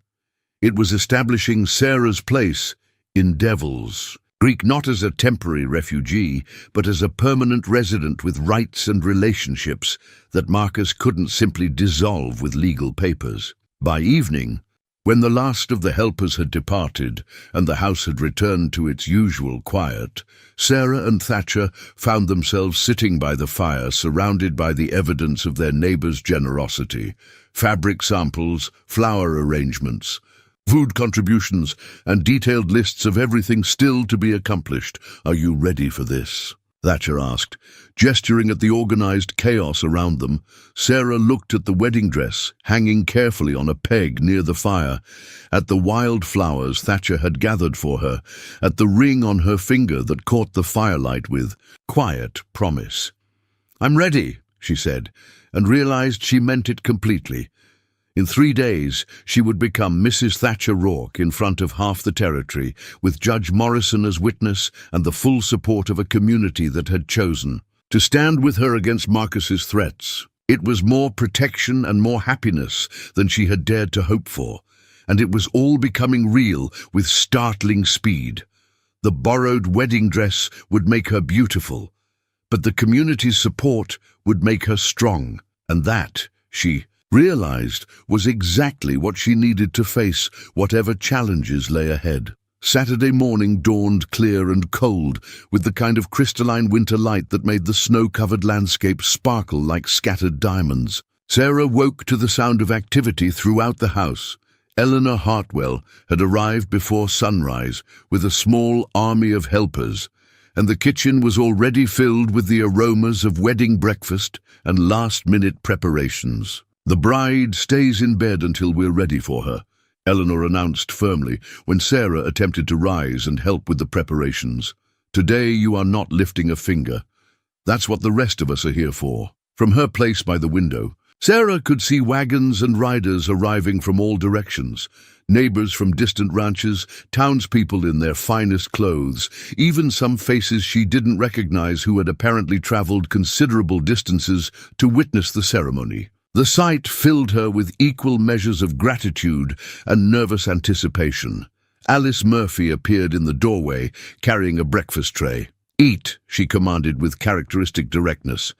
It was establishing Sarah's place in Devils, Greek not as a temporary refugee, but as a permanent resident with rights and relationships that Marcus couldn't simply dissolve with legal papers. By evening, when the last of the helpers had departed and the house had returned to its usual quiet, Sarah and Thatcher found themselves sitting by the fire, surrounded by the evidence of their neighbours' generosity: fabric samples, flower arrangements, food contributions, and detailed lists of everything still to be accomplished. "Are you ready for this?" Thatcher asked. Gesturing at the organized chaos around them, Sarah looked at the wedding dress hanging carefully on a peg near the fire, at the wildflowers Thatcher had gathered for her, at the ring on her finger that caught the firelight with quiet promise. "I'm ready," she said, and realized she meant it completely. In 3 days, she would become Mrs. Thatcher Rourke in front of half the territory, with Judge Morrison as witness and the full support of a community that had chosen to stand with her against Marcus's threats. It was more protection and more happiness than she had dared to hope for, and it was all becoming real with startling speed. The borrowed wedding dress would make her beautiful, but the community's support would make her strong, and that, she realized, was exactly what she needed to face whatever challenges lay ahead. Saturday morning dawned clear and cold, with the kind of crystalline winter light that made the snow-covered landscape sparkle like scattered diamonds. Sarah woke to the sound of activity throughout the house. Eleanor Hartwell had arrived before sunrise with a small army of helpers, and the kitchen was already filled with the aromas of wedding breakfast and last-minute preparations. "The bride stays in bed until we're ready for her," Eleanor announced firmly when Sarah attempted to rise and help with the preparations. "Today you are not lifting a finger. That's what the rest of us are here for." From her place by the window, Sarah could see wagons and riders arriving from all directions, neighbors from distant ranches, townspeople in their finest clothes, even some faces she didn't recognize who had apparently traveled considerable distances to witness the ceremony. The sight filled her with equal measures of gratitude and nervous anticipation. Alice Murphy appeared in the doorway, carrying a breakfast tray. "Eat," she commanded with characteristic directness.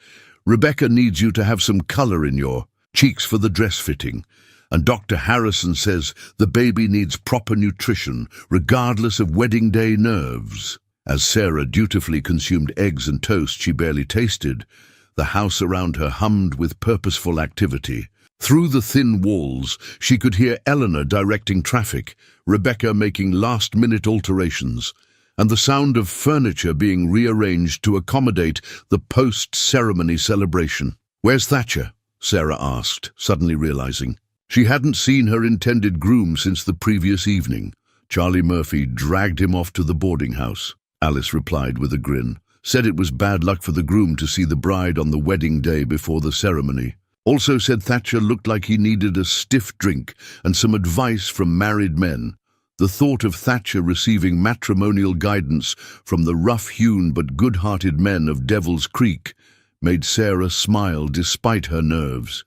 "Rebecca needs you to have some color in your cheeks for the dress fitting. And Dr. Harrison says the baby needs proper nutrition, regardless of wedding day nerves." As Sarah dutifully consumed eggs and toast she barely tasted, the house around her hummed with purposeful activity. Through the thin walls, she could hear Eleanor directing traffic, Rebecca making last-minute alterations, and the sound of furniture being rearranged to accommodate the post-ceremony celebration. "Where's Thatcher?" Sarah asked, suddenly realizing. She hadn't seen her intended groom since the previous evening. "Charlie Murphy dragged him off to the boarding house," Alice replied with a grin. "Said it was bad luck for the groom to see the bride on the wedding day before the ceremony. Also said Thatcher looked like he needed a stiff drink and some advice from married men." The thought of Thatcher receiving matrimonial guidance from the rough-hewn but good-hearted men of Devil's Creek made Sarah smile despite her nerves.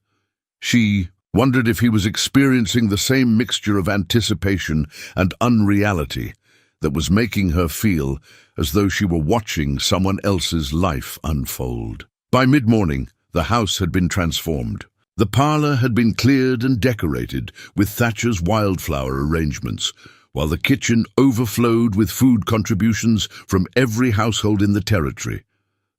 She wondered if he was experiencing the same mixture of anticipation and unreality that was making her feel as though she were watching someone else's life unfold. By mid-morning, the house had been transformed. The parlor had been cleared and decorated with Thatcher's wildflower arrangements, while the kitchen overflowed with food contributions from every household in the territory.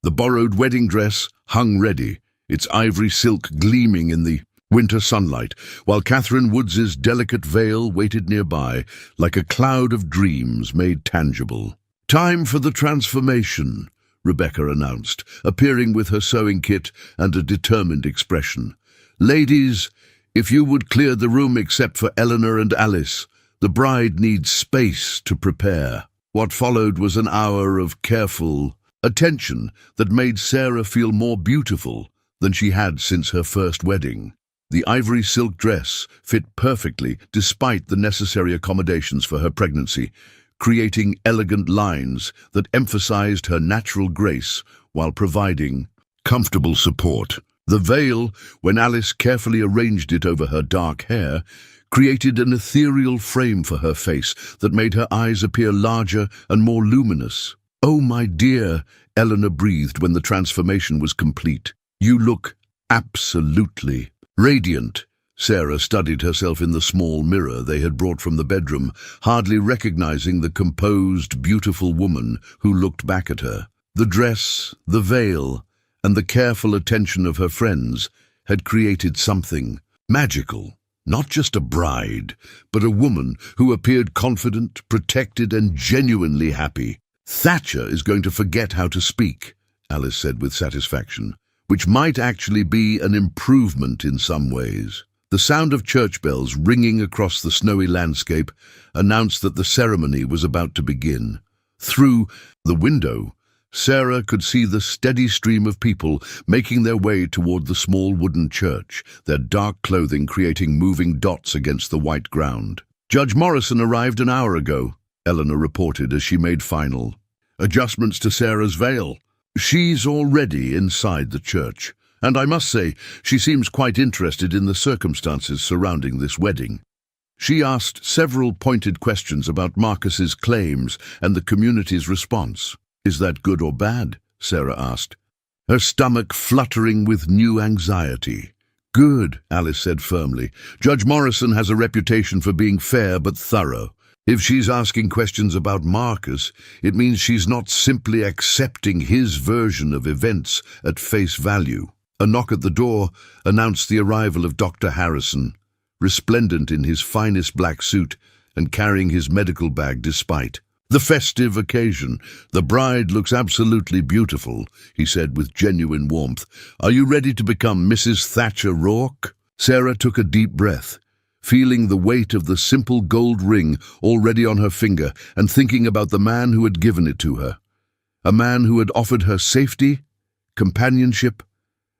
The borrowed wedding dress hung ready, its ivory silk gleaming in the winter sunlight, while Catherine Woods's delicate veil waited nearby, like a cloud of dreams made tangible. "Time for the transformation," Rebecca announced, appearing with her sewing kit and a determined expression. "Ladies, if you would clear the room except for Eleanor and Alice, the bride needs space to prepare." What followed was an hour of careful attention that made Sarah feel more beautiful than she had since her first wedding. The ivory silk dress fit perfectly despite the necessary accommodations for her pregnancy, creating elegant lines that emphasized her natural grace while providing comfortable support. The veil, when Alice carefully arranged it over her dark hair, created an ethereal frame for her face that made her eyes appear larger and more luminous. "Oh, my dear," Eleanor breathed when the transformation was complete. "You look absolutely radiant." Sarah studied herself in the small mirror they had brought from the bedroom, hardly recognizing the composed, beautiful woman who looked back at her. The dress, the veil, and the careful attention of her friends had created something magical. Not just a bride, but a woman who appeared confident, protected, and genuinely happy. "Thatcher is going to forget how to speak," Alice said with satisfaction, "which might actually be an improvement in some ways." The sound of church bells ringing across the snowy landscape announced that the ceremony was about to begin. Through the window, Sarah could see the steady stream of people making their way toward the small wooden church, their dark clothing creating moving dots against the white ground. "Judge Morrison arrived an hour ago," Eleanor reported as she made final adjustments to Sarah's veil. "She's already inside the church, and I must say, she seems quite interested in the circumstances surrounding this wedding." She asked several pointed questions about Marcus's claims and the community's response. "Is that good or bad?" Sarah asked, her stomach fluttering with new anxiety. "Good," Alice said firmly. "Judge Morrison has a reputation for being fair but thorough. If she's asking questions about Marcus, it means she's not simply accepting his version of events at face value." A knock at the door announced the arrival of Dr. Harrison, resplendent in his finest black suit and carrying his medical bag despite the festive occasion. "The bride looks absolutely beautiful," he said with genuine warmth. "Are you ready to become Mrs. Thatcher Rourke?" Sarah took a deep breath, feeling the weight of the simple gold ring already on her finger and thinking about the man who had given it to her. A man who had offered her safety, companionship,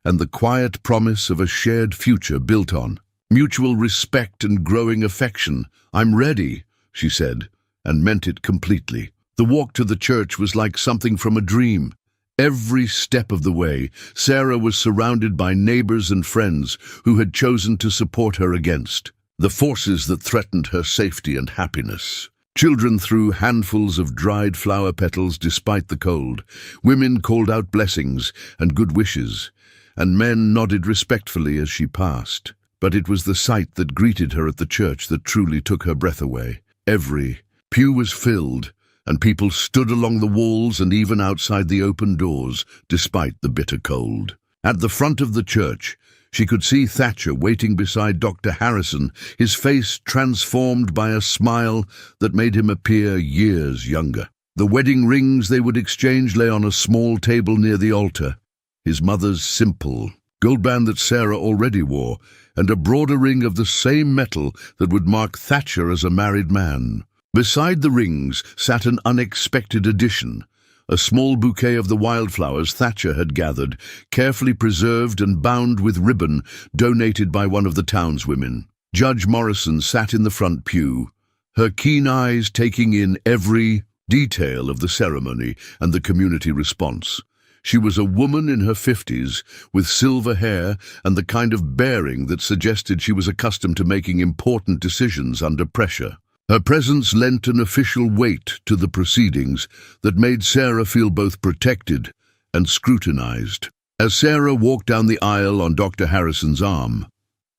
and the quiet promise of a shared future built on mutual respect and growing affection. "I'm ready," she said, and meant it completely. The walk to the church was like something from a dream. Every step of the way, Sarah was surrounded by neighbors and friends who had chosen to support her against the forces that threatened her safety and happiness. Children threw handfuls of dried flower petals despite the cold. Women called out blessings and good wishes, and men nodded respectfully as she passed. But it was the sight that greeted her at the church that truly took her breath away. Every pew was filled, and people stood along the walls and even outside the open doors, despite the bitter cold. At the front of the church, she could see Thatcher waiting beside Dr. Harrison, his face transformed by a smile that made him appear years younger. The wedding rings they would exchange lay on a small table near the altar. His mother's simple gold band that Sarah already wore, and a broader ring of the same metal that would mark Thatcher as a married man. Beside the rings sat an unexpected addition, a small bouquet of the wildflowers Thatcher had gathered, carefully preserved and bound with ribbon donated by one of the townswomen. Judge Morrison sat in the front pew, her keen eyes taking in every detail of the ceremony and the community response. She was a woman in her 50s, with silver hair and the kind of bearing that suggested she was accustomed to making important decisions under pressure. Her presence lent an official weight to the proceedings that made Sarah feel both protected and scrutinized. As Sarah walked down the aisle on Dr. Harrison's arm,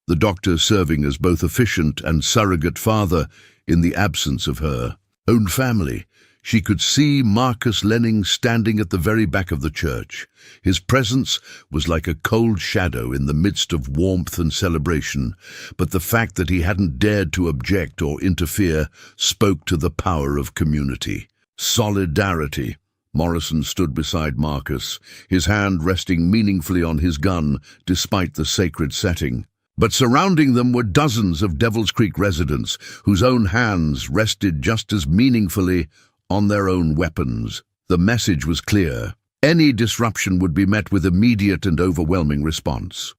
the doctor serving as both efficient and surrogate father in the absence of her own family, she could see Marcus Lenning standing at the very back of the church. His presence was like a cold shadow in the midst of warmth and celebration, but the fact that he hadn't dared to object or interfere spoke to the power of community. Solidarity. Morrison stood beside Marcus, his hand resting meaningfully on his gun despite the sacred setting. But surrounding them were dozens of Devil's Creek residents whose own hands rested just as meaningfully on their own weapons. The message was clear. Any disruption would be met with immediate and overwhelming response.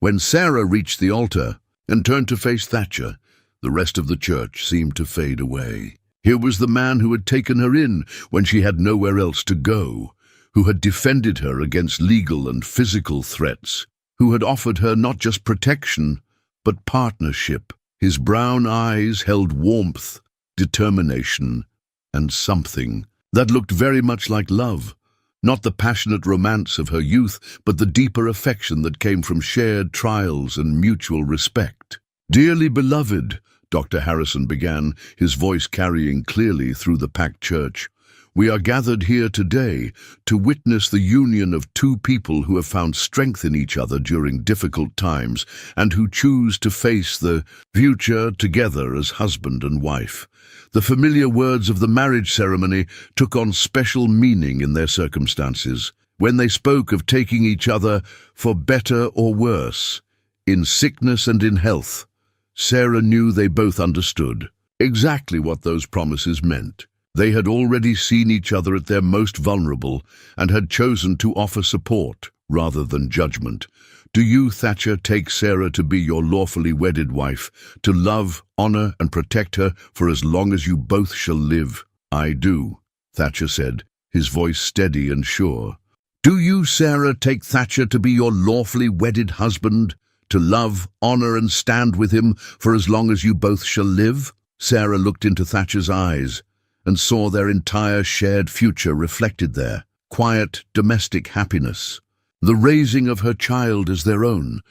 When Sarah reached the altar and turned to face Thatcher, the rest of the church seemed to fade away. Here was the man who had taken her in when she had nowhere else to go, who had defended her against legal and physical threats, who had offered her not just protection, but partnership. His brown eyes held warmth, determination, and something that looked very much like love. Not the passionate romance of her youth, but the deeper affection that came from shared trials and mutual respect. "Dearly beloved," Dr. Harrison began, his voice carrying clearly through the packed church, "we are gathered here today to witness the union of two people who have found strength in each other during difficult times and who choose to face the future together as husband and wife." The familiar words of the marriage ceremony took on special meaning in their circumstances, when they spoke of taking each other for better or worse, in sickness and in health. Sarah knew they both understood exactly what those promises meant. They had already seen each other at their most vulnerable and had chosen to offer support rather than judgment. "Do you, Thatcher, take Sarah to be your lawfully wedded wife, to love, honor, and protect her for as long as you both shall live?" "I do," Thatcher said, his voice steady and sure. "Do you, Sarah, take Thatcher to be your lawfully wedded husband, to love, honor, and stand with him for as long as you both shall live?" Sarah looked into Thatcher's eyes and saw their entire shared future reflected there. Quiet, domestic happiness. The raising of her child as their own,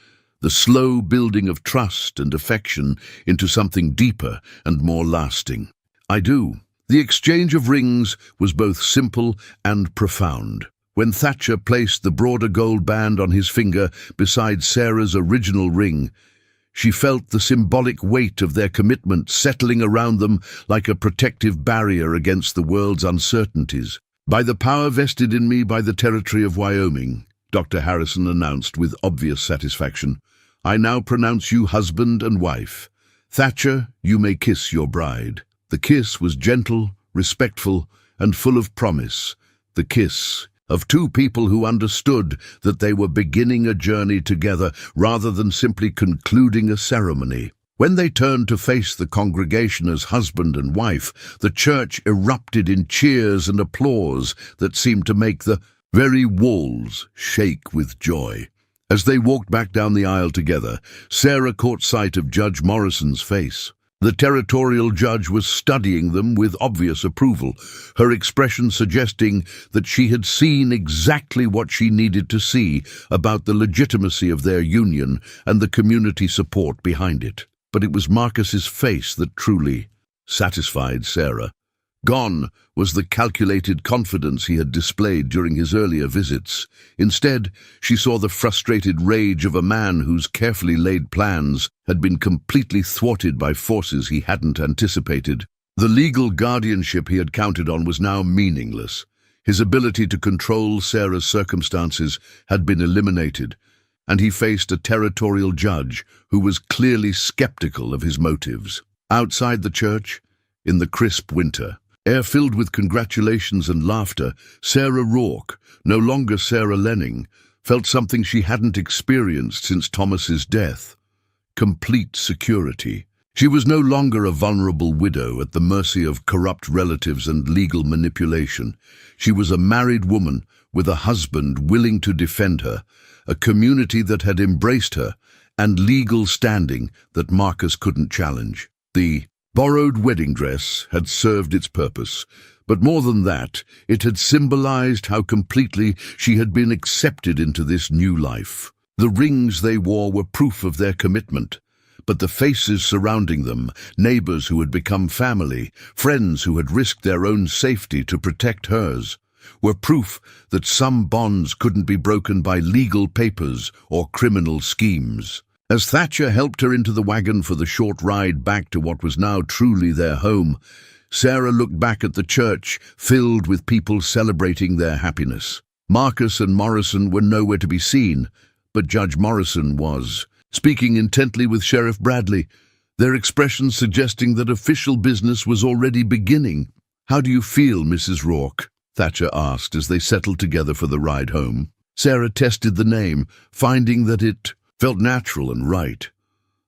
the slow building of trust and affection into something deeper and more lasting. "I do." The exchange of rings was both simple and profound. When Thatcher placed the broader gold band on his finger beside Sarah's original ring, she felt the symbolic weight of their commitment settling around them like a protective barrier against the world's uncertainties. "By the power vested in me by the territory of Wyoming," Dr. Harrison announced with obvious satisfaction, "I now pronounce you husband and wife. Thatcher, you may kiss your bride." The kiss was gentle, respectful, and full of promise. The kiss of two people who understood that they were beginning a journey together rather than simply concluding a ceremony. When they turned to face the congregation as husband and wife, the church erupted in cheers and applause that seemed to make the very walls shake with joy. As they walked back down the aisle together, Sarah caught sight of Judge Morrison's face. The territorial judge was studying them with obvious approval, her expression suggesting that she had seen exactly what she needed to see about the legitimacy of their union and the community support behind it. But it was Marcus's face that truly satisfied Sarah. Gone was the calculated confidence he had displayed during his earlier visits. Instead, she saw the frustrated rage of a man whose carefully laid plans had been completely thwarted by forces he hadn't anticipated. The legal guardianship he had counted on was now meaningless. His ability to control Sarah's circumstances had been eliminated, and he faced a territorial judge who was clearly skeptical of his motives. Outside the church, in the crisp winter, air filled with congratulations and laughter, Sarah Rourke, no longer Sarah Lenning, felt something she hadn't experienced since Thomas's death: complete security. She was no longer a vulnerable widow at the mercy of corrupt relatives and legal manipulation. She was a married woman with a husband willing to defend her, a community that had embraced her, and legal standing that Marcus couldn't challenge. The borrowed wedding dress had served its purpose, but more than that, it had symbolized how completely she had been accepted into this new life. The rings they wore were proof of their commitment, but the faces surrounding them, neighbors who had become family, friends who had risked their own safety to protect hers, were proof that some bonds couldn't be broken by legal papers or criminal schemes. As Thatcher helped her into the wagon for the short ride back to what was now truly their home, Sarah looked back at the church filled with people celebrating their happiness. Marcus and Morrison were nowhere to be seen, but Judge Morrison was, speaking intently with Sheriff Bradley, their expressions suggesting that official business was already beginning. "How do you feel, Mrs. Rourke?" Thatcher asked as they settled together for the ride home. Sarah tested the name, finding that it felt natural and right.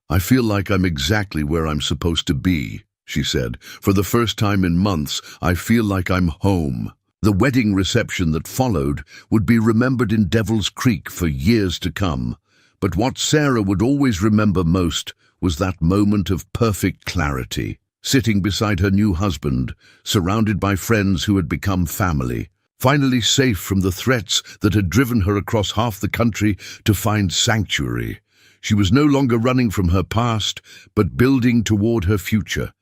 "I feel like I'm exactly where I'm supposed to be," she said. "For the first time in months, I feel like I'm home." The wedding reception that followed would be remembered in Devil's Creek for years to come. But what Sarah would always remember most was that moment of perfect clarity, sitting beside her new husband, surrounded by friends who had become family, finally safe from the threats that had driven her across half the country to find sanctuary. She was no longer running from her past, but building toward her future.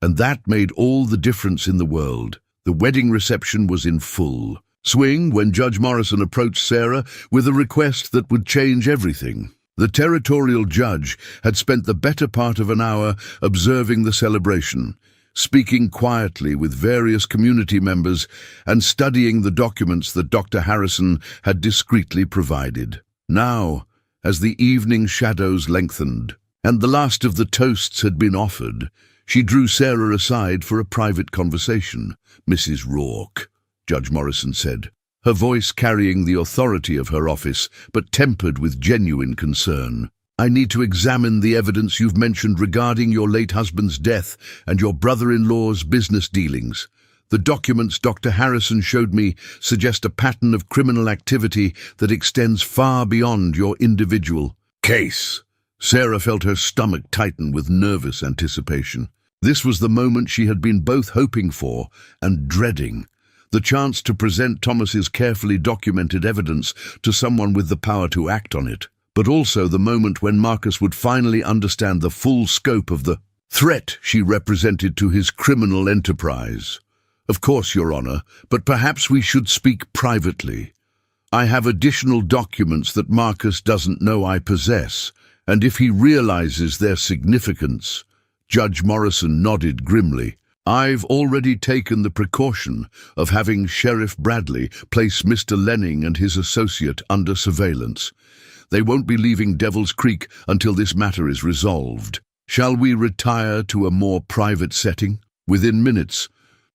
And that made all the difference in the world. The wedding reception was in full swing when Judge Morrison approached Sarah with a request that would change everything. The territorial judge had spent the better part of an hour observing the celebration, speaking quietly with various community members and studying the documents that Dr. Harrison had discreetly provided. Now, as the evening shadows lengthened and the last of the toasts had been offered, she drew Sarah aside for a private conversation. "Mrs. Rourke," Judge Morrison said, her voice carrying the authority of her office, but tempered with genuine concern. "I need to examine the evidence you've mentioned regarding your late husband's death and your brother-in-law's business dealings. The documents Dr. Harrison showed me suggest a pattern of criminal activity that extends far beyond your individual case." Sarah felt her stomach tighten with nervous anticipation. This was the moment she had been both hoping for and dreading. The chance to present Thomas's carefully documented evidence to someone with the power to act on it, but also the moment when Marcus would finally understand the full scope of the threat she represented to his criminal enterprise. "Of course, Your Honor, but perhaps we should speak privately. I have additional documents that Marcus doesn't know I possess, and if he realizes their significance—" Judge Morrison nodded grimly. "I've already taken the precaution of having Sheriff Bradley place Mr. Lenning and his associate under surveillance. They won't be leaving Devil's Creek until this matter is resolved. Shall we retire to a more private setting?" Within minutes,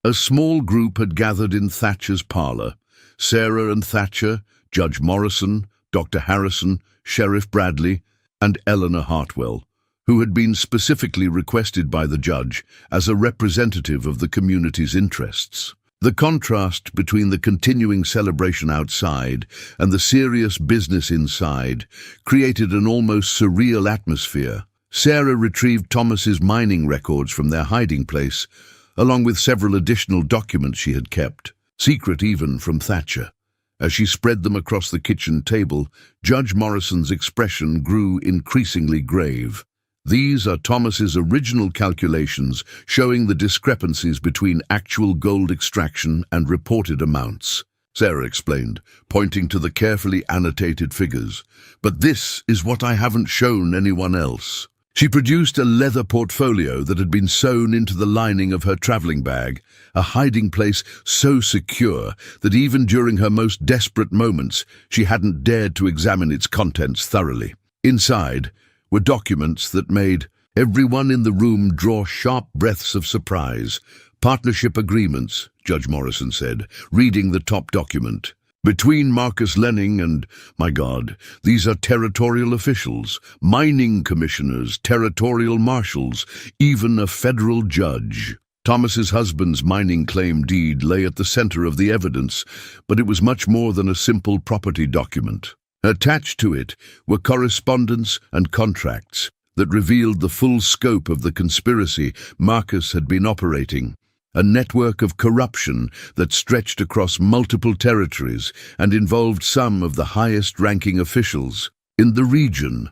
a small group had gathered in Thatcher's parlor. Sarah and Thatcher, Judge Morrison, Dr. Harrison, Sheriff Bradley, and Eleanor Hartwell, who had been specifically requested by the judge as a representative of the community's interests. The contrast between the continuing celebration outside and the serious business inside created an almost surreal atmosphere. Sarah retrieved Thomas's mining records from their hiding place, along with several additional documents she had kept, secret even from Thatcher. As she spread them across the kitchen table, Judge Morrison's expression grew increasingly grave. "These are Thomas's original calculations showing the discrepancies between actual gold extraction and reported amounts," Sarah explained, pointing to the carefully annotated figures. "But this is what I haven't shown anyone else." She produced a leather portfolio that had been sewn into the lining of her traveling bag, a hiding place so secure that even during her most desperate moments she hadn't dared to examine its contents thoroughly. Inside were documents that made everyone in the room draw sharp breaths of surprise. "Partnership agreements," Judge Morrison said, reading the top document. "Between Marcus Lenning and, my God, these are territorial officials, mining commissioners, territorial marshals, even a federal judge." Thomas's husband's mining claim deed lay at the center of the evidence, but it was much more than a simple property document. Attached to it were correspondence and contracts that revealed the full scope of the conspiracy Marcus had been operating, a network of corruption that stretched across multiple territories and involved some of the highest-ranking officials in the region.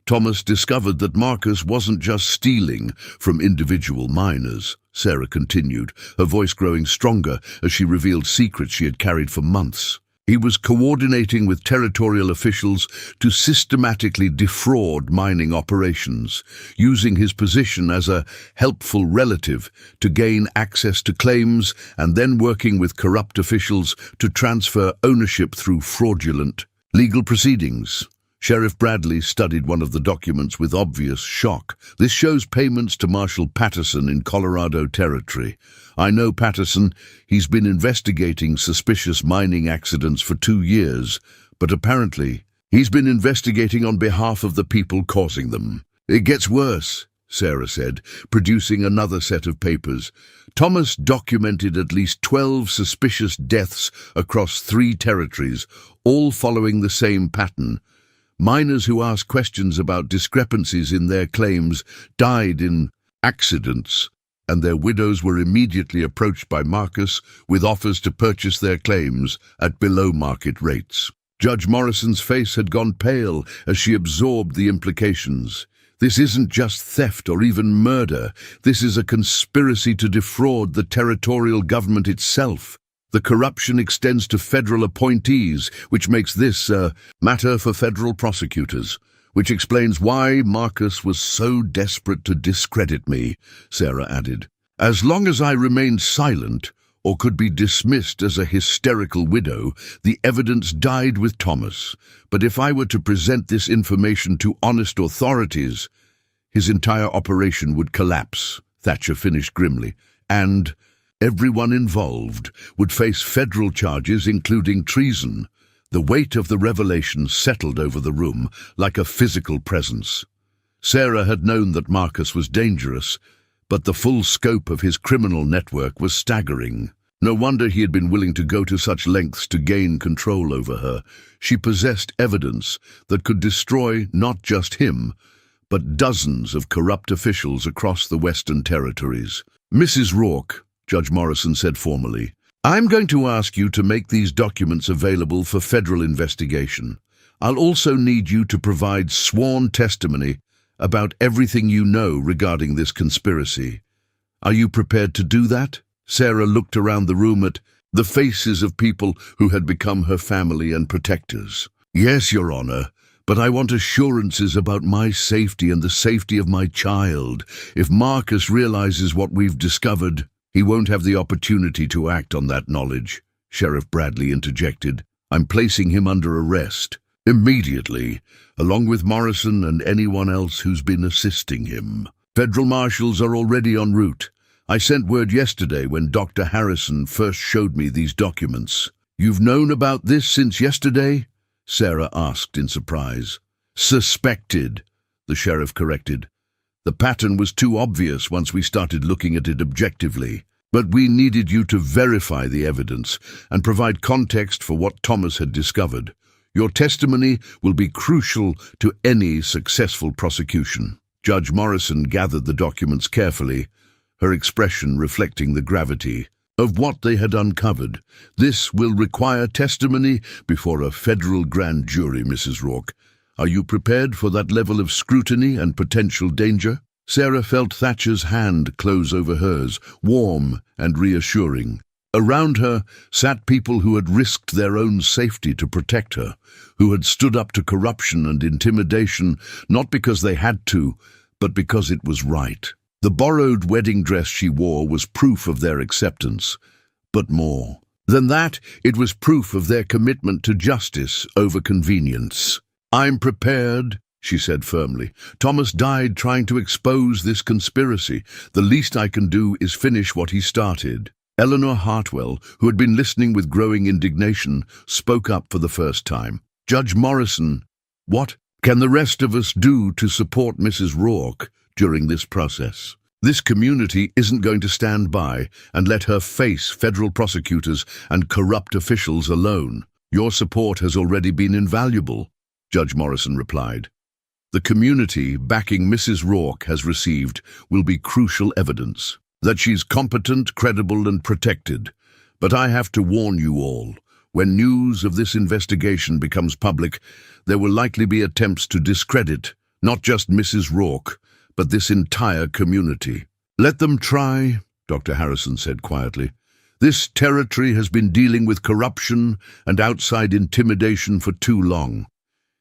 Thomas discovered that Marcus wasn't just stealing from individual miners, Sarah continued, her voice growing stronger as she revealed secrets she had carried for months. He was coordinating with territorial officials to systematically defraud mining operations, using his position as a helpful relative to gain access to claims and then working with corrupt officials to transfer ownership through fraudulent legal proceedings. Sheriff Bradley studied one of the documents with obvious shock. "This shows payments to Marshal Patterson in Colorado Territory. I know Patterson. He's been investigating suspicious mining accidents for 2 years, but apparently he's been investigating on behalf of the people causing them." "It gets worse," Sarah said, producing another set of papers. Thomas documented at least 12 suspicious deaths across 3 territories, all following the same pattern. Miners who asked questions about discrepancies in their claims died in accidents, and their widows were immediately approached by Marcus with offers to purchase their claims at below-market rates. Judge Morrison's face had gone pale as she absorbed the implications. This isn't just theft or even murder. This is a conspiracy to defraud the territorial government itself. The corruption extends to federal appointees, which makes this a matter for federal prosecutors, which explains why Marcus was so desperate to discredit me, Sarah added. As long as I remained silent, or could be dismissed as a hysterical widow, the evidence died with Thomas. But if I were to present this information to honest authorities, his entire operation would collapse, Thatcher finished grimly, and everyone involved would face federal charges, including treason. The weight of the revelation settled over the room like a physical presence. Sarah had known that Marcus was dangerous, but the full scope of his criminal network was staggering. No wonder he had been willing to go to such lengths to gain control over her. She possessed evidence that could destroy not just him, but dozens of corrupt officials across the Western Territories. Mrs. Rourke, Judge Morrison said formally, I'm going to ask you to make these documents available for federal investigation. I'll also need you to provide sworn testimony about everything you know regarding this conspiracy. Are you prepared to do that? Sarah looked around the room at the faces of people who had become her family and protectors. Yes, Your Honor, but I want assurances about my safety and the safety of my child. If Marcus realizes what we've discovered, he won't have the opportunity to act on that knowledge, Sheriff Bradley interjected. I'm placing him under arrest. Immediately, along with Morrison and anyone else who's been assisting him. Federal marshals are already en route. I sent word yesterday when Dr. Harrison first showed me these documents. You've known about this since yesterday? Sarah asked in surprise. Suspected, the sheriff corrected. The pattern was too obvious once we started looking at it objectively. But we needed you to verify the evidence and provide context for what Thomas had discovered. Your testimony will be crucial to any successful prosecution. Judge Morrison gathered the documents carefully, her expression reflecting the gravity of what they had uncovered. This will require testimony before a federal grand jury, Mrs. Rourke. Are you prepared for that level of scrutiny and potential danger? Sarah felt Thatcher's hand close over hers, warm and reassuring. Around her sat people who had risked their own safety to protect her, who had stood up to corruption and intimidation, not because they had to, but because it was right. The borrowed wedding dress she wore was proof of their acceptance, but more than that, it was proof of their commitment to justice over convenience. I'm prepared, she said firmly. Thomas died trying to expose this conspiracy. The least I can do is finish what he started. Eleanor Hartwell, who had been listening with growing indignation, spoke up for the first time. Judge Morrison, what can the rest of us do to support Mrs. Rourke during this process? This community isn't going to stand by and let her face federal prosecutors and corrupt officials alone. Your support has already been invaluable, Judge Morrison replied. The community backing Mrs. Rourke has received will be crucial evidence that she's competent, credible, and protected. But I have to warn you all, when news of this investigation becomes public, there will likely be attempts to discredit not just Mrs. Rourke, but this entire community. Let them try, Dr. Harrison said quietly. This territory has been dealing with corruption and outside intimidation for too long.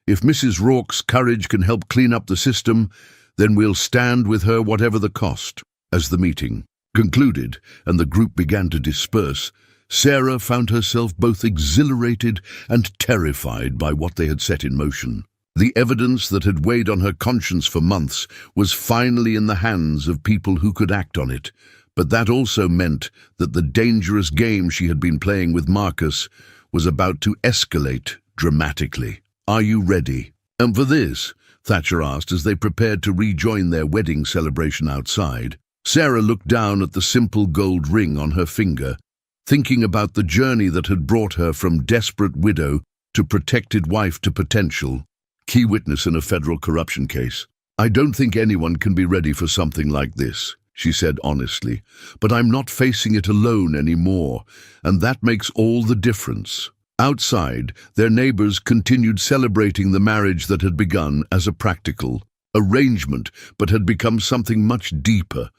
If Mrs. Rourke's courage can help clean up the system, then we'll stand with her whatever the cost. As the meeting concluded and the group began to disperse, Sarah found herself both exhilarated and terrified by what they had set in motion. The evidence that had weighed on her conscience for months was finally in the hands of people who could act on it, but that also meant that the dangerous game she had been playing with Marcus was about to escalate dramatically. Are you ready? And for this, Thatcher asked as they prepared to rejoin their wedding celebration outside. Sarah looked down at the simple gold ring on her finger, thinking about the journey that had brought her from desperate widow to protected wife to potential key witness in a federal corruption case. "I don't think anyone can be ready for something like this," she said honestly, "but I'm not facing it alone anymore, and that makes all the difference." Outside, their neighbors continued celebrating the marriage that had begun as a practical arrangement but had become something much deeper.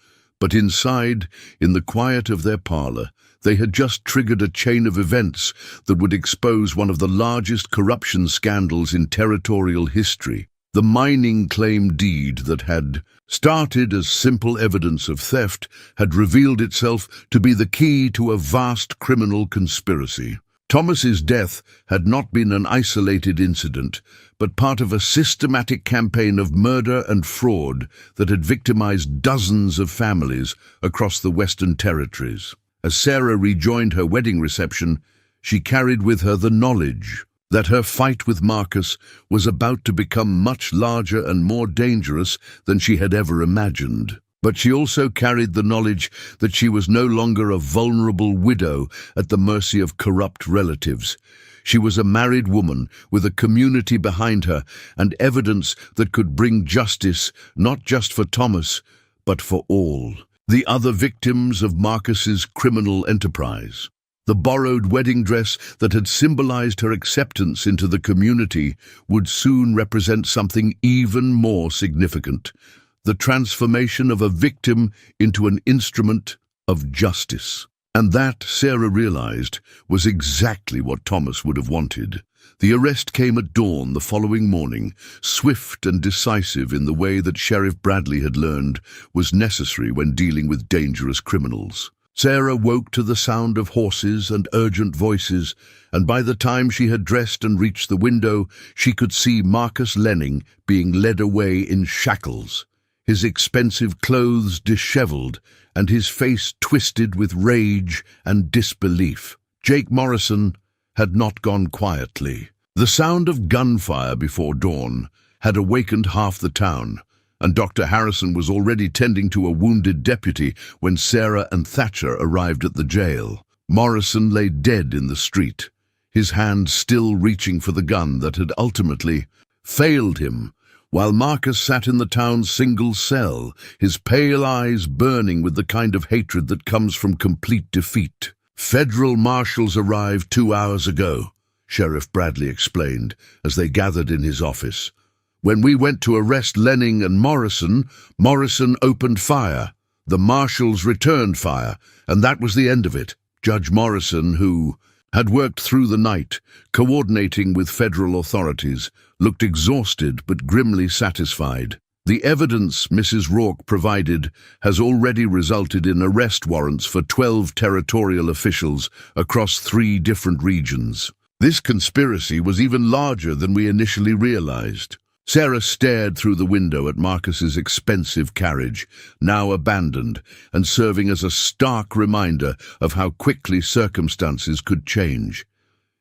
But inside, in the quiet of their parlor, they had just triggered a chain of events that would expose one of the largest corruption scandals in territorial history. The mining claim deed that had started as simple evidence of theft had revealed itself to be the key to a vast criminal conspiracy. Thomas's death had not been an isolated incident, but part of a systematic campaign of murder and fraud that had victimized dozens of families across the Western Territories. As Sarah rejoined her wedding reception, she carried with her the knowledge that her fight with Marcus was about to become much larger and more dangerous than she had ever imagined. But she also carried the knowledge that she was no longer a vulnerable widow at the mercy of corrupt relatives. She was a married woman with a community behind her and evidence that could bring justice not just for Thomas, but for all the other victims of Marcus's criminal enterprise. The borrowed wedding dress that had symbolized her acceptance into the community would soon represent something even more significant: the transformation of a victim into an instrument of justice. And that, Sarah realized, was exactly what Thomas would have wanted. The arrest came at dawn the following morning, swift and decisive in the way that Sheriff Bradley had learned was necessary when dealing with dangerous criminals. Sarah woke to the sound of horses and urgent voices, and by the time she had dressed and reached the window, she could see Marcus Lenning being led away in shackles, his expensive clothes disheveled, and his face twisted with rage and disbelief. Jake Morrison had not gone quietly. The sound of gunfire before dawn had awakened half the town, and Dr. Harrison was already tending to a wounded deputy when Sarah and Thatcher arrived at the jail. Morrison lay dead in the street, his hand still reaching for the gun that had ultimately failed him, while Marcus sat in the town's single cell, his pale eyes burning with the kind of hatred that comes from complete defeat. "Federal marshals arrived 2 hours ago," Sheriff Bradley explained as they gathered in his office. "When we went to arrest Lenning and Morrison, Morrison opened fire. The marshals returned fire, and that was the end of it." Judge Morrison, who had worked through the night, coordinating with federal authorities, looked exhausted but grimly satisfied. "The evidence Mrs. Rourke provided has already resulted in arrest warrants for 12 territorial officials across 3 different regions. This conspiracy was even larger than we initially realized." Sarah stared through the window at Marcus's expensive carriage, now abandoned and serving as a stark reminder of how quickly circumstances could change.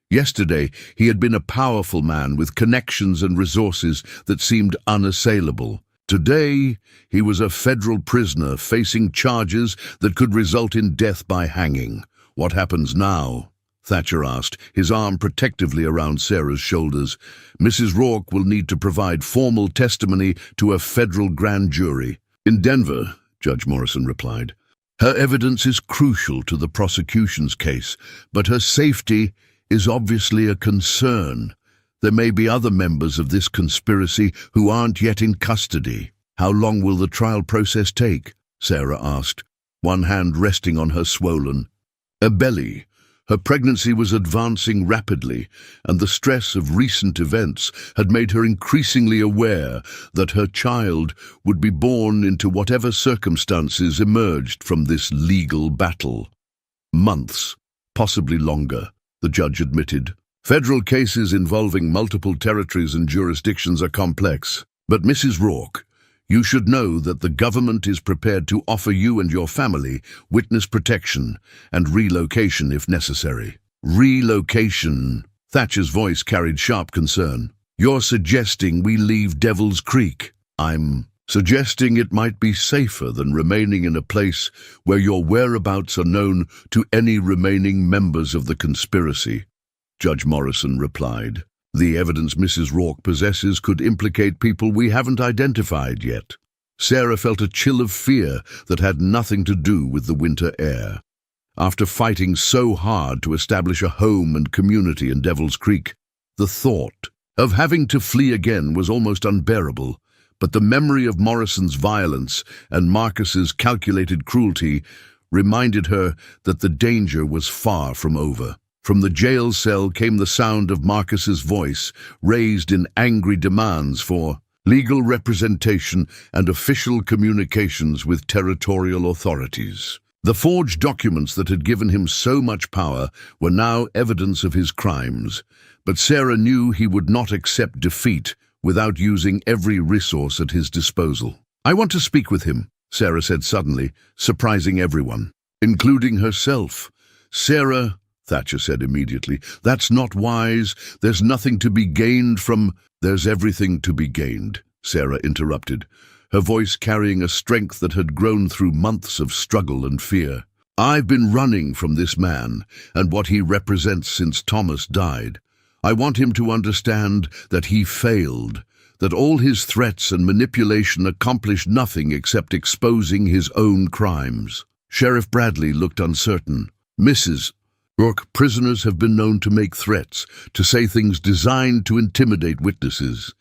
Yesterday, he had been a powerful man with connections and resources that seemed unassailable. Today, he was a federal prisoner facing charges that could result in death by hanging. "What happens now?" Thatcher asked, his arm protectively around Sarah's shoulders. "Mrs. Rourke will need to provide formal testimony to a federal grand jury." "In Denver," Judge Morrison replied. "Her evidence is crucial to the prosecution's case, but her safety is obviously a concern. There may be other members of this conspiracy who aren't yet in custody." "How long will the trial process take?" Sarah asked, one hand resting on her swollen belly. Her pregnancy was advancing rapidly, and the stress of recent events had made her increasingly aware that her child would be born into whatever circumstances emerged from this legal battle. "Months, possibly longer," the judge admitted. "Federal cases involving multiple territories and jurisdictions are complex. But Mrs. Rourke, you should know that the government is prepared to offer you and your family witness protection and relocation if necessary." "Relocation?" Thatcher's voice carried sharp concern. "You're suggesting we leave Devil's Creek?" "I'm suggesting it might be safer than remaining in a place where your whereabouts are known to any remaining members of the conspiracy. Judge Morrison replied, "The evidence Mrs. Rourke possesses could implicate people we haven't identified yet." Sarah felt a chill of fear that had nothing to do with the winter air. After fighting so hard to establish a home and community in Devil's Creek, the thought of having to flee again was almost unbearable. But the memory of Morrison's violence and Marcus's calculated cruelty reminded her that the danger was far from over. From the jail cell came the sound of Marcus's voice, raised in angry demands for legal representation and official communications with territorial authorities. The forged documents that had given him so much power were now evidence of his crimes, but Sarah knew he would not accept defeat without using every resource at his disposal. "I want to speak with him," Sarah said suddenly, surprising everyone, including herself. "Sarah," Thatcher said immediately, "that's not wise. There's nothing to be gained from—" "There's everything to be gained," Sarah interrupted, her voice carrying a strength that had grown through months of struggle and fear. "I've been running from this man and what he represents since Thomas died. I want him to understand that he failed, that all his threats and manipulation accomplished nothing except exposing his own crimes." Sheriff Bradley looked uncertain. "Mrs. Rourke, prisoners have been known to make threats, to say things designed to intimidate witnesses."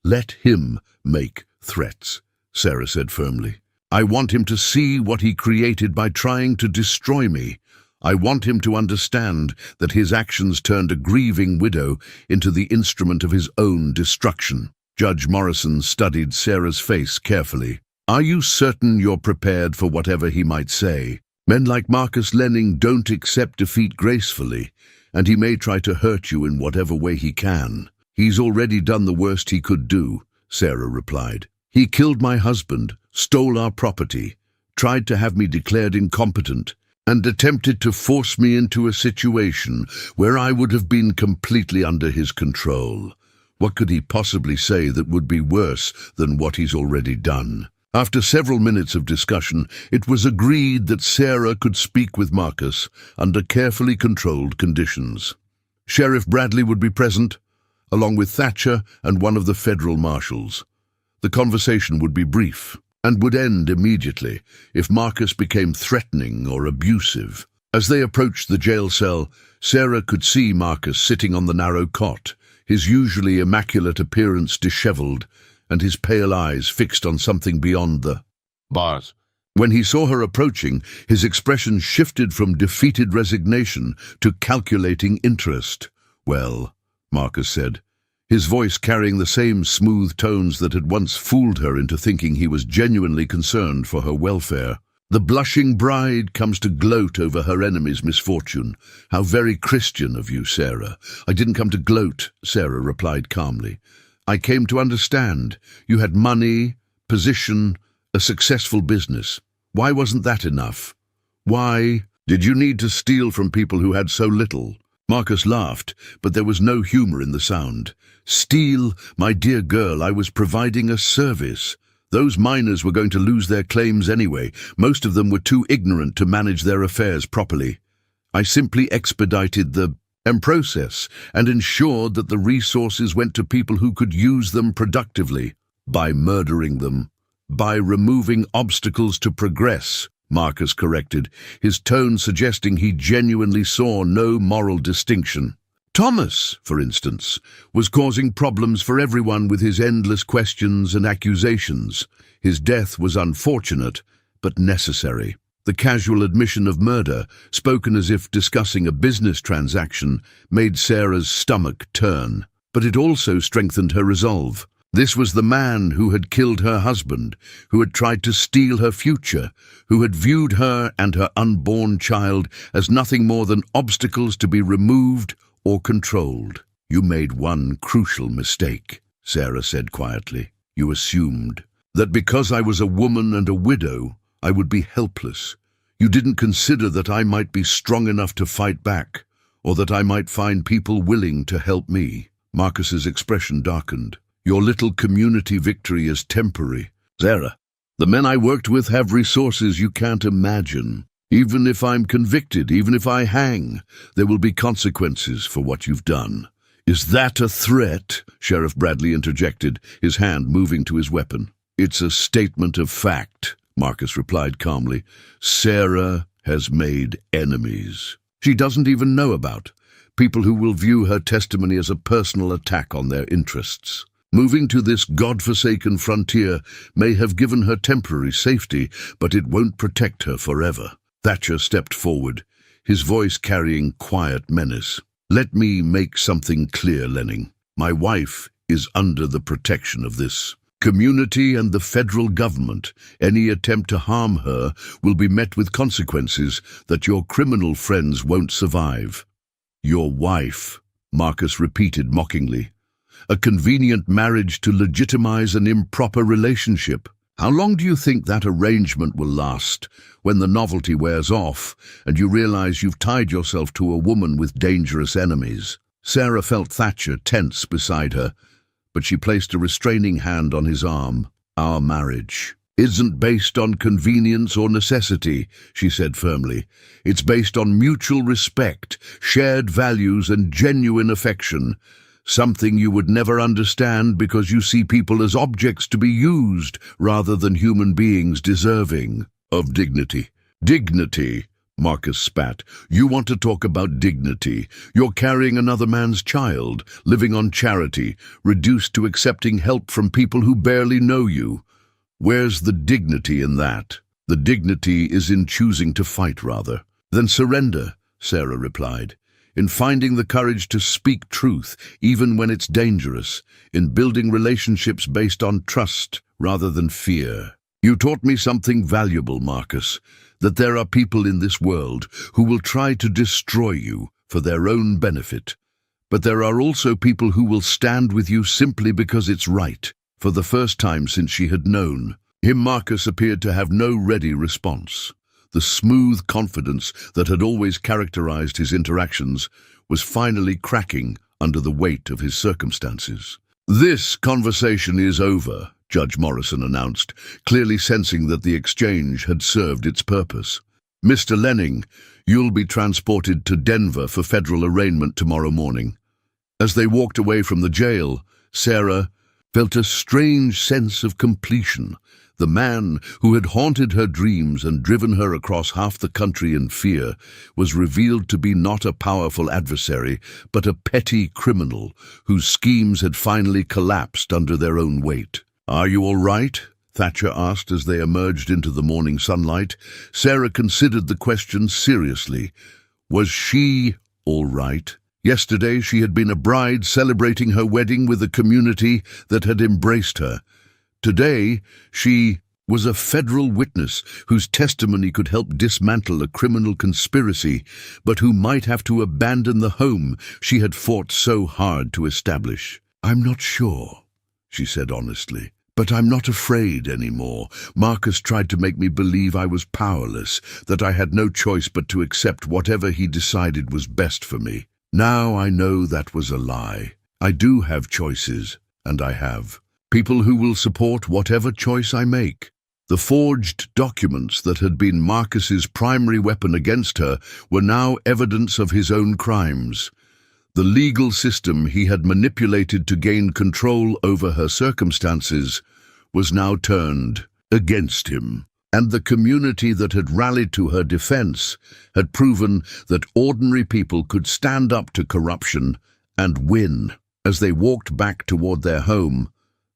"Let him make threats," Sarah said firmly. "I want him to see what he created by trying to destroy me. I want him to understand that his actions turned a grieving widow into the instrument of his own destruction." Judge Morrison studied Sarah's face carefully. "Are you certain you're prepared for whatever he might say? Men like Marcus Lenning don't accept defeat gracefully, and he may try to hurt you in whatever way he can." "He's already done the worst he could do," Sarah replied. "He killed my husband, stole our property, tried to have me declared incompetent, and attempted to force me into a situation where I would have been completely under his control. What could he possibly say that would be worse than what he's already done?" After several minutes of discussion, it was agreed that Sarah could speak with Marcus under carefully controlled conditions. Sheriff Bradley would be present, along with Thatcher and one of the federal marshals. The conversation would be brief and would end immediately if Marcus became threatening or abusive. As they approached the jail cell, Sarah could see Marcus sitting on the narrow cot, his usually immaculate appearance disheveled, and his pale eyes fixed on something beyond the bars. When he saw her approaching, his expression shifted from defeated resignation to calculating interest. "Well," Marcus said, his voice carrying the same smooth tones that had once fooled her into thinking he was genuinely concerned for her welfare. "The blushing bride comes to gloat over her enemy's misfortune. How very Christian of you, Sarah." "I didn't come to gloat," Sarah replied calmly. "I came to understand. You had money, position, a successful business. Why wasn't that enough? Why did you need to steal from people who had so little?" Marcus laughed, but there was no humor in the sound. "Steal? My dear girl, I was providing a service. Those miners were going to lose their claims anyway. Most of them were too ignorant to manage their affairs properly. I simply expedited the process and ensured that the resources went to people who could use them productively. By murdering them, by removing obstacles to progress," Marcus corrected, his tone suggesting he genuinely saw no moral distinction. "Thomas, for instance, was causing problems for everyone with his endless questions and accusations. His death was unfortunate, but necessary." The casual admission of murder, spoken as if discussing a business transaction, made Sarah's stomach turn, but it also strengthened her resolve. This was the man who had killed her husband, who had tried to steal her future, who had viewed her and her unborn child as nothing more than obstacles to be removed or controlled. "You made one crucial mistake," Sarah said quietly. "You assumed that because I was a woman and a widow, I would be helpless. You didn't consider that I might be strong enough to fight back, or that I might find people willing to help me." Marcus's expression darkened. "Your little community victory is temporary. Sarah, the men I worked with have resources you can't imagine. Even if I'm convicted, even if I hang, there will be consequences for what you've done. Is that a threat? Sheriff Bradley interjected, his hand moving to his weapon. It's a statement of fact, Marcus replied calmly. Sarah has made enemies she doesn't even know about, people who will view her testimony as a personal attack on their interests. Moving to this godforsaken frontier may have given her temporary safety, but it won't protect her forever. Thatcher stepped forward, his voice carrying quiet menace. Let me make something clear, Lenning. My wife is under the protection of this community and the federal government. Any attempt to harm her will be met with consequences that your criminal friends won't survive. Your wife, Marcus repeated mockingly. A convenient marriage to legitimize an improper relationship. How long do you think that arrangement will last when the novelty wears off and you realize you've tied yourself to a woman with dangerous enemies? Sarah felt Thatcher tense beside her, but she placed a restraining hand on his arm. Our marriage isn't based on convenience or necessity, she said firmly. It's based on mutual respect, shared values, and genuine affection. Something you would never understand because you see people as objects to be used rather than human beings deserving of dignity. Dignity, Marcus spat. You want to talk about dignity. You're carrying another man's child, living on charity, reduced to accepting help from people who barely know you. Where's the dignity in that? The dignity is in choosing to fight, rather. Then surrender, Sarah replied. In finding the courage to speak truth, even when it's dangerous, in building relationships based on trust rather than fear. You taught me something valuable, Marcus, that there are people in this world who will try to destroy you for their own benefit. But there are also people who will stand with you simply because it's right. For the first time since she had known him, Marcus appeared to have no ready response. The smooth confidence that had always characterized his interactions was finally cracking under the weight of his circumstances. This conversation is over, Judge Morrison announced, clearly sensing that the exchange had served its purpose. Mr. Lenning, you'll be transported to Denver for federal arraignment tomorrow morning. As they walked away from the jail, Sarah felt a strange sense of completion. The man who had haunted her dreams and driven her across half the country in fear was revealed to be not a powerful adversary, but a petty criminal whose schemes had finally collapsed under their own weight. Are you all right? Thatcher asked as they emerged into the morning sunlight. Sarah considered the question seriously. Was she all right? Yesterday she had been a bride celebrating her wedding with a community that had embraced her. Today she was a federal witness whose testimony could help dismantle a criminal conspiracy, but who might have to abandon the home she had fought so hard to establish. I'm not sure, she said honestly. But I'm not afraid anymore. Marcus tried to make me believe I was powerless, that I had no choice but to accept whatever he decided was best for me. Now I know that was a lie. I do have choices, and I have people who will support whatever choice I make. The forged documents that had been Marcus's primary weapon against her were now evidence of his own crimes. The legal system he had manipulated to gain control over her circumstances was now turned against him, and the community that had rallied to her defense had proven that ordinary people could stand up to corruption and win. As they walked back toward their home,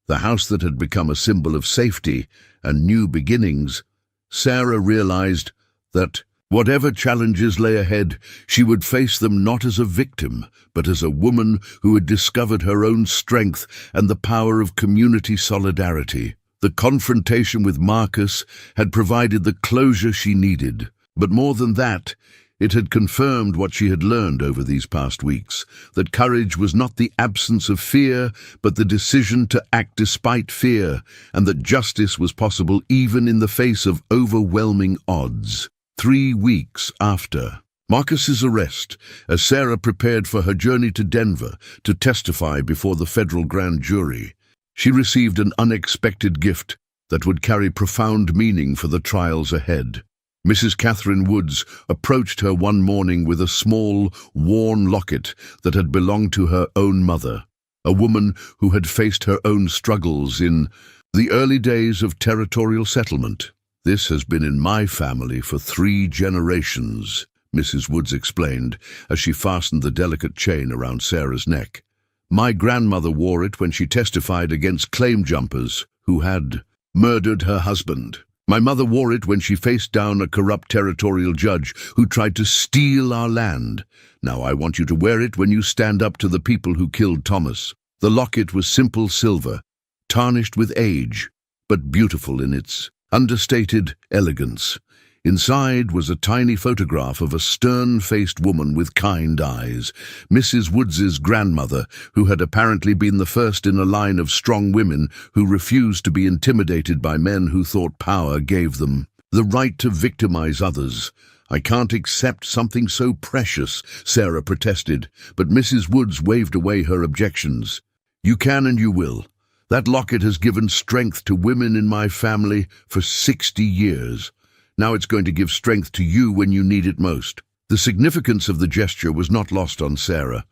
the house that had become a symbol of safety and new beginnings, Sarah realized that whatever challenges lay ahead, she would face them not as a victim, but as a woman who had discovered her own strength and the power of community solidarity. The confrontation with Marcus had provided the closure she needed, but more than that, it had confirmed what she had learned over these past weeks, that courage was not the absence of fear, but the decision to act despite fear, and that justice was possible even in the face of overwhelming odds. 3 weeks after Marcus's arrest, as Sarah prepared for her journey to Denver to testify before the federal grand jury, she received an unexpected gift that would carry profound meaning for the trials ahead. Mrs. Catherine Woods approached her one morning with a small, worn locket that had belonged to her own mother, a woman who had faced her own struggles in the early days of territorial settlement. "This has been in my family for 3 generations, Mrs. Woods explained as she fastened the delicate chain around Sarah's neck. "My grandmother wore it when she testified against claim jumpers who had murdered her husband. My mother wore it when she faced down a corrupt territorial judge who tried to steal our land. Now I want you to wear it when you stand up to the people who killed Thomas." The locket was simple silver, tarnished with age, but beautiful in its understated elegance. Inside was a tiny photograph of a stern-faced woman with kind eyes, Mrs. Woods's grandmother, who had apparently been the first in a line of strong women who refused to be intimidated by men who thought power gave them the right to victimize others. "I can't accept something so precious," Sarah protested, but Mrs. Woods waved away her objections. "You can and you will. That locket has given strength to women in my family for 60 years. Now it's going to give strength to you when you need it most." The significance of the gesture was not lost on Sarah.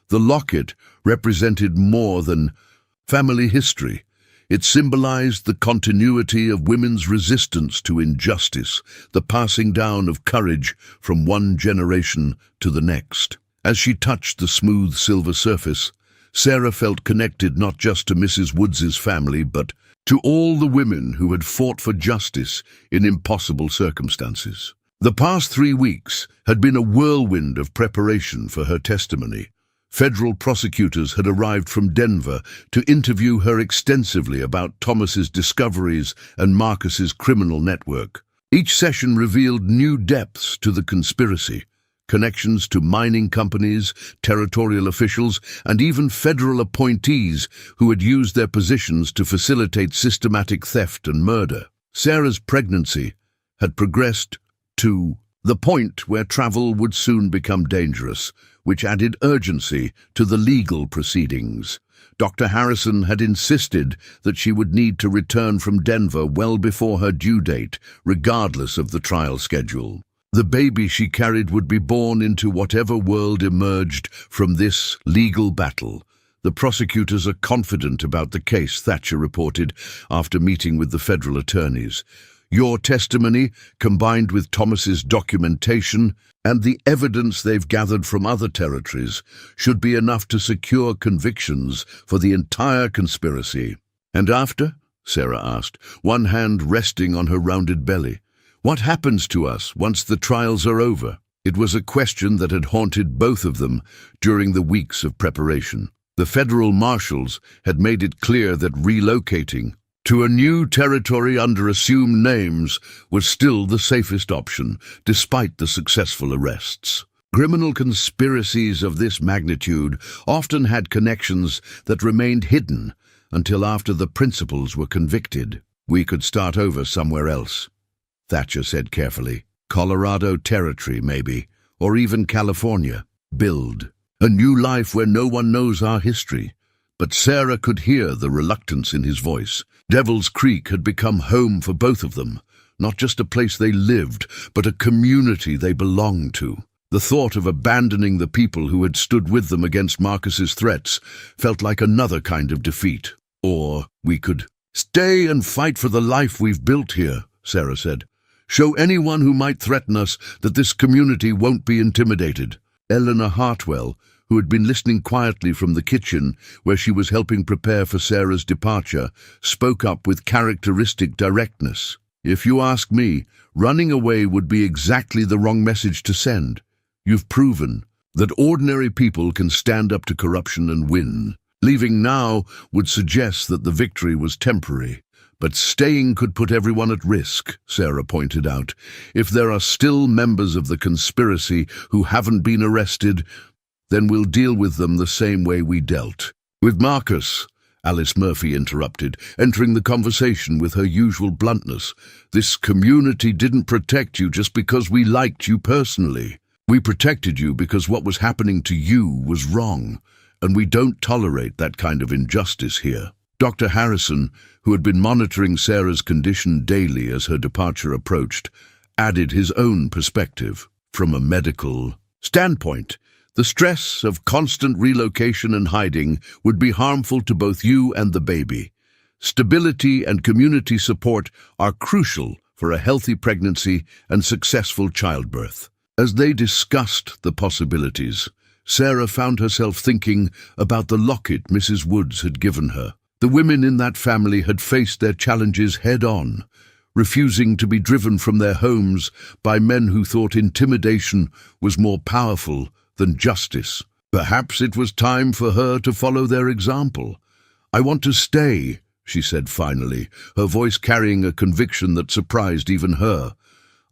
The locket represented more than family history. It symbolized the continuity of women's resistance to injustice, the passing down of courage from one generation to the next. As she touched the smooth silver surface, Sarah felt connected not just to Mrs. Woods's family, but to all the women who had fought for justice in impossible circumstances. The past 3 weeks had been a whirlwind of preparation for her testimony. Federal prosecutors had arrived from Denver to interview her extensively about Thomas's discoveries and Marcus's criminal network. Each session revealed new depths to the conspiracy, connections to mining companies, territorial officials, and even federal appointees who had used their positions to facilitate systematic theft and murder. Sarah's pregnancy had progressed to the point where travel would soon become dangerous, which added urgency to the legal proceedings. Dr. Harrison had insisted that she would need to return from Denver well before her due date, regardless of the trial schedule. The baby she carried would be born into whatever world emerged from this legal battle. "The prosecutors are confident about the case," Thatcher reported after meeting with the federal attorneys. "Your testimony, combined with Thomas's documentation and the evidence they've gathered from other territories, should be enough to secure convictions for the entire conspiracy." "And after?" Sarah asked, one hand resting on her rounded belly. "What happens to us once the trials are over?" It was a question that had haunted both of them during the weeks of preparation. The federal marshals had made it clear that relocating to a new territory under assumed names was still the safest option, despite the successful arrests. Criminal conspiracies of this magnitude often had connections that remained hidden until after the principals were convicted. "We could start over somewhere else," Thatcher said carefully. "Colorado Territory, maybe, or even California. Build a new life where no one knows our history." But Sarah could hear the reluctance in his voice. Devil's Creek had become home for both of them, not just a place they lived, but a community they belonged to. The thought of abandoning the people who had stood with them against Marcus's threats felt like another kind of defeat. "Or we could stay and fight for the life we've built here," Sarah said. "Show anyone who might threaten us that this community won't be intimidated." Eleanor Hartwell, who had been listening quietly from the kitchen where she was helping prepare for Sarah's departure, spoke up with characteristic directness. "If you ask me, running away would be exactly the wrong message to send. You've proven that ordinary people can stand up to corruption and win. Leaving now would suggest that the victory was temporary. But staying could put everyone at risk," Sarah pointed out. "If there are still members of the conspiracy who haven't been arrested, then we'll deal with them the same way we dealt with Marcus," Alice Murphy interrupted, entering the conversation with her usual bluntness. "This community didn't protect you just because we liked you personally. We protected you because what was happening to you was wrong, and we don't tolerate that kind of injustice here." Dr. Harrison, who had been monitoring Sarah's condition daily as her departure approached, added his own perspective. From a medical standpoint, the stress of constant relocation and hiding would be harmful to both you and the baby. Stability and community support are crucial for a healthy pregnancy and successful childbirth. As they discussed the possibilities, Sarah found herself thinking about the locket Mrs. Woods had given her. The women in that family had faced their challenges head-on, refusing to be driven from their homes by men who thought intimidation was more powerful than justice. Perhaps it was time for her to follow their example. "I want to stay," she said finally, her voice carrying a conviction that surprised even her.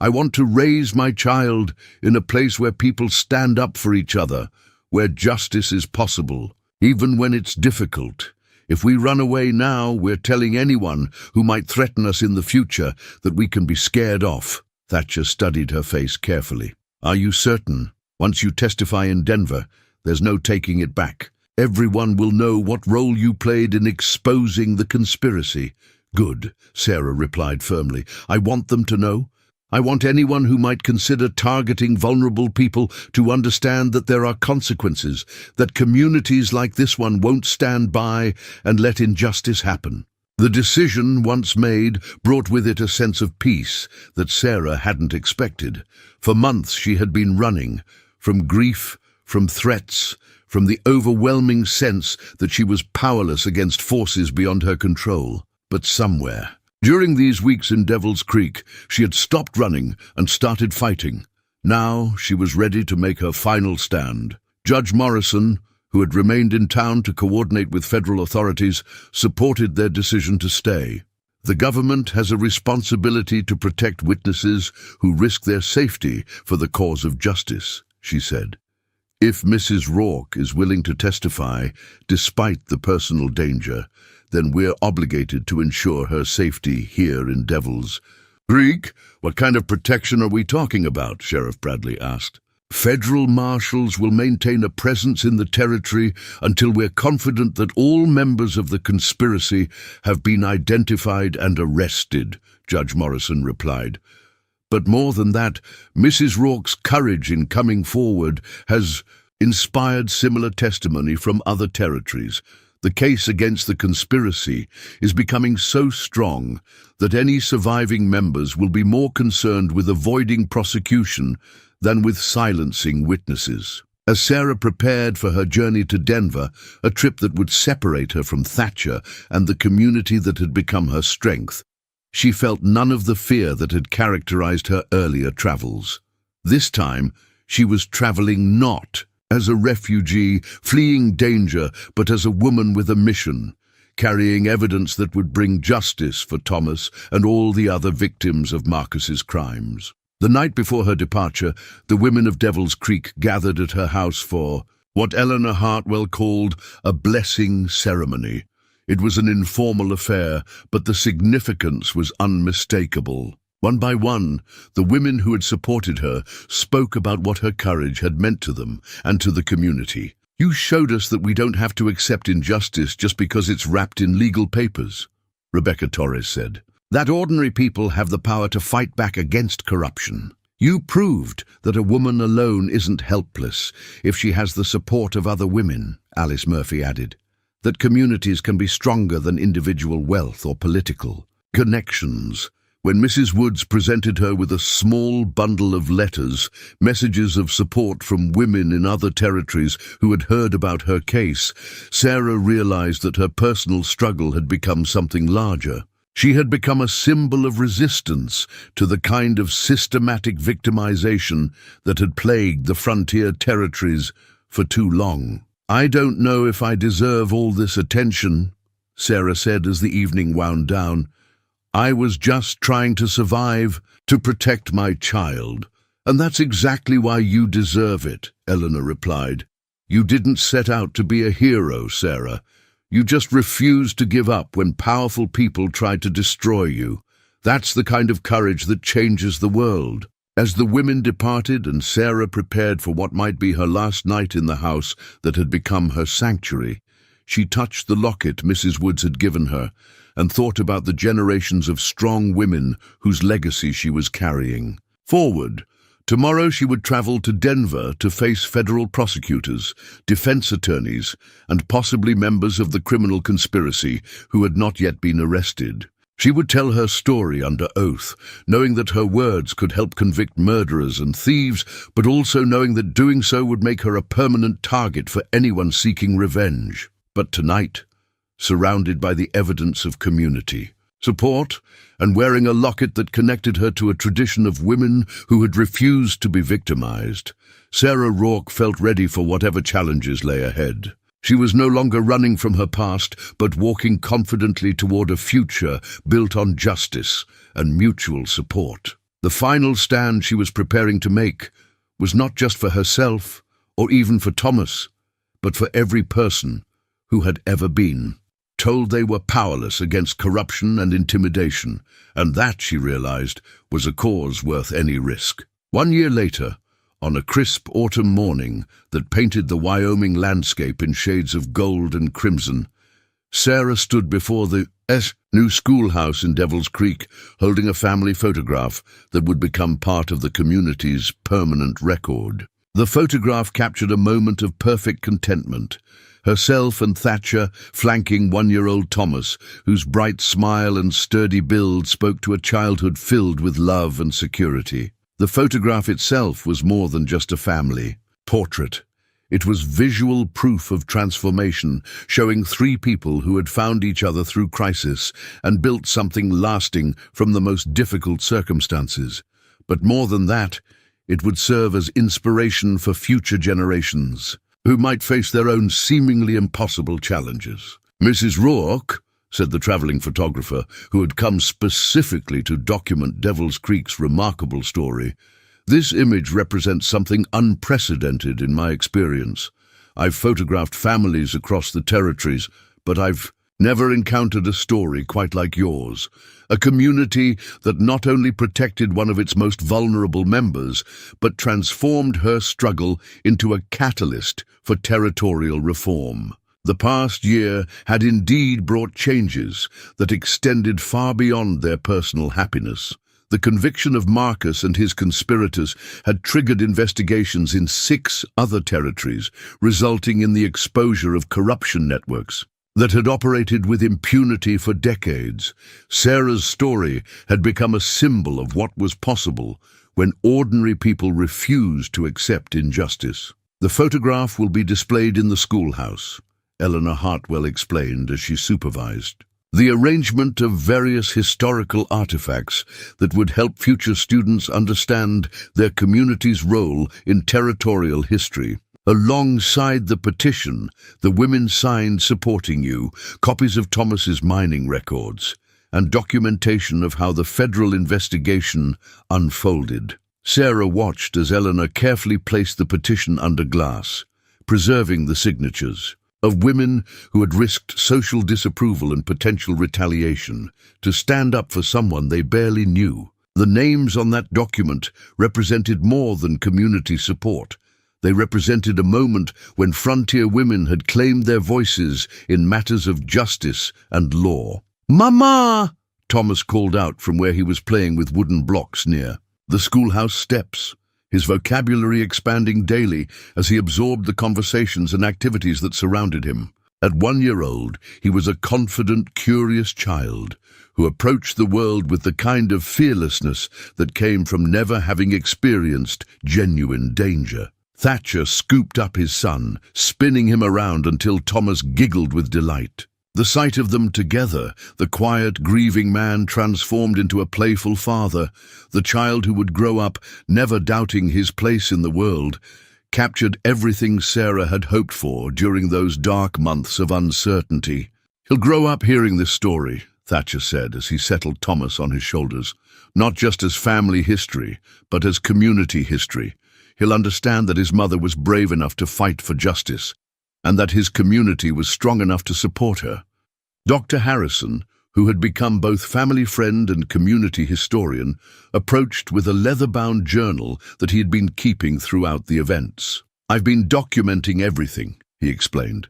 "I want to raise my child in a place where people stand up for each other, where justice is possible, even when it's difficult. If we run away now, we're telling anyone who might threaten us in the future that we can be scared off." Thatcher studied her face carefully. "Are you certain? Once you testify in Denver, there's no taking it back. Everyone will know what role you played in exposing the conspiracy." "Good," Sarah replied firmly. "I want them to know. I want anyone who might consider targeting vulnerable people to understand that there are consequences, that communities like this one won't stand by and let injustice happen." The decision, once made, brought with it a sense of peace that Sarah hadn't expected. For months she had been running, from grief, from threats, from the overwhelming sense that she was powerless against forces beyond her control. But somewhere, during these weeks in Devil's Creek, she had stopped running and started fighting. Now she was ready to make her final stand. Judge Morrison, who had remained in town to coordinate with federal authorities, supported their decision to stay. "The government has a responsibility to protect witnesses who risk their safety for the cause of justice," she said. "If Mrs. Rourke is willing to testify, despite the personal danger, then we're obligated to ensure her safety here in Devil's Creek." "What kind of protection are we talking about?" Sheriff Bradley asked. "Federal marshals will maintain a presence in the territory until we're confident that all members of the conspiracy have been identified and arrested," Judge Morrison replied. "But more than that, Mrs. Rourke's courage in coming forward has inspired similar testimony from other territories. The case against the conspiracy is becoming so strong that any surviving members will be more concerned with avoiding prosecution than with silencing witnesses." As Sarah prepared for her journey to Denver, a trip that would separate her from Thatcher and the community that had become her strength, she felt none of the fear that had characterized her earlier travels. This time, she was traveling not as a refugee fleeing danger, but as a woman with a mission, carrying evidence that would bring justice for Thomas and all the other victims of Marcus's crimes. The night before her departure, the women of Devil's Creek gathered at her house for what Eleanor Hartwell called a blessing ceremony. It was an informal affair, but the significance was unmistakable. One by one, the women who had supported her spoke about what her courage had meant to them and to the community. "You showed us that we don't have to accept injustice just because it's wrapped in legal papers," Rebecca Torres said. "That ordinary people have the power to fight back against corruption. You proved that a woman alone isn't helpless if she has the support of other women," Alice Murphy added. "That communities can be stronger than individual wealth or political connections." When Mrs. Woods presented her with a small bundle of letters, messages of support from women in other territories who had heard about her case, Sarah realized that her personal struggle had become something larger. She had become a symbol of resistance to the kind of systematic victimization that had plagued the frontier territories for too long. "I don't know if I deserve all this attention," Sarah said as the evening wound down. "I was just trying to survive, to protect my child. And that's exactly why you deserve it," Eleanor replied. "You didn't set out to be a hero, Sarah. You just refused to give up when powerful people tried to destroy you. That's the kind of courage that changes the world." As the women departed and Sarah prepared for what might be her last night in the house that had become her sanctuary, She touched the locket Mrs. Woods had given her and thought about the generations of strong women whose legacy she was carrying. Forward, tomorrow she would travel to Denver to face federal prosecutors, defense attorneys, and possibly members of the criminal conspiracy who had not yet been arrested. She would tell her story under oath, knowing that her words could help convict murderers and thieves, but also knowing that doing so would make her a permanent target for anyone seeking revenge. But tonight, surrounded by the evidence of community, support, and wearing a locket that connected her to a tradition of women who had refused to be victimized, Sarah Rourke felt ready for whatever challenges lay ahead. She was no longer running from her past, but walking confidently toward a future built on justice and mutual support. The final stand she was preparing to make was not just for herself or even for Thomas, but for every person who had ever been. Told they were powerless against corruption and intimidation, and that, she realized, was a cause worth any risk. 1 year later, on a crisp autumn morning that painted the Wyoming landscape in shades of gold and crimson, Sarah stood before the new schoolhouse in Devil's Creek, holding a family photograph that would become part of the community's permanent record. The photograph captured a moment of perfect contentment, herself and Thatcher flanking 1-year-old Thomas, whose bright smile and sturdy build spoke to a childhood filled with love and security. The photograph itself was more than just a family portrait. It was visual proof of transformation, showing 3 people who had found each other through crisis and built something lasting from the most difficult circumstances. But more than that, it would serve as inspiration for future generations, who might face their own seemingly impossible challenges. "Mrs. Rourke," said the traveling photographer, who had come specifically to document Devil's Creek's remarkable story, "this image represents something unprecedented in my experience. I've photographed families across the territories, but I've never encountered a story quite like yours. A community that not only protected one of its most vulnerable members, but transformed her struggle into a catalyst for territorial reform. The past year had indeed brought changes that extended far beyond their personal happiness. The conviction of Marcus and his conspirators had triggered investigations in 6 other territories, resulting in the exposure of corruption networks that had operated with impunity for decades. Sarah's story had become a symbol of what was possible when ordinary people refused to accept injustice. "The photograph will be displayed in the schoolhouse," Eleanor Hartwell explained as she supervised. "The arrangement of various historical artifacts that would help future students understand their community's role in territorial history. Alongside the petition, the women signed supporting you, copies of Thomas's mining records, and documentation of how the federal investigation unfolded." Sarah watched as Eleanor carefully placed the petition under glass, preserving the signatures of women who had risked social disapproval and potential retaliation to stand up for someone they barely knew. The names on that document represented more than community support. They represented a moment when frontier women had claimed their voices in matters of justice and law. "Mama!" Thomas called out from where he was playing with wooden blocks near the schoolhouse steps, his vocabulary expanding daily as he absorbed the conversations and activities that surrounded him. At 1 year old, he was a confident, curious child who approached the world with the kind of fearlessness that came from never having experienced genuine danger. Thatcher scooped up his son, spinning him around until Thomas giggled with delight. The sight of them together, the quiet, grieving man transformed into a playful father, the child who would grow up never doubting his place in the world, captured everything Sarah had hoped for during those dark months of uncertainty. "He'll grow up hearing this story," Thatcher said as he settled Thomas on his shoulders, "not just as family history, but as community history. He'll understand that his mother was brave enough to fight for justice, and that his community was strong enough to support her." Dr. Harrison, who had become both family friend and community historian, approached with a leather-bound journal that he had been keeping throughout the events. "I've been documenting everything," he explained.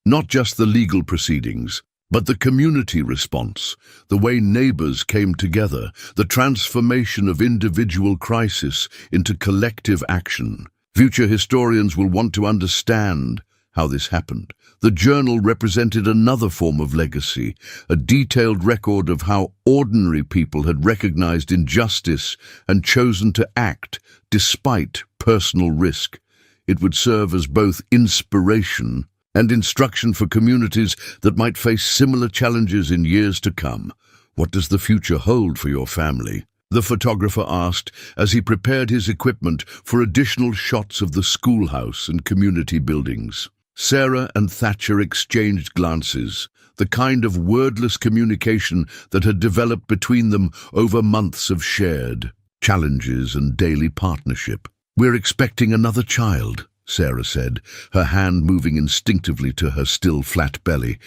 Not just the legal proceedings, but the community response, the way neighbors came together, the transformation of individual crisis into collective action. Future historians will want to understand how this happened. The journal represented another form of legacy, a detailed record of how ordinary people had recognized injustice and chosen to act despite personal risk. It would serve as both inspiration and instruction for communities that might face similar challenges in years to come. What does the future hold for your family? The photographer asked as he prepared his equipment for additional shots of the schoolhouse and community buildings. Sarah and Thatcher exchanged glances, the kind of wordless communication that had developed between them over months of shared challenges and daily partnership. "We're expecting another child," Sarah said, her hand moving instinctively to her still flat belly.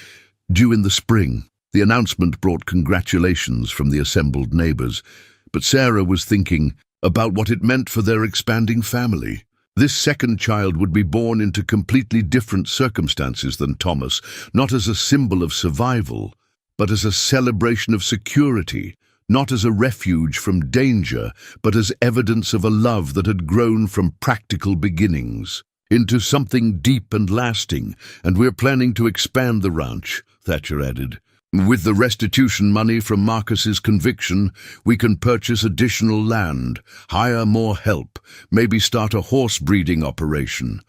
"Due in the spring." The announcement brought congratulations from the assembled neighbors, but Sarah was thinking about what it meant for their expanding family. This second child would be born into completely different circumstances than Thomas, not as a symbol of survival, but as a celebration of security, not as a refuge from danger, but as evidence of a love that had grown from practical beginnings into something deep and lasting. "And we're planning to expand the ranch," Thatcher added. "With the restitution money from Marcus's conviction, we can purchase additional land, hire more help, maybe start a horse breeding operation.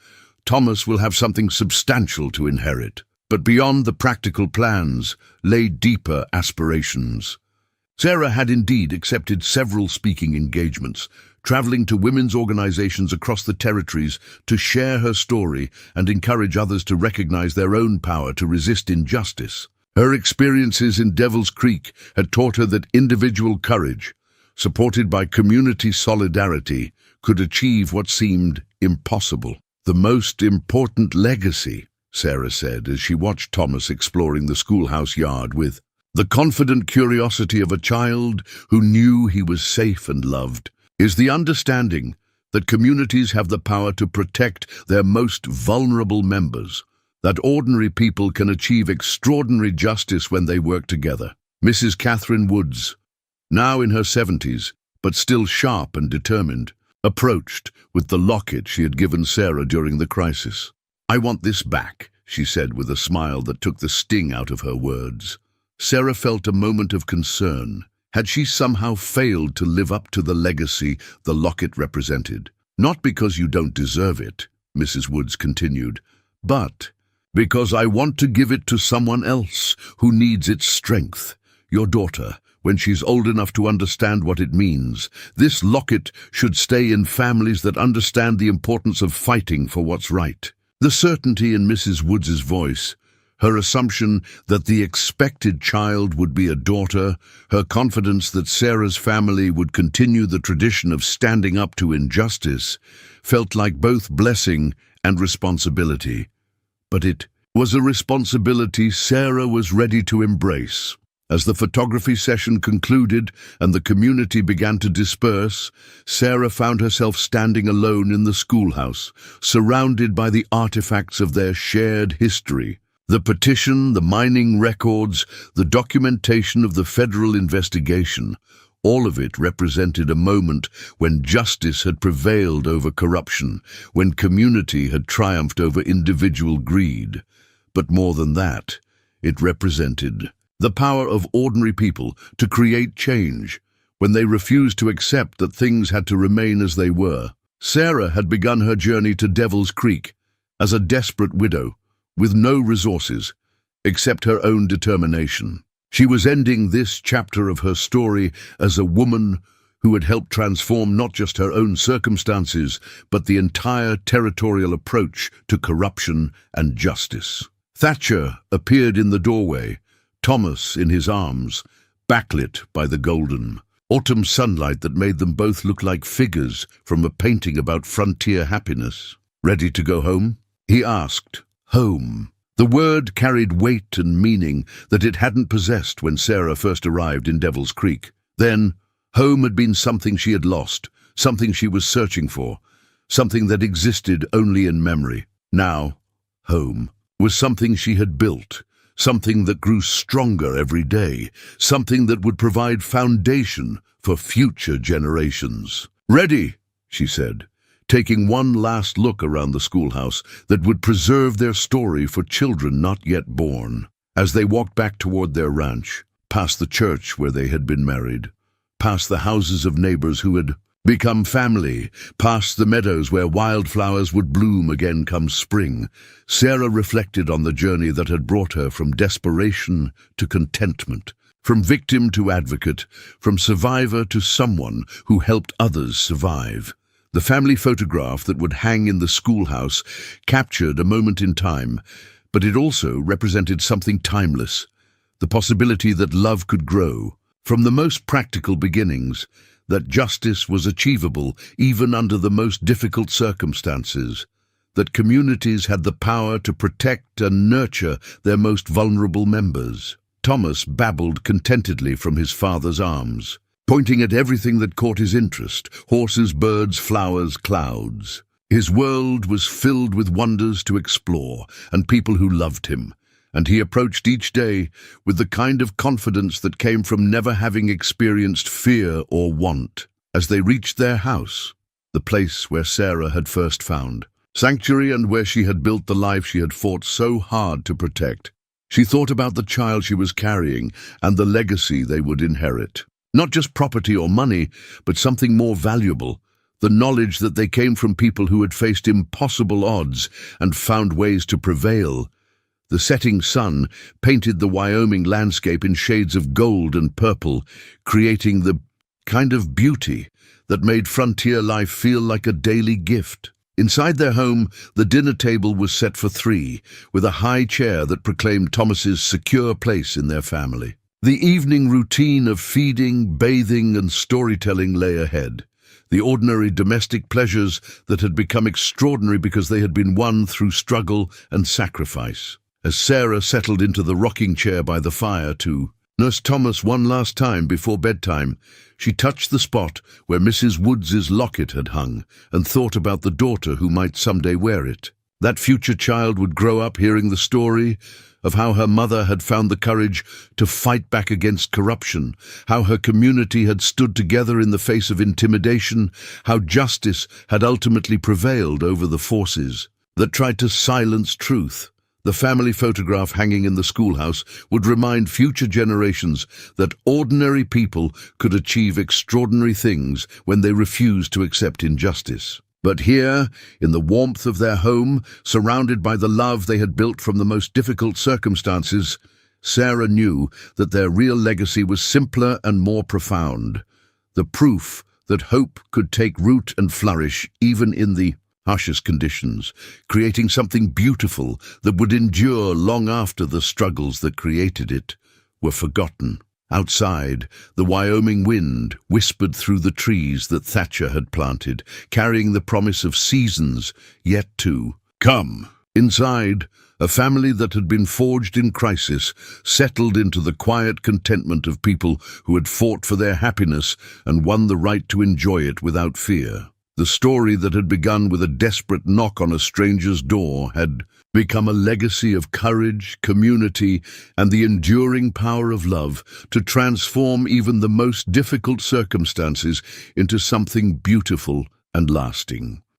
Thomas will have something substantial to inherit." But beyond the practical plans lay deeper aspirations. Sarah had indeed accepted several speaking engagements, traveling to women's organizations across the territories to share her story and encourage others to recognize their own power to resist injustice. Her experiences in Devil's Creek had taught her that individual courage, supported by community solidarity, could achieve what seemed impossible. "The most important legacy," Sarah said as she watched Thomas exploring the schoolhouse yard with the confident curiosity of a child who knew he was safe and loved, "is the understanding that communities have the power to protect their most vulnerable members, that ordinary people can achieve extraordinary justice when they work together." Mrs. Catherine Woods, now in her 70s, but still sharp and determined, approached with the locket she had given Sarah during the crisis. "I want this back," she said with a smile that took the sting out of her words. Sarah felt a moment of concern. Had she somehow failed to live up to the legacy the locket represented? "Not because you don't deserve it," Mrs. Woods continued, "but because I want to give it to someone else who needs its strength. Your daughter, when she's old enough to understand what it means. This locket should stay in families that understand the importance of fighting for what's right." The certainty in Mrs. Woods's voice, her assumption that the expected child would be a daughter, her confidence that Sarah's family would continue the tradition of standing up to injustice, felt like both blessing and responsibility. But it was a responsibility Sarah was ready to embrace. As the photography session concluded and the community began to disperse, Sarah found herself standing alone in the schoolhouse, surrounded by the artifacts of their shared history. The petition, the mining records, the documentation of the federal investigation, all of it represented a moment when justice had prevailed over corruption, when community had triumphed over individual greed. But more than that, it represented the power of ordinary people to create change when they refused to accept that things had to remain as they were. Sarah had begun her journey to Devil's Creek as a desperate widow, with no resources except her own determination. She was ending this chapter of her story as a woman who had helped transform not just her own circumstances, but the entire territorial approach to corruption and justice. Thatcher appeared in the doorway, Thomas in his arms, backlit by the golden autumn sunlight that made them both look like figures from a painting about frontier happiness. "Ready to go home?" he asked. Home. The word carried weight and meaning that it hadn't possessed when Sarah first arrived in Devil's Creek. Then, home had been something she had lost, something she was searching for, something that existed only in memory. Now, home. was something she had built, something that grew stronger every day, something that would provide foundation for future generations. "Ready," she said, taking one last look around the schoolhouse that would preserve their story for children not yet born. As they walked back toward their ranch, past the church where they had been married, past the houses of neighbors who had become family, past the meadows where wildflowers would bloom again come spring, Sarah reflected on the journey that had brought her from desperation to contentment, from victim to advocate, from survivor to someone who helped others survive. The family photograph that would hang in the schoolhouse captured a moment in time, but it also represented something timeless, the possibility that love could grow from the most practical beginnings, that justice was achievable even under the most difficult circumstances, that communities had the power to protect and nurture their most vulnerable members. Thomas babbled contentedly from his father's arms, pointing at everything that caught his interest: horses, birds, flowers, clouds. His world was filled with wonders to explore and people who loved him, and he approached each day with the kind of confidence that came from never having experienced fear or want. As they reached their house, the place where Sarah had first found sanctuary and where she had built the life she had fought so hard to protect, she thought about the child she was carrying and the legacy they would inherit. Not just property or money, but something more valuable, the knowledge that they came from people who had faced impossible odds and found ways to prevail. The setting sun painted the Wyoming landscape in shades of gold and purple, creating the kind of beauty that made frontier life feel like a daily gift. Inside their home, the dinner table was set for three, with a high chair that proclaimed Thomas's secure place in their family. The evening routine of feeding, bathing, and storytelling lay ahead. The ordinary domestic pleasures that had become extraordinary because they had been won through struggle and sacrifice. As Sarah settled into the rocking chair by the fire to nurse Thomas one last time before bedtime, she touched the spot where Mrs. Woods's locket had hung and thought about the daughter who might someday wear it. That future child would grow up hearing the story of how her mother had found the courage to fight back against corruption, how her community had stood together in the face of intimidation, how justice had ultimately prevailed over the forces that tried to silence truth. The family photograph hanging in the schoolhouse would remind future generations that ordinary people could achieve extraordinary things when they refused to accept injustice. But here, in the warmth of their home, surrounded by the love they had built from the most difficult circumstances, Sarah knew that their real legacy was simpler and more profound. The proof that hope could take root and flourish even in the harshest conditions, creating something beautiful that would endure long after the struggles that created it were forgotten. Outside, the Wyoming wind whispered through the trees that Thatcher had planted, carrying the promise of seasons yet to come. Inside, a family that had been forged in crisis settled into the quiet contentment of people who had fought for their happiness and won the right to enjoy it without fear. The story that had begun with a desperate knock on a stranger's door had become a legacy of courage, community, and the enduring power of love to transform even the most difficult circumstances into something beautiful and lasting.